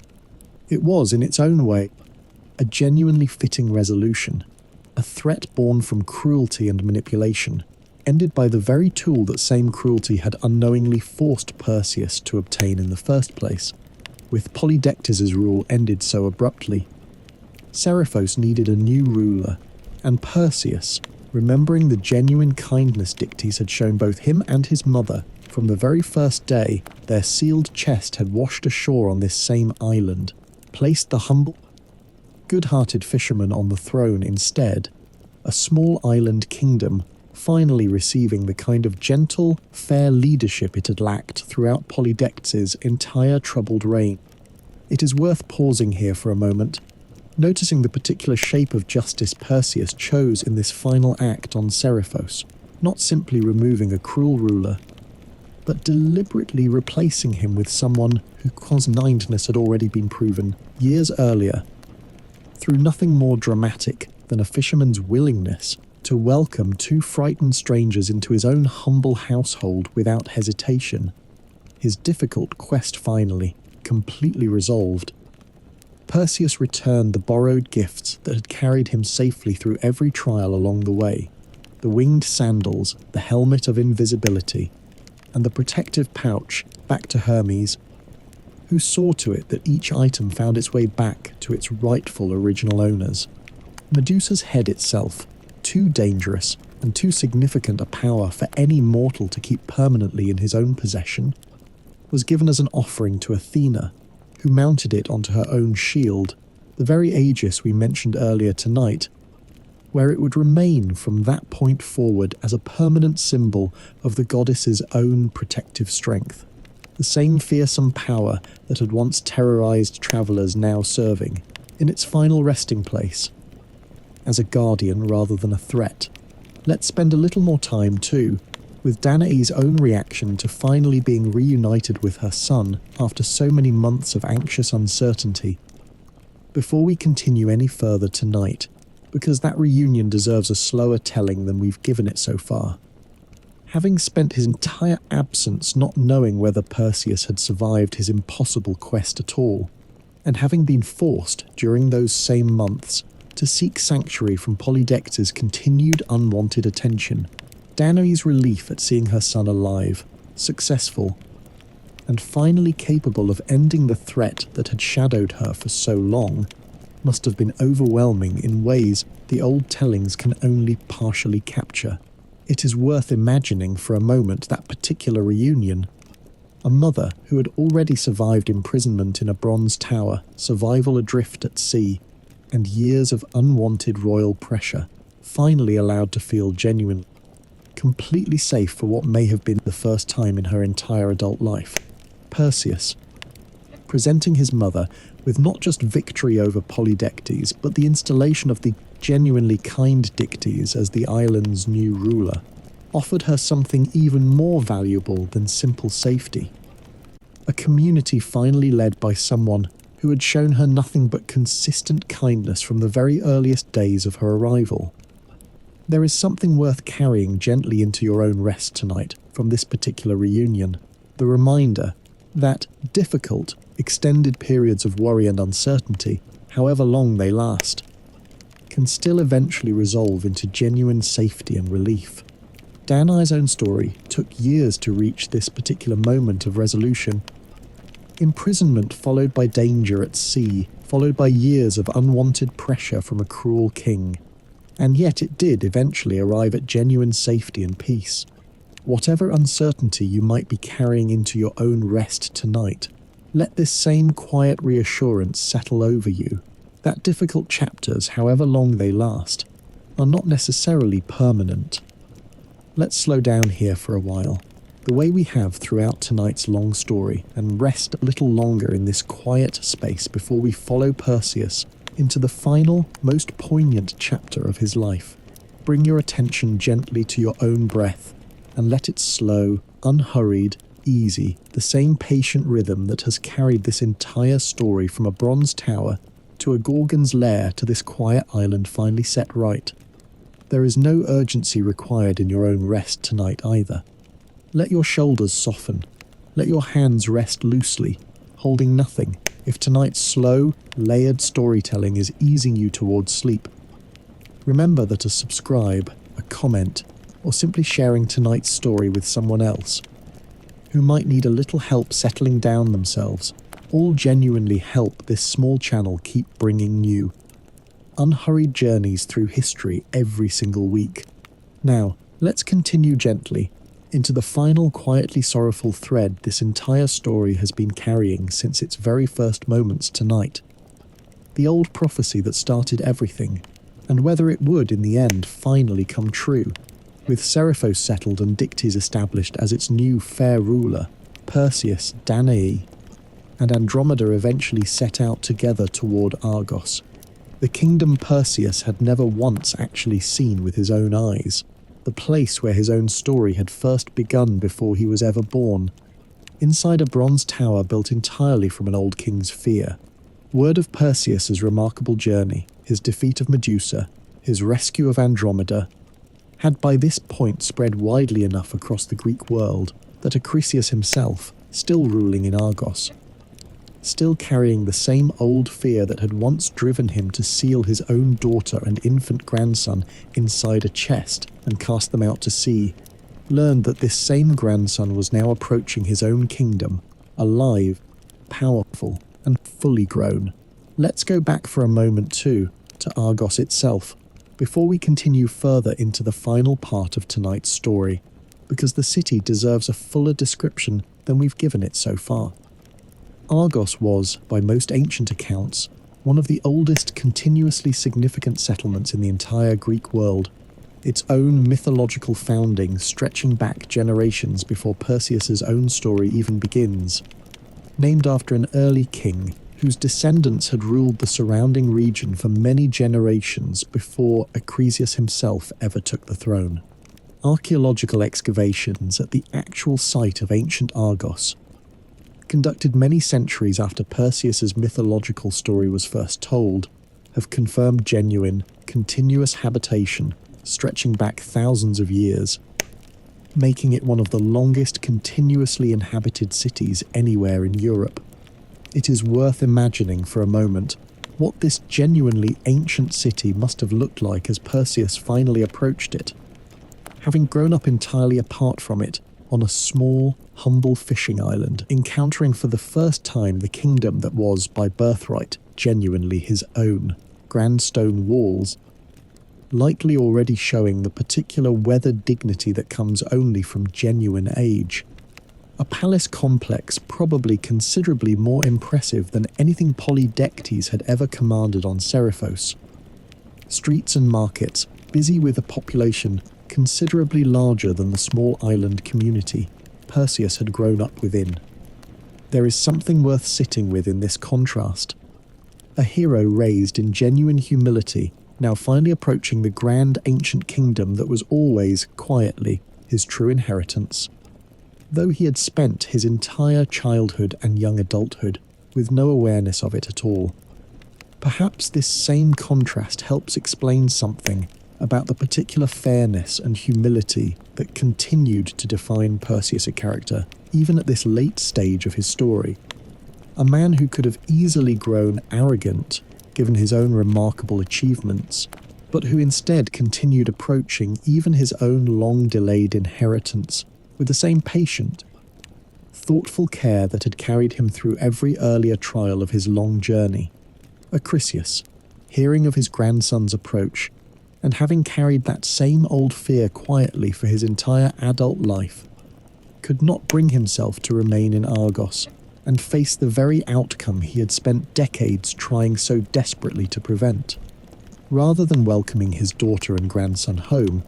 It was, in its own way, a genuinely fitting resolution, a threat born from cruelty and manipulation, ended by the very tool that same cruelty had unknowingly forced Perseus to obtain in the first place, with Polydectes' rule ended so abruptly. Seriphos needed a new ruler, and Perseus, remembering the genuine kindness Dictys had shown both him and his mother from the very first day their sealed chest had washed ashore on this same island, placed the humble, good-hearted fisherman on the throne instead, a small island kingdom finally receiving the kind of gentle, fair leadership it had lacked throughout Polydectes' entire troubled reign. It is worth pausing here for a moment, noticing the particular shape of justice Perseus chose in this final act on Seriphos, not simply removing a cruel ruler, but deliberately replacing him with someone whose kindness had already been proven years earlier, through nothing more dramatic than a fisherman's willingness to welcome two frightened strangers into his own humble household without hesitation, his difficult quest finally, completely resolved. Perseus returned the borrowed gifts that had carried him safely through every trial along the way, the winged sandals, the helmet of invisibility, and the protective pouch back to Hermes, who saw to it that each item found its way back to its rightful original owners. Medusa's head itself, too dangerous and too significant a power for any mortal to keep permanently in his own possession, was given as an offering to Athena, who mounted it onto her own shield, the very aegis we mentioned earlier tonight, where it would remain from that point forward as a permanent symbol of the goddess's own protective strength, the same fearsome power that had once terrorized travellers now serving, in its final resting place, as a guardian rather than a threat. Let's spend a little more time, too, with Danae's own reaction to finally being reunited with her son after so many months of anxious uncertainty. Before we continue any further tonight, because that reunion deserves a slower telling than we've given it so far. Having spent his entire absence not knowing whether Perseus had survived his impossible quest at all, and having been forced, during those same months, to seek sanctuary from Polydectes' continued unwanted attention, Danae's relief at seeing her son alive, successful, and finally capable of ending the threat that had shadowed her for so long, must have been overwhelming in ways the old tellings can only partially capture. It is worth imagining for a moment that particular reunion. A mother who had already survived imprisonment in a bronze tower, survival adrift at sea, and years of unwanted royal pressure, finally allowed to feel genuine, completely safe for what may have been the first time in her entire adult life. Perseus, presenting his mother with not just victory over Polydectes, but the installation of the genuinely kind Dictes as the island's new ruler, offered her something even more valuable than simple safety. A community finally led by someone who had shown her nothing but consistent kindness from the very earliest days of her arrival. There is something worth carrying gently into your own rest tonight from this particular reunion, the reminder that difficult, extended periods of worry and uncertainty, however long they last, can still eventually resolve into genuine safety and relief. Danae's own story took years to reach this particular moment of resolution. Imprisonment followed by danger at sea, followed by years of unwanted pressure from a cruel king. And yet it did eventually arrive at genuine safety and peace. Whatever uncertainty you might be carrying into your own rest tonight, let this same quiet reassurance settle over you, that difficult chapters, however long they last, are not necessarily permanent. Let's slow down here for a while, the way we have throughout tonight's long story, and rest a little longer in this quiet space before we follow Perseus into the final, most poignant chapter of his life. Bring your attention gently to your own breath, and let it slow, unhurried, easy, the same patient rhythm that has carried this entire story from a bronze tower to a Gorgon's lair to this quiet island finally set right. There is no urgency required in your own rest tonight either. Let your shoulders soften. Let your hands rest loosely, holding nothing, if tonight's slow, layered storytelling is easing you towards sleep. Remember that a subscribe, a comment, or simply sharing tonight's story with someone else who might need a little help settling down themselves, all genuinely help this small channel keep bringing new, unhurried journeys through history every single week. Now, let's continue gently into the final quietly sorrowful thread this entire story has been carrying since its very first moments tonight. The old prophecy that started everything, and whether it would in the end finally come true, with Seriphos settled and Dictes established as its new fair ruler, Perseus, Danae, and Andromeda eventually set out together toward Argos, the kingdom Perseus had never once actually seen with his own eyes, the place where his own story had first begun before he was ever born, inside a bronze tower built entirely from an old king's fear. Word of Perseus's remarkable journey, his defeat of Medusa, his rescue of Andromeda, had by this point spread widely enough across the Greek world that Acrisius himself, still ruling in Argos, still carrying the same old fear that had once driven him to seal his own daughter and infant grandson inside a chest and cast them out to sea, learned that this same grandson was now approaching his own kingdom, alive, powerful, and fully grown. Let's go back for a moment too, to Argos itself, before we continue further into the final part of tonight's story, because the city deserves a fuller description than we've given it so far. Argos was, by most ancient accounts, one of the oldest continuously significant settlements in the entire Greek world, its own mythological founding stretching back generations before Perseus's own story even begins. Named after an early king whose descendants had ruled the surrounding region for many generations before Perseus himself ever took the throne. Archaeological excavations at the actual site of ancient Argos, conducted many centuries after Perseus's mythological story was first told, have confirmed genuine, continuous habitation stretching back thousands of years, making it one of the longest continuously inhabited cities anywhere in Europe. It is worth imagining for a moment what this genuinely ancient city must have looked like as Perseus finally approached it. Having grown up entirely apart from it, on a small, humble fishing island, encountering for the first time the kingdom that was, by birthright, genuinely his own, grand stone walls, likely already showing the particular weathered dignity that comes only from genuine age. A palace complex probably considerably more impressive than anything Polydectes had ever commanded on Seriphos. Streets and markets busy with a population considerably larger than the small island community Perseus had grown up within. There is something worth sitting with in this contrast. A hero raised in genuine humility, now finally approaching the grand ancient kingdom that was always, quietly, his true inheritance. Though he had spent his entire childhood and young adulthood with no awareness of it at all. Perhaps this same contrast helps explain something about the particular fairness and humility that continued to define Perseus' character, even at this late stage of his story. A man who could have easily grown arrogant, given his own remarkable achievements, but who instead continued approaching even his own long-delayed inheritance with the same patient, thoughtful care that had carried him through every earlier trial of his long journey. Perseus, hearing of his grandson's approach, and having carried that same old fear quietly for his entire adult life, could not bring himself to remain in Argos and face the very outcome he had spent decades trying so desperately to prevent. Rather than welcoming his daughter and grandson home,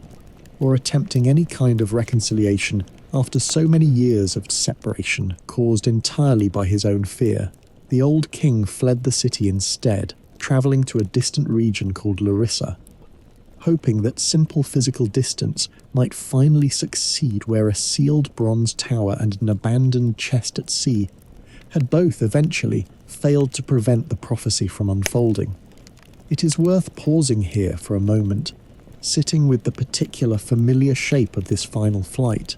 or attempting any kind of reconciliation after so many years of separation caused entirely by his own fear, the old king fled the city instead, travelling to a distant region called Larissa, hoping that simple physical distance might finally succeed where a sealed bronze tower and an abandoned chest at sea had both eventually failed to prevent the prophecy from unfolding. It is worth pausing here for a moment, sitting with the particular familiar shape of this final flight,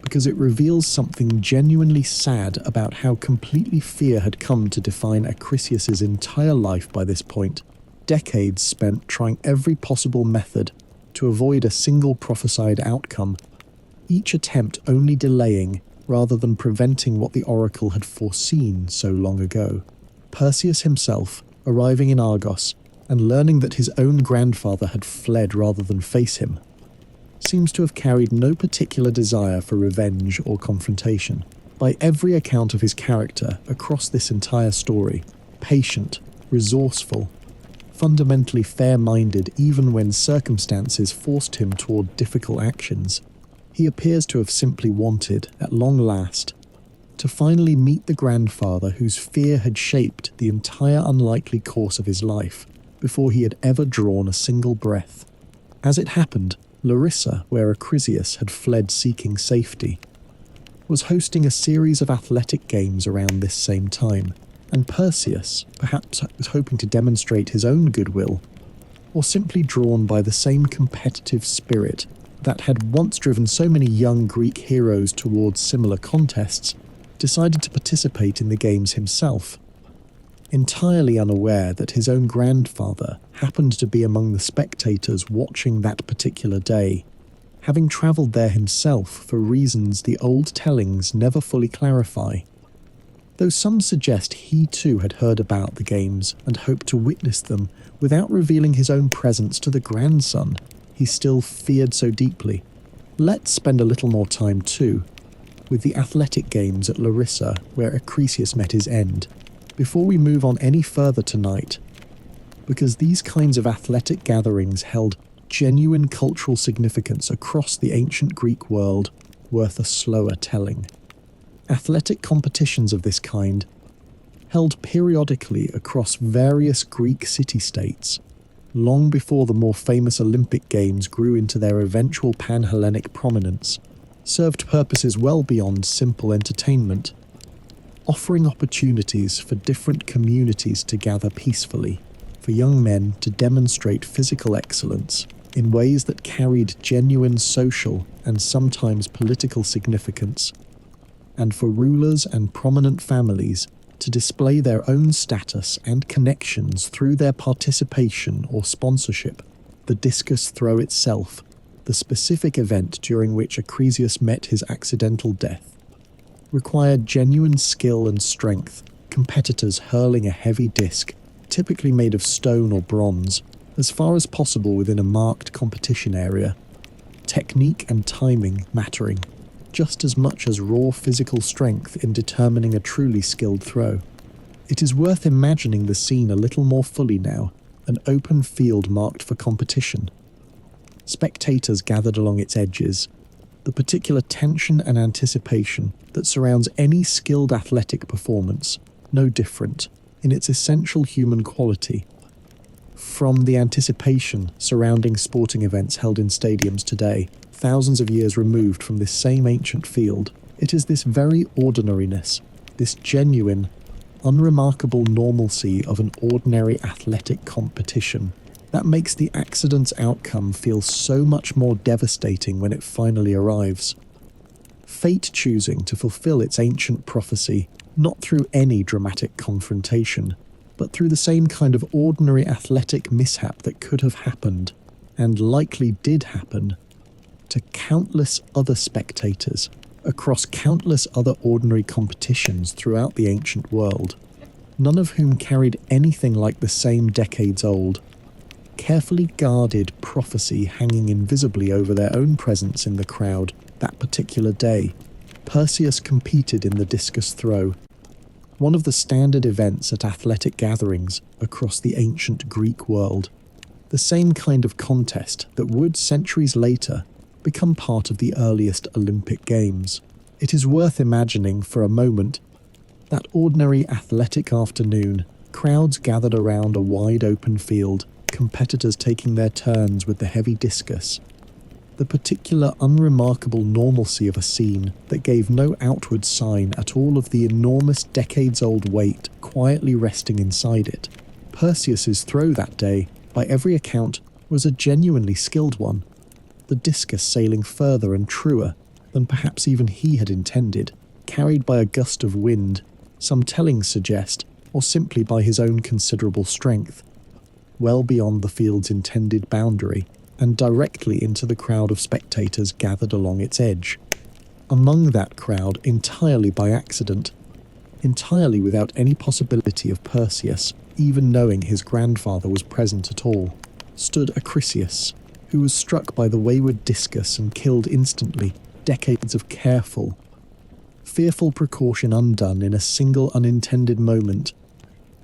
because it reveals something genuinely sad about how completely fear had come to define Perseus's entire life by this point, decades spent trying every possible method to avoid a single prophesied outcome, each attempt only delaying rather than preventing what the oracle had foreseen so long ago. Perseus himself, arriving in Argos and learning that his own grandfather had fled rather than face him, seems to have carried no particular desire for revenge or confrontation. By every account of his character across this entire story, patient, resourceful, fundamentally fair-minded even when circumstances forced him toward difficult actions, he appears to have simply wanted, at long last, to finally meet the grandfather whose fear had shaped the entire unlikely course of his life before he had ever drawn a single breath. As it happened, Larissa, where Perseus had fled seeking safety, was hosting a series of athletic games around this same time, and Perseus perhaps was hoping to demonstrate his own goodwill, or simply drawn by the same competitive spirit that had once driven so many young Greek heroes towards similar contests, decided to participate in the games himself, entirely unaware that his own grandfather happened to be among the spectators watching that particular day, having travelled there himself for reasons the old tellings never fully clarify. Though some suggest he too had heard about the games and hoped to witness them without revealing his own presence to the grandson he still feared so deeply. Let's spend a little more time too with the athletic games at Larissa where Acrisius met his end, before we move on any further tonight, because these kinds of athletic gatherings held genuine cultural significance across the ancient Greek world worth a slower telling. Athletic competitions of this kind, held periodically across various Greek city-states, long before the more famous Olympic Games grew into their eventual pan-Hellenic prominence, served purposes well beyond simple entertainment, offering opportunities for different communities to gather peacefully, for young men to demonstrate physical excellence in ways that carried genuine social and sometimes political significance, and for rulers and prominent families to display their own status and connections through their participation or sponsorship. The discus throw itself, the specific event during which Acrisius met his accidental death, required genuine skill and strength, competitors hurling a heavy disc, typically made of stone or bronze, as far as possible within a marked competition area, technique and timing mattering just as much as raw physical strength in determining a truly skilled throw. It is worth imagining the scene a little more fully now, an open field marked for competition. Spectators gathered along its edges, the particular tension and anticipation that surrounds any skilled athletic performance, no different, in its essential human quality, from the anticipation surrounding sporting events held in stadiums today, thousands of years removed from this same ancient field. It is this very ordinariness, this genuine, unremarkable normalcy of an ordinary athletic competition, that makes the accident's outcome feel so much more devastating when it finally arrives. Fate choosing to fulfill its ancient prophecy, not through any dramatic confrontation, but through the same kind of ordinary athletic mishap that could have happened, and likely did happen, to countless other spectators across countless other ordinary competitions throughout the ancient world, none of whom carried anything like the same decades-old, carefully guarded prophecy hanging invisibly over their own presence in the crowd that particular day. Perseus competed in the discus throw, one of the standard events at athletic gatherings across the ancient Greek world, the same kind of contest that would, centuries later, become part of the earliest Olympic Games. It is worth imagining for a moment that ordinary athletic afternoon, crowds gathered around a wide open field, competitors taking their turns with the heavy discus, the particular unremarkable normalcy of a scene that gave no outward sign at all of the enormous decades-old weight quietly resting inside it. Perseus's throw that day, by every account, was a genuinely skilled one, the discus sailing further and truer than perhaps even he had intended, carried by a gust of wind, some tellings suggest, or simply by his own considerable strength, well beyond the field's intended boundary, and directly into the crowd of spectators gathered along its edge. Among that crowd, entirely by accident, entirely without any possibility of Perseus even knowing his grandfather was present at all, stood Acrisius, who was struck by the wayward discus and killed instantly, decades of careful, fearful precaution undone in a single unintended moment.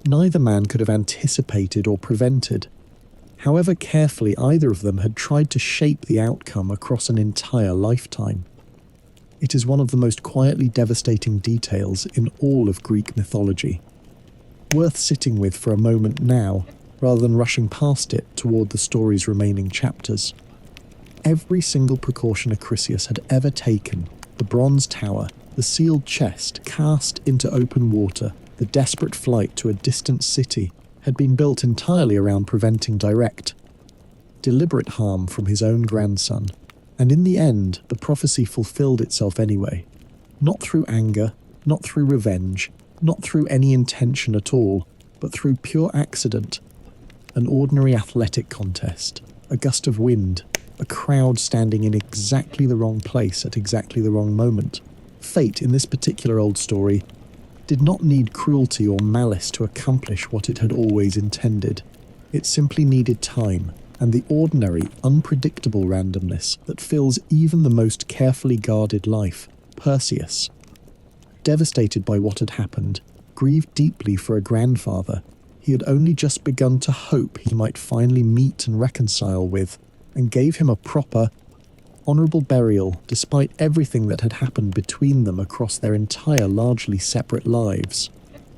Neither man could have anticipated or prevented, however carefully either of them had tried to shape the outcome across an entire lifetime. It is one of the most quietly devastating details in all of Greek mythology, worth sitting with for a moment now, rather than rushing past it toward the story's remaining chapters. Every single precaution Acrisius had ever taken, the bronze tower, the sealed chest cast into open water, the desperate flight to a distant city, had been built entirely around preventing direct, deliberate harm from his own grandson. And in the end, the prophecy fulfilled itself anyway. Not through anger, not through revenge, not through any intention at all, but through pure accident. An ordinary athletic contest, a gust of wind, a crowd standing in exactly the wrong place at exactly the wrong moment. Fate, in this particular old story, did not need cruelty or malice to accomplish what it had always intended. It simply needed time, and the ordinary, unpredictable randomness that fills even the most carefully guarded life. Perseus, devastated by what had happened, grieved deeply for a grandfather he had only just begun to hope he might finally meet and reconcile with, and gave him a proper, honourable burial despite everything that had happened between them across their entire largely separate lives.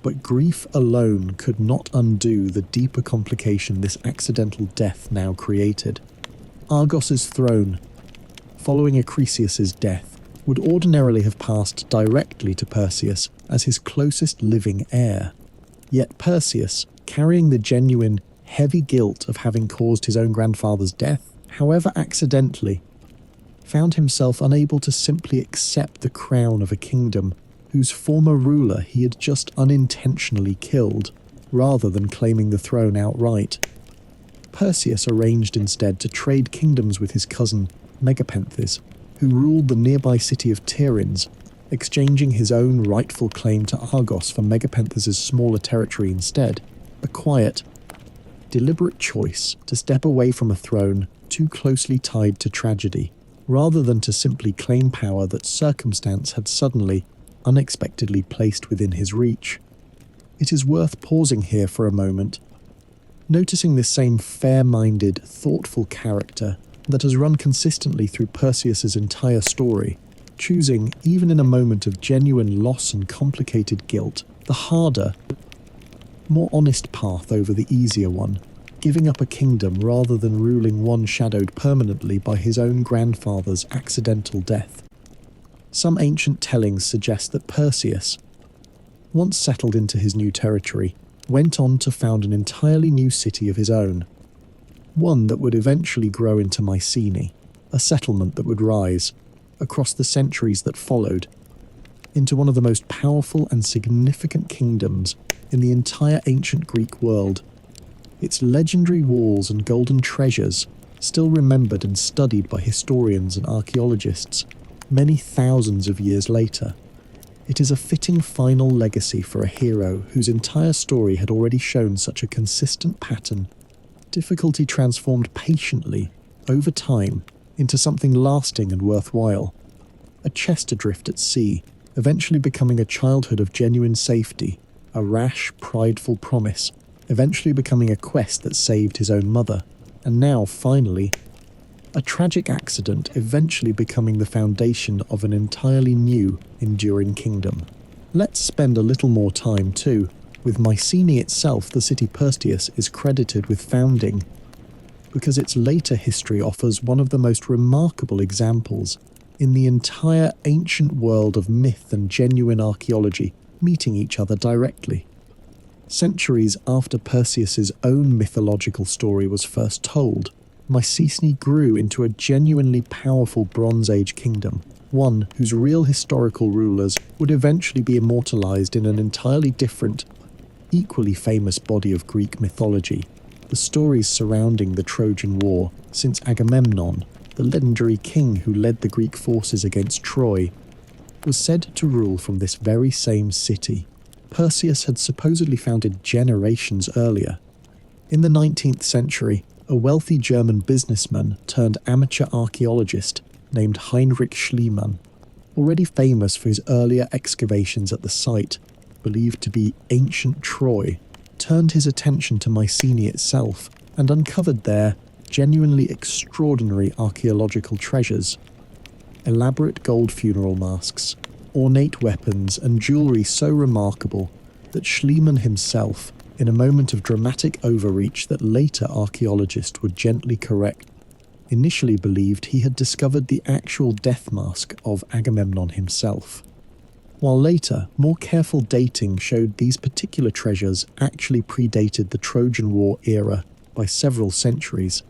But grief alone could not undo the deeper complication this accidental death now created. Argos's throne, following Acrisius's death, would ordinarily have passed directly to Perseus as his closest living heir. Yet Perseus, carrying the genuine, heavy guilt of having caused his own grandfather's death, however accidentally, found himself unable to simply accept the crown of a kingdom whose former ruler he had just unintentionally killed, rather than claiming the throne outright. Perseus arranged instead to trade kingdoms with his cousin Megapenthes, who ruled the nearby city of Tiryns, exchanging his own rightful claim to Argos for Megapenthes' smaller territory instead. A quiet, deliberate choice to step away from a throne too closely tied to tragedy, rather than to simply claim power that circumstance had suddenly, unexpectedly placed within his reach. It is worth pausing here for a moment, noticing this same fair-minded, thoughtful character that has run consistently through Perseus's entire story, choosing, even in a moment of genuine loss and complicated guilt, the harder, more honest path over the easier one, giving up a kingdom rather than ruling one shadowed permanently by his own grandfather's accidental death. Some ancient tellings suggest that Perseus, once settled into his new territory, went on to found an entirely new city of his own, one that would eventually grow into Mycenae, a settlement that would rise, across the centuries that followed, into one of the most powerful and significant kingdoms in the entire ancient Greek world. Its legendary walls and golden treasures, still remembered and studied by historians and archaeologists many thousands of years later. It is a fitting final legacy for a hero whose entire story had already shown such a consistent pattern, difficulty transformed patiently, over time, into something lasting and worthwhile. A chest adrift at sea, eventually becoming a childhood of genuine safety, a rash, prideful promise, eventually becoming a quest that saved his own mother, and now, finally, a tragic accident eventually becoming the foundation of an entirely new, enduring kingdom. Let's spend a little more time, too, with Mycenae itself, the city Perseus is credited with founding, because its later history offers one of the most remarkable examples in the entire ancient world of myth and genuine archaeology meeting each other directly. Centuries after Perseus's own mythological story was first told, Mycenae grew into a genuinely powerful Bronze Age kingdom, one whose real historical rulers would eventually be immortalized in an entirely different, equally famous body of Greek mythology, the stories surrounding the Trojan War, since Agamemnon, the legendary king who led the Greek forces against Troy, was said to rule from this very same city. Perseus had supposedly founded generations earlier. In the 19th century, a wealthy German businessman turned amateur archaeologist named Heinrich Schliemann, already famous for his earlier excavations at the site, believed to be ancient Troy, turned his attention to Mycenae itself and uncovered there genuinely extraordinary archaeological treasures. Elaborate gold funeral masks, ornate weapons and jewellery so remarkable that Schliemann himself, in a moment of dramatic overreach that later archaeologists would gently correct, initially believed he had discovered the actual death mask of Agamemnon himself. While later, more careful dating showed these particular treasures actually predated the Trojan War era by several centuries,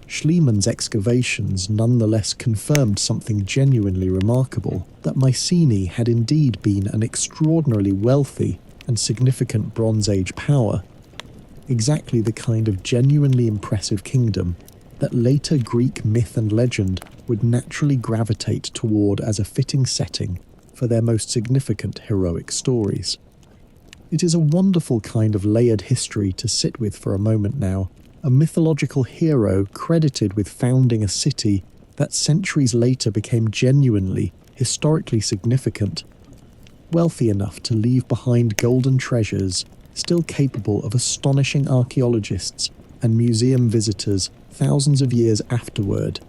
Schliemann's excavations nonetheless confirmed something genuinely remarkable, that Mycenae had indeed been an extraordinarily wealthy and significant Bronze Age power, exactly the kind of genuinely impressive kingdom that later Greek myth and legend would naturally gravitate toward as a fitting setting for their most significant heroic stories. It is a wonderful kind of layered history to sit with for a moment now, a mythological hero credited with founding a city that centuries later became genuinely, historically significant, wealthy enough to leave behind golden treasures, still capable of astonishing archaeologists and museum visitors thousands of years afterward.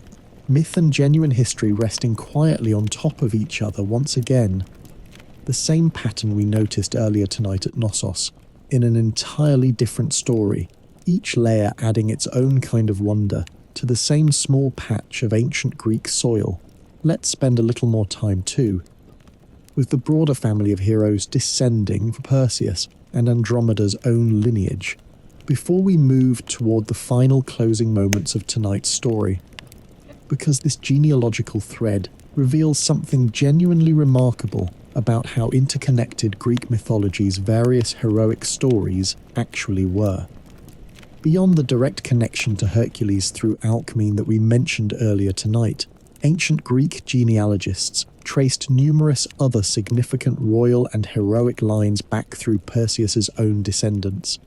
Myth and genuine history resting quietly on top of each other once again. The same pattern we noticed earlier tonight at Knossos, in an entirely different story, each layer adding its own kind of wonder to the same small patch of ancient Greek soil. Let's spend a little more time too, with the broader family of heroes descending from Perseus and Andromeda's own lineage, before we move toward the final closing moments of tonight's story, because this genealogical thread reveals something genuinely remarkable about how interconnected Greek mythology's various heroic stories actually were. Beyond the direct connection to Hercules through Alcmene that we mentioned earlier tonight, ancient Greek genealogists traced numerous other significant royal and heroic lines back through Perseus's own descendants,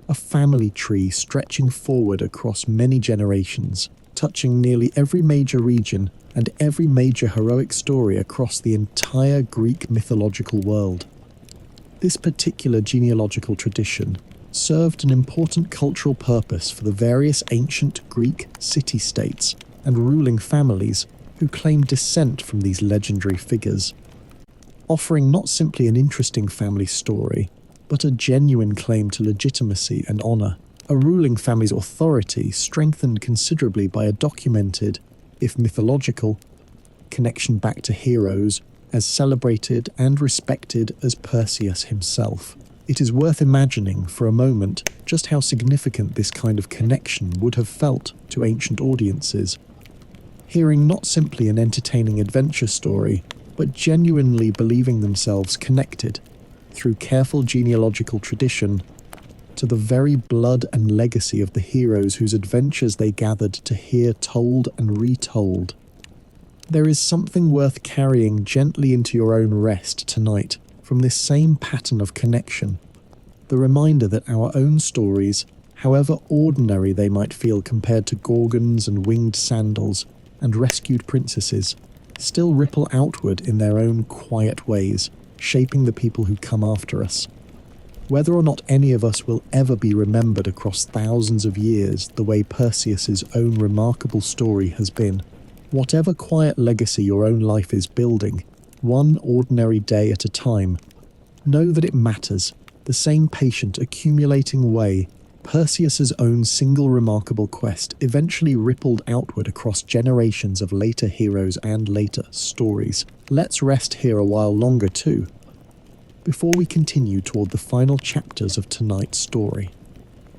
a family tree stretching forward across many generations, touching nearly every major region and every major heroic story across the entire Greek mythological world. This particular genealogical tradition served an important cultural purpose for the various ancient Greek city-states and ruling families who claimed descent from these legendary figures, offering not simply an interesting family story, but a genuine claim to legitimacy and honour. A ruling family's authority strengthened considerably by a documented, if mythological, connection back to heroes as celebrated and respected as Perseus himself. It is worth imagining for a moment just how significant this kind of connection would have felt to ancient audiences, hearing not simply an entertaining adventure story, but genuinely believing themselves connected, through careful genealogical tradition, to the very blood and legacy of the heroes whose adventures they gathered to hear told and retold. There is something worth carrying gently into your own rest tonight from this same pattern of connection, the reminder that our own stories, however ordinary they might feel compared to Gorgons and winged sandals and rescued princesses, still ripple outward in their own quiet ways, shaping the people who come after us. Whether or not any of us will ever be remembered across thousands of years the way Perseus's own remarkable story has been, whatever quiet legacy your own life is building, one ordinary day at a time, know that it matters, the same patient accumulating way Perseus's own single remarkable quest eventually rippled outward across generations of later heroes and later stories. Let's rest here a while longer too, before we continue toward the final chapters of tonight's story.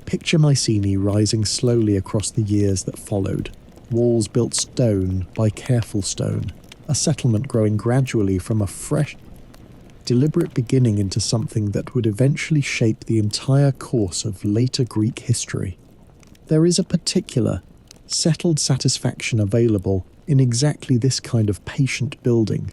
Picture Mycenae rising slowly across the years that followed, walls built stone by careful stone, a settlement growing gradually from a fresh, deliberate beginning into something that would eventually shape the entire course of later Greek history. There is a particular, settled satisfaction available in exactly this kind of patient building.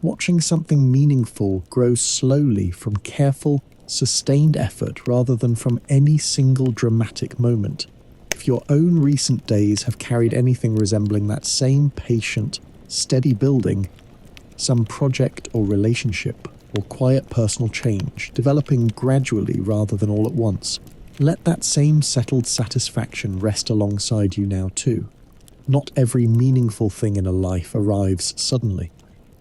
Watching something meaningful grow slowly from careful, sustained effort rather than from any single dramatic moment. If your own recent days have carried anything resembling that same patient, steady building, some project or relationship or quiet personal change developing gradually rather than all at once, let that same settled satisfaction rest alongside you now too. Not every meaningful thing in a life arrives suddenly.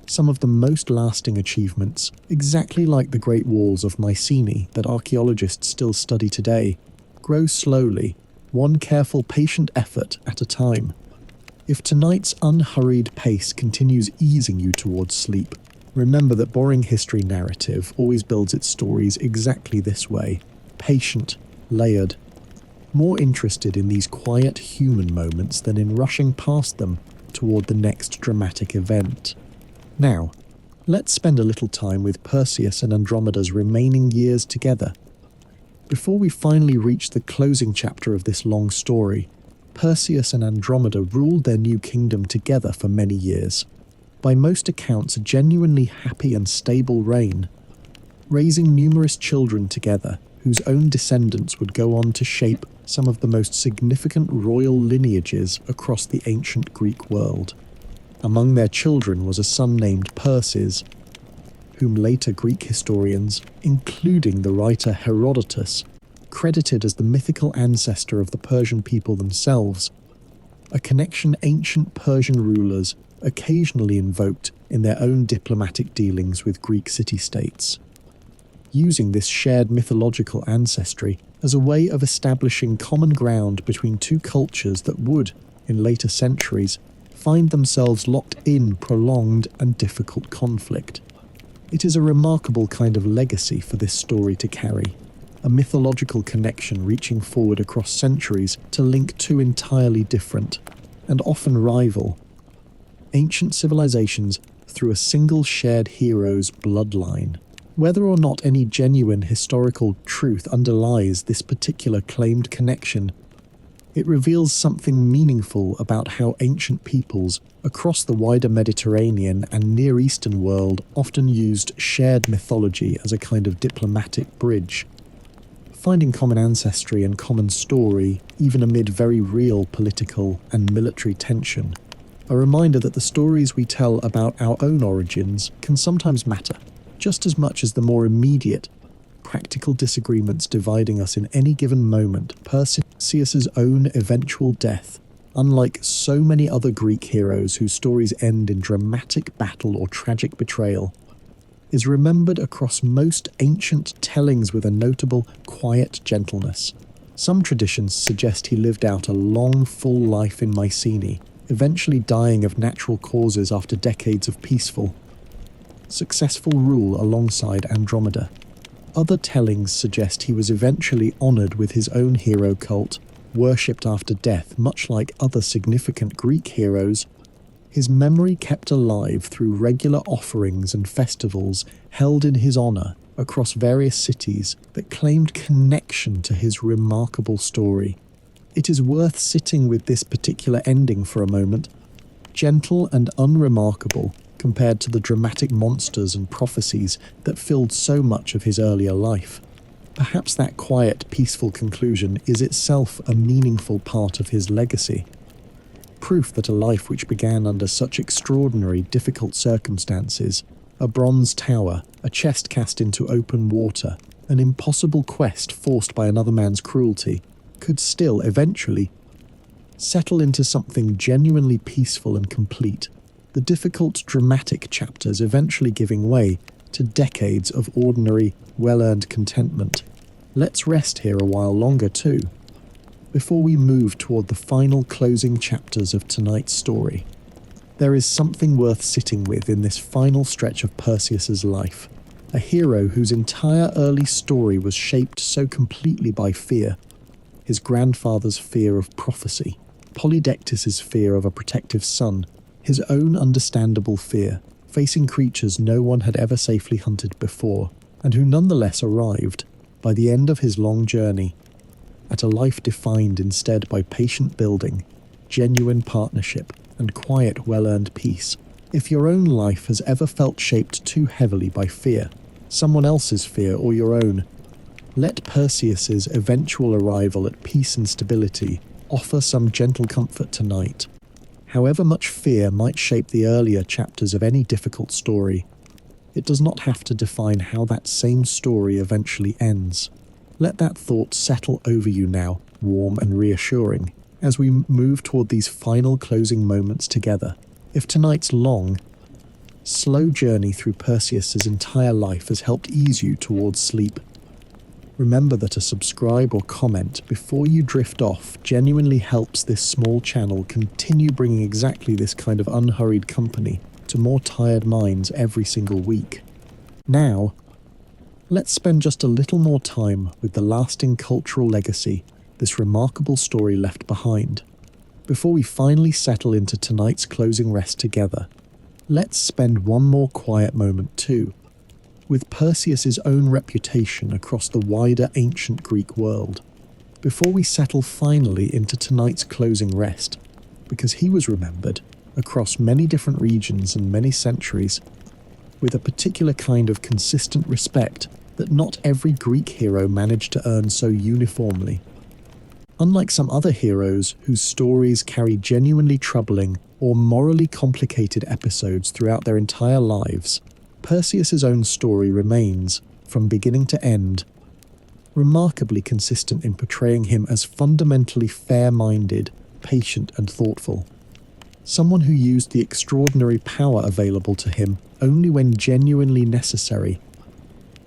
Some of the most lasting achievements, exactly like the Great Walls of Mycenae that archaeologists still study today, grow slowly, one careful patient effort at a time. If tonight's unhurried pace continues easing you towards sleep, remember that boring history narrative always builds its stories exactly this way, patient, layered, more interested in these quiet human moments than in rushing past them toward the next dramatic event. Now, let's spend a little time with Perseus and Andromeda's remaining years together. Before we finally reach the closing chapter of this long story, Perseus and Andromeda ruled their new kingdom together for many years. By most accounts, a genuinely happy and stable reign, raising numerous children together, whose own descendants would go on to shape some of the most significant royal lineages across the ancient Greek world. Among their children was a son named Perseus, whom later Greek historians, including the writer Herodotus, credited as the mythical ancestor of the Persian people themselves, a connection ancient Persian rulers occasionally invoked in their own diplomatic dealings with Greek city-states, using this shared mythological ancestry as a way of establishing common ground between two cultures that would, in later centuries, find themselves locked in prolonged and difficult conflict. It is a remarkable kind of legacy for this story to carry, a mythological connection reaching forward across centuries to link two entirely different, and often rival, ancient civilizations through a single shared hero's bloodline. Whether or not any genuine historical truth underlies this particular claimed connection, it reveals something meaningful about how ancient peoples across the wider Mediterranean and Near Eastern world often used shared mythology as a kind of diplomatic bridge, finding common ancestry and common story even amid very real political and military tension. A reminder that the stories we tell about our own origins can sometimes matter, just as much as the more immediate, practical disagreements dividing us in any given moment. Perseus's own eventual death, unlike so many other Greek heroes whose stories end in dramatic battle or tragic betrayal, is remembered across most ancient tellings with a notable, quiet gentleness. Some traditions suggest he lived out a long, full life in Mycenae, eventually dying of natural causes after decades of peaceful, successful rule alongside Andromeda. Other tellings suggest he was eventually honoured with his own hero cult, worshipped after death, much like other significant Greek heroes. His memory kept alive through regular offerings and festivals held in his honour across various cities that claimed connection to his remarkable story. It is worth sitting with this particular ending for a moment, gentle and unremarkable compared to the dramatic monsters and prophecies that filled so much of his earlier life. Perhaps that quiet, peaceful conclusion is itself a meaningful part of his legacy. Proof that a life which began under such extraordinary, difficult circumstances, a bronze tower, a chest cast into open water, an impossible quest forced by another man's cruelty, could still eventually settle into something genuinely peaceful and complete, the difficult, dramatic chapters eventually giving way to decades of ordinary, well-earned contentment. Let's rest here a while longer too, before we move toward the final closing chapters of tonight's story. There is something worth sitting with in this final stretch of Perseus's life, a hero whose entire early story was shaped so completely by fear, his grandfather's fear of prophecy, Polydectes' fear of a protective son, his own understandable fear, facing creatures no one had ever safely hunted before, and who nonetheless arrived, by the end of his long journey, at a life defined instead by patient building, genuine partnership, and quiet, well-earned peace. If your own life has ever felt shaped too heavily by fear, someone else's fear or your own, let Perseus's eventual arrival at peace and stability offer some gentle comfort tonight. However much fear might shape the earlier chapters of any difficult story, it does not have to define how that same story eventually ends. Let that thought settle over you now, warm and reassuring, as we move toward these final closing moments together. If tonight's long, slow journey through Perseus's entire life has helped ease you towards sleep, remember that a subscribe or comment before you drift off genuinely helps this small channel continue bringing exactly this kind of unhurried company to more tired minds every single week. Now, let's spend just a little more time with the lasting cultural legacy this remarkable story left behind. Before we finally settle into tonight's closing rest together, let's spend one more quiet moment too, with Perseus's own reputation across the wider ancient Greek world. before we settle finally into tonight's closing rest, because he was remembered across many different regions and many centuries, with a particular kind of consistent respect that not every Greek hero managed to earn so uniformly. Unlike some other heroes whose stories carry genuinely troubling or morally complicated episodes throughout their entire lives, Perseus's own story remains, from beginning to end, remarkably consistent in portraying him as fundamentally fair-minded, patient and thoughtful. Someone who used the extraordinary power available to him only when genuinely necessary,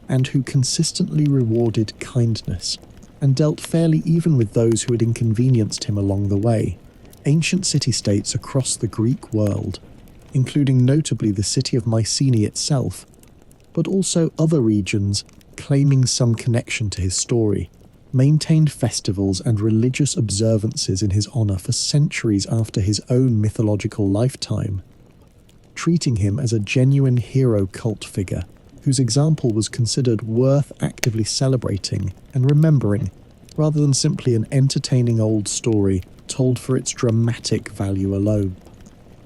and who consistently rewarded kindness, and dealt fairly even with those who had inconvenienced him along the way. Ancient city-states across the Greek world, including notably the city of Mycenae itself, but also other regions claiming some connection to his story, maintained festivals and religious observances in his honour for centuries after his own mythological lifetime, treating him as a genuine hero cult figure whose example was considered worth actively celebrating and remembering, rather than simply an entertaining old story told for its dramatic value alone.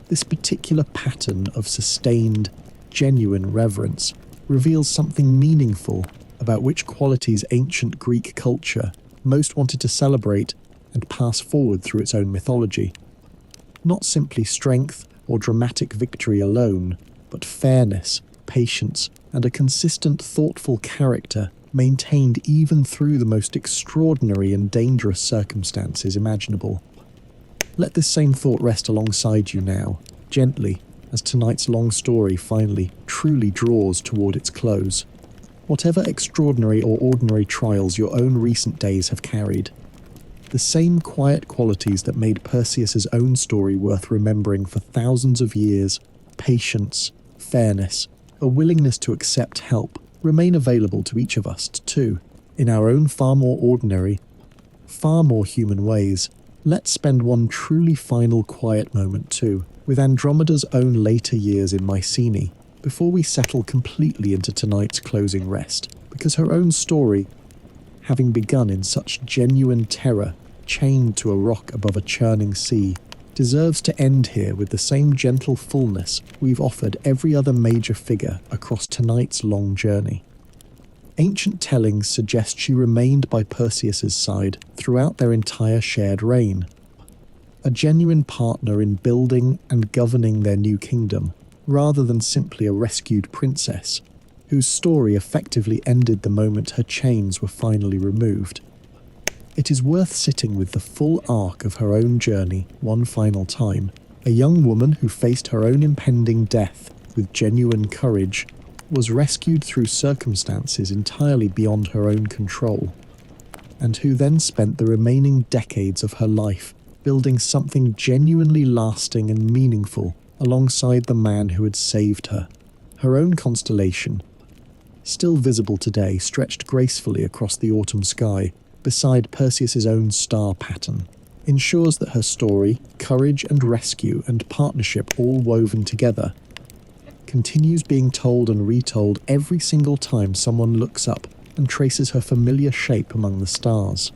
This particular pattern of sustained, genuine reverence reveals something meaningful about which qualities ancient Greek culture most wanted to celebrate and pass forward through its own mythology. Not simply strength or dramatic victory alone, but fairness, patience, and a consistent, thoughtful character maintained even through the most extraordinary and dangerous circumstances imaginable. Let this same thought rest alongside you now, gently, as tonight's long story finally, truly draws toward its close. Whatever extraordinary or ordinary trials your own recent days have carried, the same quiet qualities that made Perseus's own story worth remembering for thousands of years, patience, fairness, a willingness to accept help, remain available to each of us too, in our own far more ordinary, far more human ways. Let's spend one truly final quiet moment too, with Andromeda's own later years in Mycenae, before we settle completely into tonight's closing rest, because her own story, having begun in such genuine terror, chained to a rock above a churning sea, deserves to end here with the same gentle fullness we've offered every other major figure across tonight's long journey. Ancient tellings suggest she remained by Perseus's side throughout their entire shared reign, a genuine partner in building and governing their new kingdom, rather than simply a rescued princess, whose story effectively ended the moment her chains were finally removed. It is worth sitting with the full arc of her own journey one final time, a young woman who faced her own impending death with genuine courage, was rescued through circumstances entirely beyond her own control, and who then spent the remaining decades of her life building something genuinely lasting and meaningful alongside the man who had saved her. Her own constellation, still visible today, stretched gracefully across the autumn sky beside Perseus's own star pattern, ensures that her story, courage and rescue and partnership all woven together, continues being told and retold every single time someone looks up and traces her familiar shape among the stars.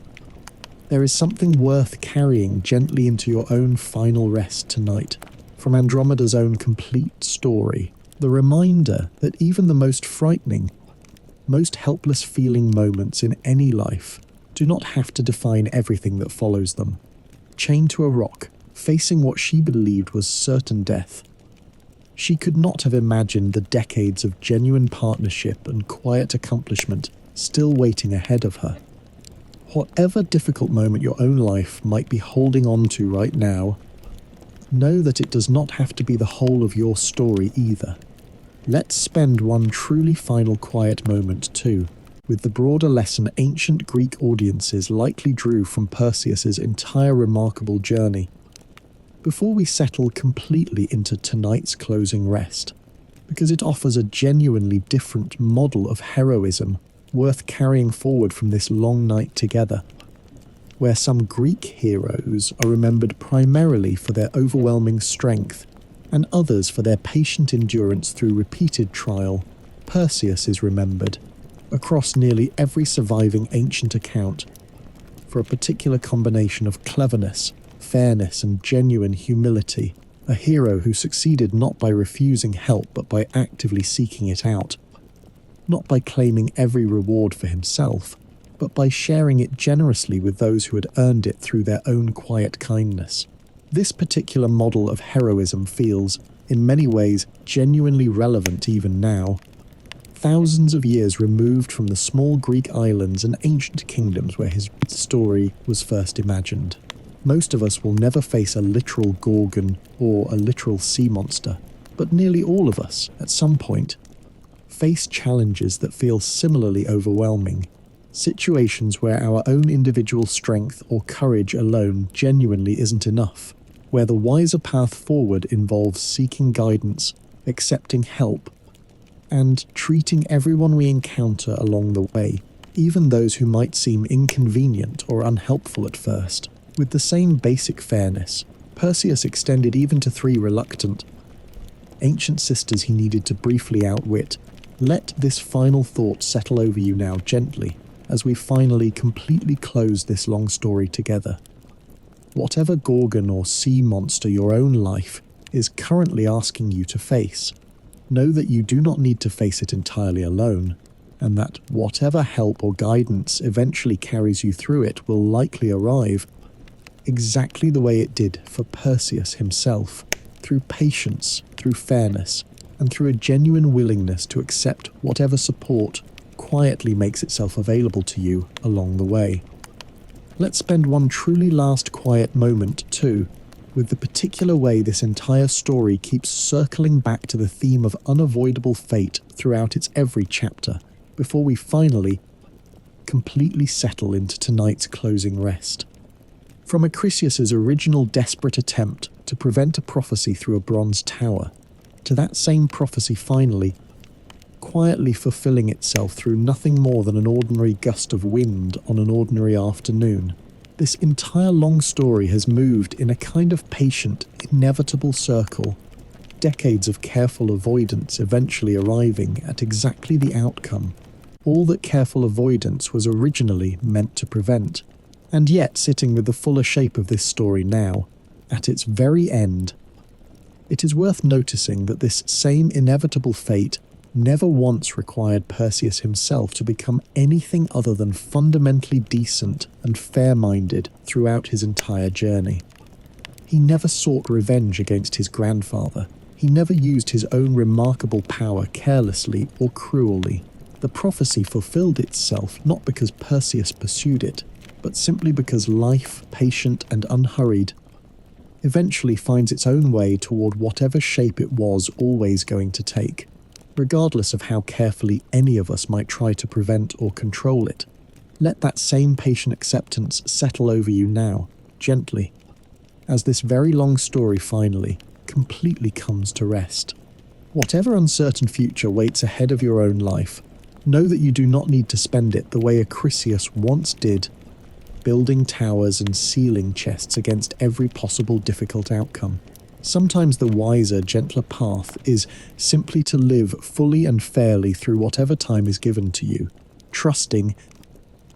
There is something worth carrying gently into your own final rest tonight, from Andromeda's own complete story, the reminder that even the most frightening, most helpless feeling moments in any life do not have to define everything that follows them. Chained to a rock, facing what she believed was certain death, she could not have imagined the decades of genuine partnership and quiet accomplishment still waiting ahead of her. Whatever difficult moment your own life might be holding on to right now, know that it does not have to be the whole of your story either. Let's spend one truly final quiet moment too, with the broader lesson ancient Greek audiences likely drew from Perseus's entire remarkable journey, before we settle completely into tonight's closing rest, because it offers a genuinely different model of heroism worth carrying forward from this long night together, where some Greek heroes are remembered primarily for their overwhelming strength, and others for their patient endurance through repeated trial. Perseus is remembered, across nearly every surviving ancient account, for a particular combination of cleverness, fairness, and genuine humility. A hero who succeeded not by refusing help but by actively seeking it out. Not by claiming every reward for himself, but by sharing it generously with those who had earned it through their own quiet kindness. This particular model of heroism feels, in many ways, genuinely relevant even now. Thousands of years removed from the small Greek islands and ancient kingdoms where his story was first imagined. Most of us will never face a literal Gorgon or a literal sea monster, but nearly all of us, at some point, face challenges that feel similarly overwhelming. Situations where our own individual strength or courage alone genuinely isn't enough, where the wiser path forward involves seeking guidance, accepting help, and treating everyone we encounter along the way, even those who might seem inconvenient or unhelpful at first, with the same basic fairness. Perseus extended even to 3 reluctant ancient sisters he needed to briefly outwit. Let this final thought settle over you now gently, as we finally completely close this long story together. Whatever Gorgon or sea monster your own life is currently asking you to face, know that you do not need to face it entirely alone, and that whatever help or guidance eventually carries you through it will likely arrive exactly the way it did for Perseus himself, through patience, through fairness, and through a genuine willingness to accept whatever support quietly makes itself available to you along the way. Let's spend one truly last quiet moment, too, with the particular way this entire story keeps circling back to the theme of unavoidable fate throughout its every chapter, before we finally completely settle into tonight's closing rest. From Acrisius's original desperate attempt to prevent a prophecy through a bronze tower, to that same prophecy finally quietly fulfilling itself through nothing more than an ordinary gust of wind on an ordinary afternoon. This entire long story has moved in a kind of patient, inevitable circle, decades of careful avoidance eventually arriving at exactly the outcome, all that careful avoidance was originally meant to prevent. And yet, sitting with the fuller shape of this story now, at its very end, it is worth noticing that this same inevitable fate never once required Perseus himself to become anything other than fundamentally decent and fair-minded throughout his entire journey. He never sought revenge against his grandfather. He never used his own remarkable power carelessly or cruelly. The prophecy fulfilled itself not because Perseus pursued it, but simply because life, patient and unhurried, eventually finds its own way toward whatever shape it was always going to take, regardless of how carefully any of us might try to prevent or control it. Let that same patient acceptance settle over you now, gently, as this very long story finally, completely comes to rest. Whatever uncertain future waits ahead of your own life, know that you do not need to spend it the way Acrisius once did, building towers and sealing chests against every possible difficult outcome. Sometimes the wiser, gentler path is simply to live fully and fairly through whatever time is given to you, trusting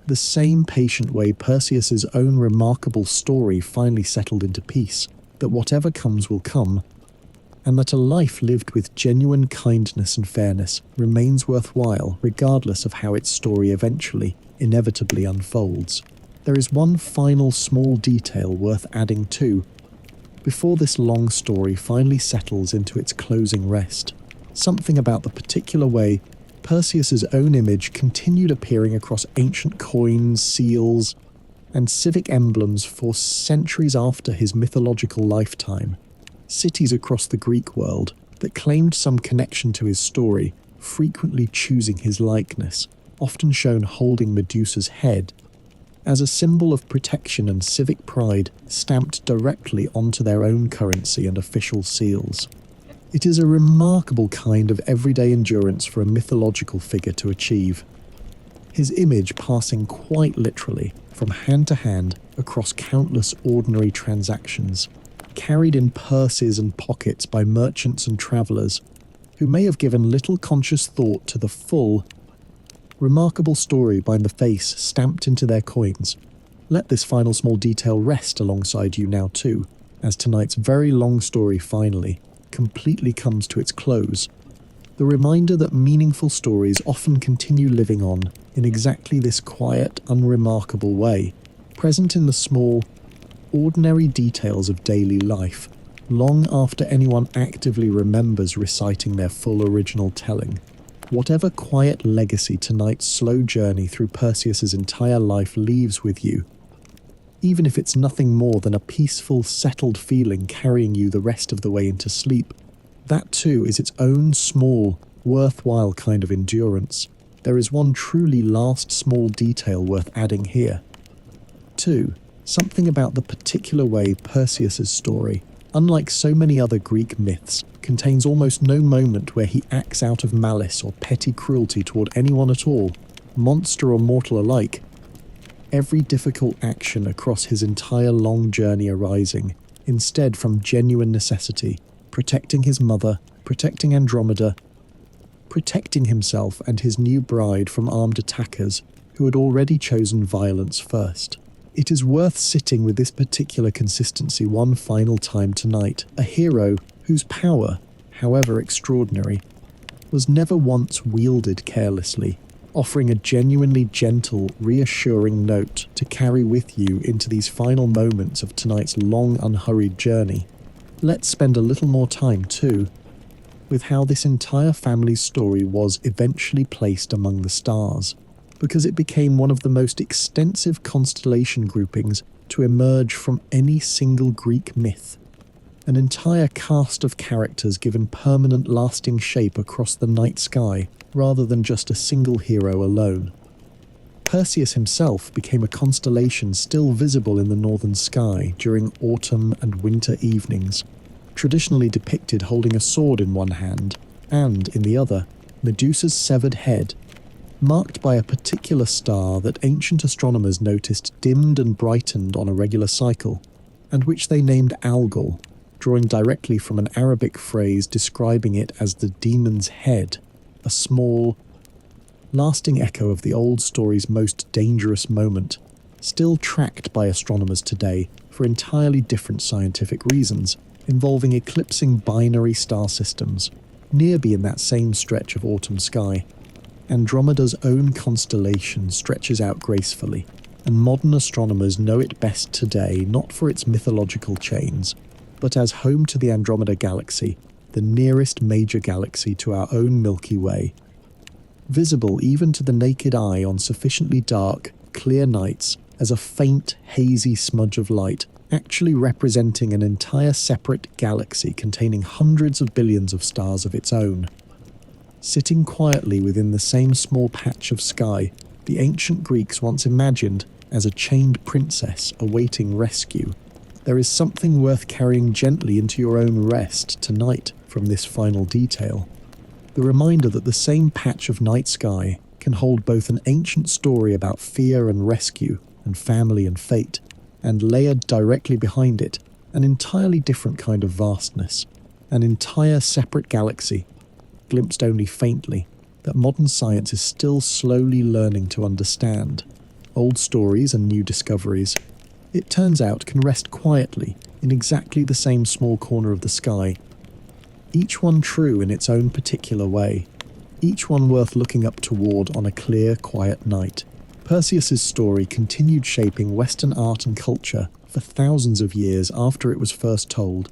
the same patient way Perseus's own remarkable story finally settled into peace, that whatever comes will come, and that a life lived with genuine kindness and fairness remains worthwhile regardless of how its story eventually, inevitably unfolds. There is one final small detail worth adding too, before this long story finally settles into its closing rest. Something about the particular way Perseus's own image continued appearing across ancient coins, seals, and civic emblems for centuries after his mythological lifetime. Cities across the Greek world that claimed some connection to his story, frequently choosing his likeness, often shown holding Medusa's head, as a symbol of protection and civic pride stamped directly onto their own currency and official seals. It is a remarkable kind of everyday endurance for a mythological figure to achieve. His image passing quite literally from hand to hand across countless ordinary transactions, carried in purses and pockets by merchants and travellers who may have given little conscious thought to the full, remarkable story behind the face stamped into their coins, Let this final small detail rest alongside you now too, as tonight's very long story finally, completely comes to its close. The reminder that meaningful stories often continue living on in exactly this quiet, unremarkable way, present in the small, ordinary details of daily life, long after anyone actively remembers reciting their full original telling. Whatever quiet legacy tonight's slow journey through Perseus's entire life leaves with you, even if it's nothing more than a peaceful, settled feeling carrying you the rest of the way into sleep, that too is its own small, worthwhile kind of endurance. There is one truly last small detail worth adding here. 2. Something about the particular way Perseus's story, unlike so many other Greek myths, contains almost no moment where he acts out of malice or petty cruelty toward anyone at all, monster or mortal alike. Every difficult action across his entire long journey arising, instead from genuine necessity, protecting his mother, protecting Andromeda, protecting himself and his new bride from armed attackers who had already chosen violence first. It is worth sitting with this particular consistency one final time tonight, a hero whose power, however extraordinary, was never once wielded carelessly, offering a genuinely gentle, reassuring note to carry with you into these final moments of tonight's long, unhurried journey. Let's spend a little more time, too, with how this entire family's story was eventually placed among the stars, because it became one of the most extensive constellation groupings to emerge from any single Greek myth. An entire cast of characters given permanent lasting shape across the night sky, rather than just a single hero alone. Perseus himself became a constellation still visible in the northern sky during autumn and winter evenings, traditionally depicted holding a sword in one hand, and, in the other, Medusa's severed head, marked by a particular star that ancient astronomers noticed dimmed and brightened on a regular cycle, and which they named Algol, drawing directly from an Arabic phrase describing it as the demon's head, a small, lasting echo of the old story's most dangerous moment, still tracked by astronomers today for entirely different scientific reasons, involving eclipsing binary star systems, nearby in that same stretch of autumn sky. Andromeda's own constellation stretches out gracefully, and modern astronomers know it best today not for its mythological chains, but as home to the Andromeda Galaxy, the nearest major galaxy to our own Milky Way. Visible even to the naked eye on sufficiently dark, clear nights as a faint, hazy smudge of light, actually representing an entire separate galaxy containing hundreds of billions of stars of its own. Sitting quietly within the same small patch of sky, the ancient Greeks once imagined as a chained princess awaiting rescue. There is something worth carrying gently into your own rest tonight from this final detail. The reminder that the same patch of night sky can hold both an ancient story about fear and rescue and family and fate, and layered directly behind it, an entirely different kind of vastness, an entire separate galaxy, glimpsed only faintly, that modern science is still slowly learning to understand. Old stories and new discoveries, it turns out, can rest quietly in exactly the same small corner of the sky, each one true in its own particular way, each one worth looking up toward on a clear, quiet night. Perseus's story continued shaping Western art and culture for thousands of years after it was first told,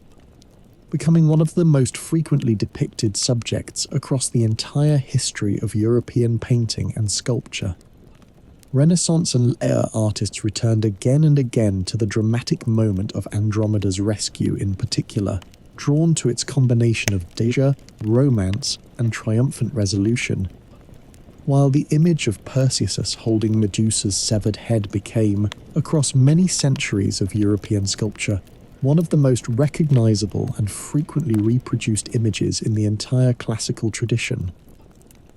becoming one of the most frequently depicted subjects across the entire history of European painting and sculpture. Renaissance and later artists returned again and again to the dramatic moment of Andromeda's rescue in particular, drawn to its combination of danger, romance, and triumphant resolution. While the image of Perseus holding Medusa's severed head became, across many centuries of European sculpture, one of the most recognizable and frequently reproduced images in the entire classical tradition.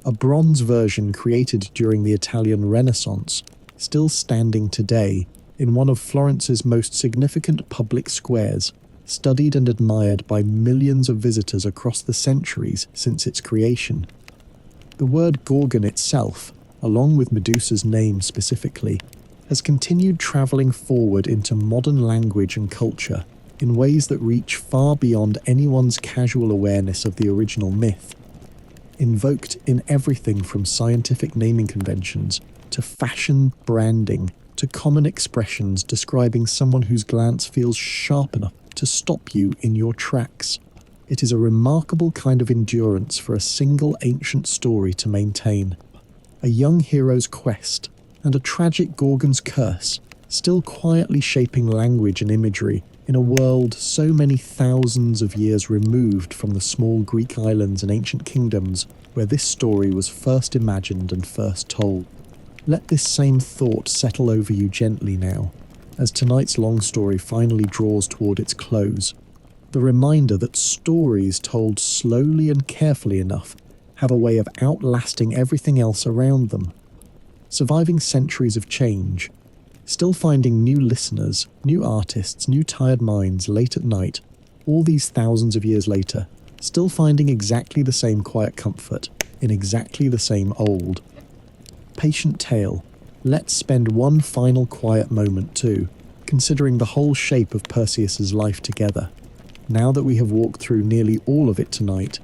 A bronze version created during the Italian Renaissance, still standing today in one of Florence's most significant public squares, studied and admired by millions of visitors across the centuries since its creation. The word Gorgon itself, along with Medusa's name specifically, has continued travelling forward into modern language and culture in ways that reach far beyond anyone's casual awareness of the original myth. Invoked in everything from scientific naming conventions to fashion branding to common expressions describing someone whose glance feels sharp enough to stop you in your tracks. It is a remarkable kind of endurance for a single ancient story to maintain. A young hero's quest and a tragic Gorgon's curse, still quietly shaping language and imagery in a world so many thousands of years removed from the small Greek islands and ancient kingdoms where this story was first imagined and first told. Let this same thought settle over you gently now, as tonight's long story finally draws toward its close. The reminder that stories told slowly and carefully enough have a way of outlasting everything else around them, surviving centuries of change, still finding new listeners, new artists, new tired minds late at night, all these thousands of years later, still finding exactly the same quiet comfort in exactly the same old. Patient tale, let's spend one final quiet moment too, considering the whole shape of Perseus's life together, now that we have walked through nearly all of it tonight,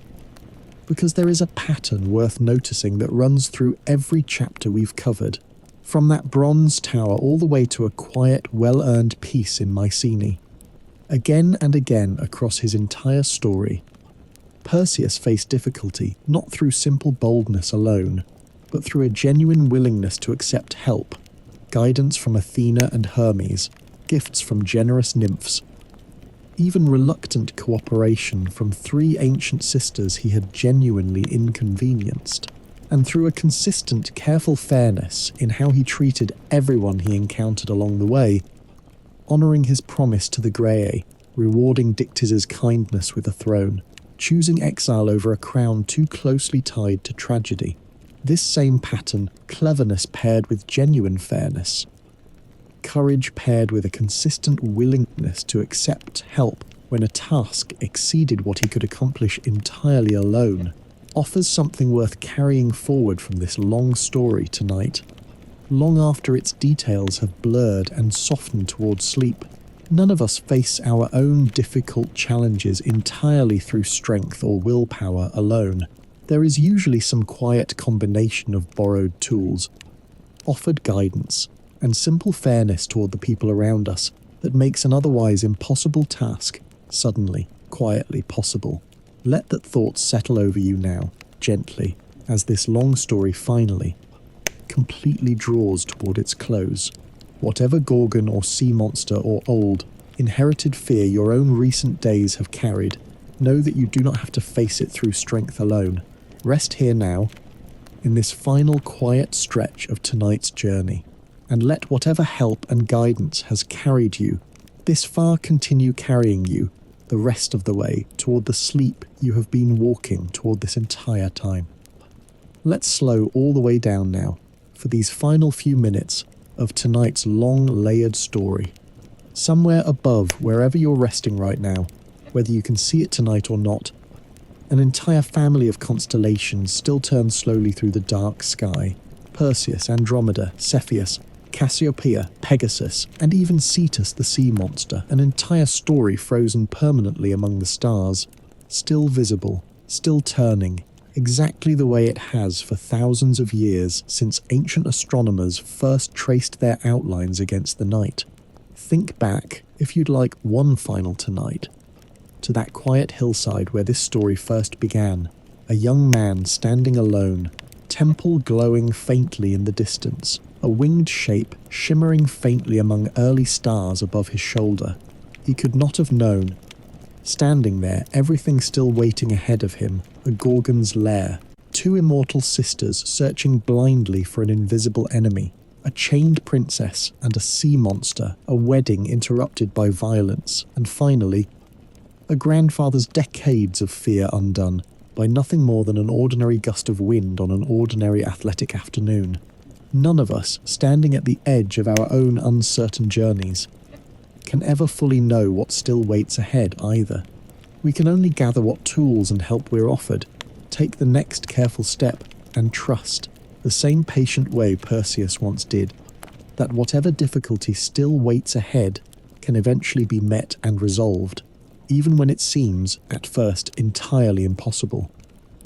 because there is a pattern worth noticing that runs through every chapter we've covered, from that bronze tower all the way to a quiet, well-earned peace in Mycenae. Again and again across his entire story, Perseus faced difficulty not through simple boldness alone, but through a genuine willingness to accept help, guidance from Athena and Hermes, gifts from generous nymphs, even reluctant cooperation from 3 ancient sisters he had genuinely inconvenienced, and through a consistent, careful fairness in how he treated everyone he encountered along the way, honouring his promise to the Graeae, rewarding Dictys' kindness with a throne, choosing exile over a crown too closely tied to tragedy. This same pattern, cleverness paired with genuine fairness, courage paired with a consistent willingness to accept help when a task exceeded what he could accomplish entirely alone, offers something worth carrying forward from this long story tonight. Long after its details have blurred and softened towards sleep, none of us face our own difficult challenges entirely through strength or willpower alone. There is usually some quiet combination of borrowed tools, offered guidance, and simple fairness toward the people around us that makes an otherwise impossible task suddenly, quietly possible. Let that thought settle over you now, gently, as this long story finally, completely draws toward its close. Whatever Gorgon or sea monster or old, inherited fear your own recent days have carried, know that you do not have to face it through strength alone. Rest here now, in this final quiet stretch of tonight's journey, and let whatever help and guidance has carried you this far continue carrying you the rest of the way toward the sleep you have been walking toward this entire time. Let's slow all the way down now for these final few minutes of tonight's long layered story. Somewhere above wherever you're resting right now, whether you can see it tonight or not, an entire family of constellations still turn slowly through the dark sky. Perseus, Andromeda, Cepheus, Cassiopeia, Pegasus, and even Cetus the sea monster, an entire story frozen permanently among the stars, still visible, still turning, exactly the way it has for thousands of years since ancient astronomers first traced their outlines against the night. Think back, if you'd like one final tonight, to that quiet hillside where this story first began, a young man standing alone, temple glowing faintly in the distance, a winged shape shimmering faintly among early stars above his shoulder. He could not have known. Standing there, everything still waiting ahead of him, a Gorgon's lair, 2 immortal sisters searching blindly for an invisible enemy, a chained princess and a sea monster, a wedding interrupted by violence, and finally, a grandfather's decades of fear undone by nothing more than an ordinary gust of wind on an ordinary athletic afternoon. None of us, standing at the edge of our own uncertain journeys, can ever fully know what still waits ahead either. We can only gather what tools and help we're offered, take the next careful step, and trust, the same patient way Perseus once did. that whatever difficulty still waits ahead can eventually be met and resolved, even when it seems, at first, entirely impossible.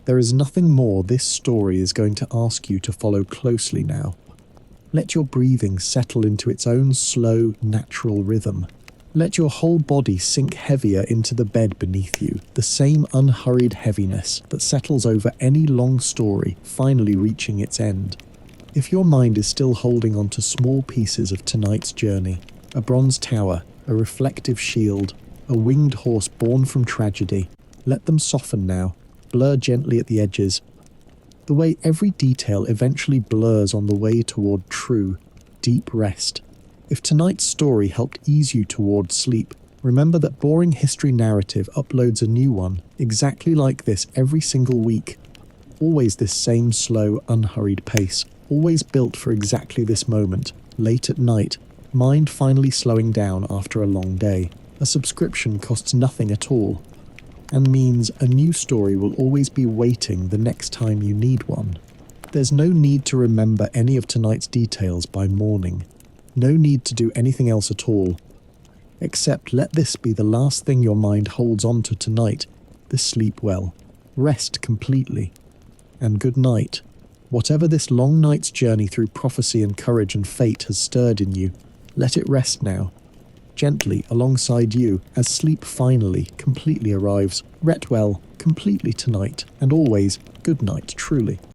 There is nothing more this story is going to ask you to follow closely now. Let your breathing settle into its own slow, natural rhythm. Let your whole body sink heavier into the bed beneath you, the same unhurried heaviness that settles over any long story finally reaching its end. If your mind is still holding on to small pieces of tonight's journey, a bronze tower, a reflective shield, a winged horse born from tragedy, let them soften now, blur gently at the edges, the way every detail eventually blurs on the way toward true, deep rest. If tonight's story helped ease you toward sleep, remember that Boring History Narrative uploads a new one, exactly like this every single week. Always this same slow, unhurried pace, always built for exactly this moment, late at night, mind finally slowing down after a long day. A subscription costs nothing at all, and means a new story will always be waiting the next time you need one. There's no need to remember any of tonight's details by morning. No need to do anything else at all. Except let this be the last thing your mind holds on to tonight. Sleep well. Rest completely. And good night. Whatever this long night's journey through prophecy and courage and fate has stirred in you, let it rest now. Gently alongside you as sleep finally, completely arrives. Ret well, completely tonight, and always good night truly.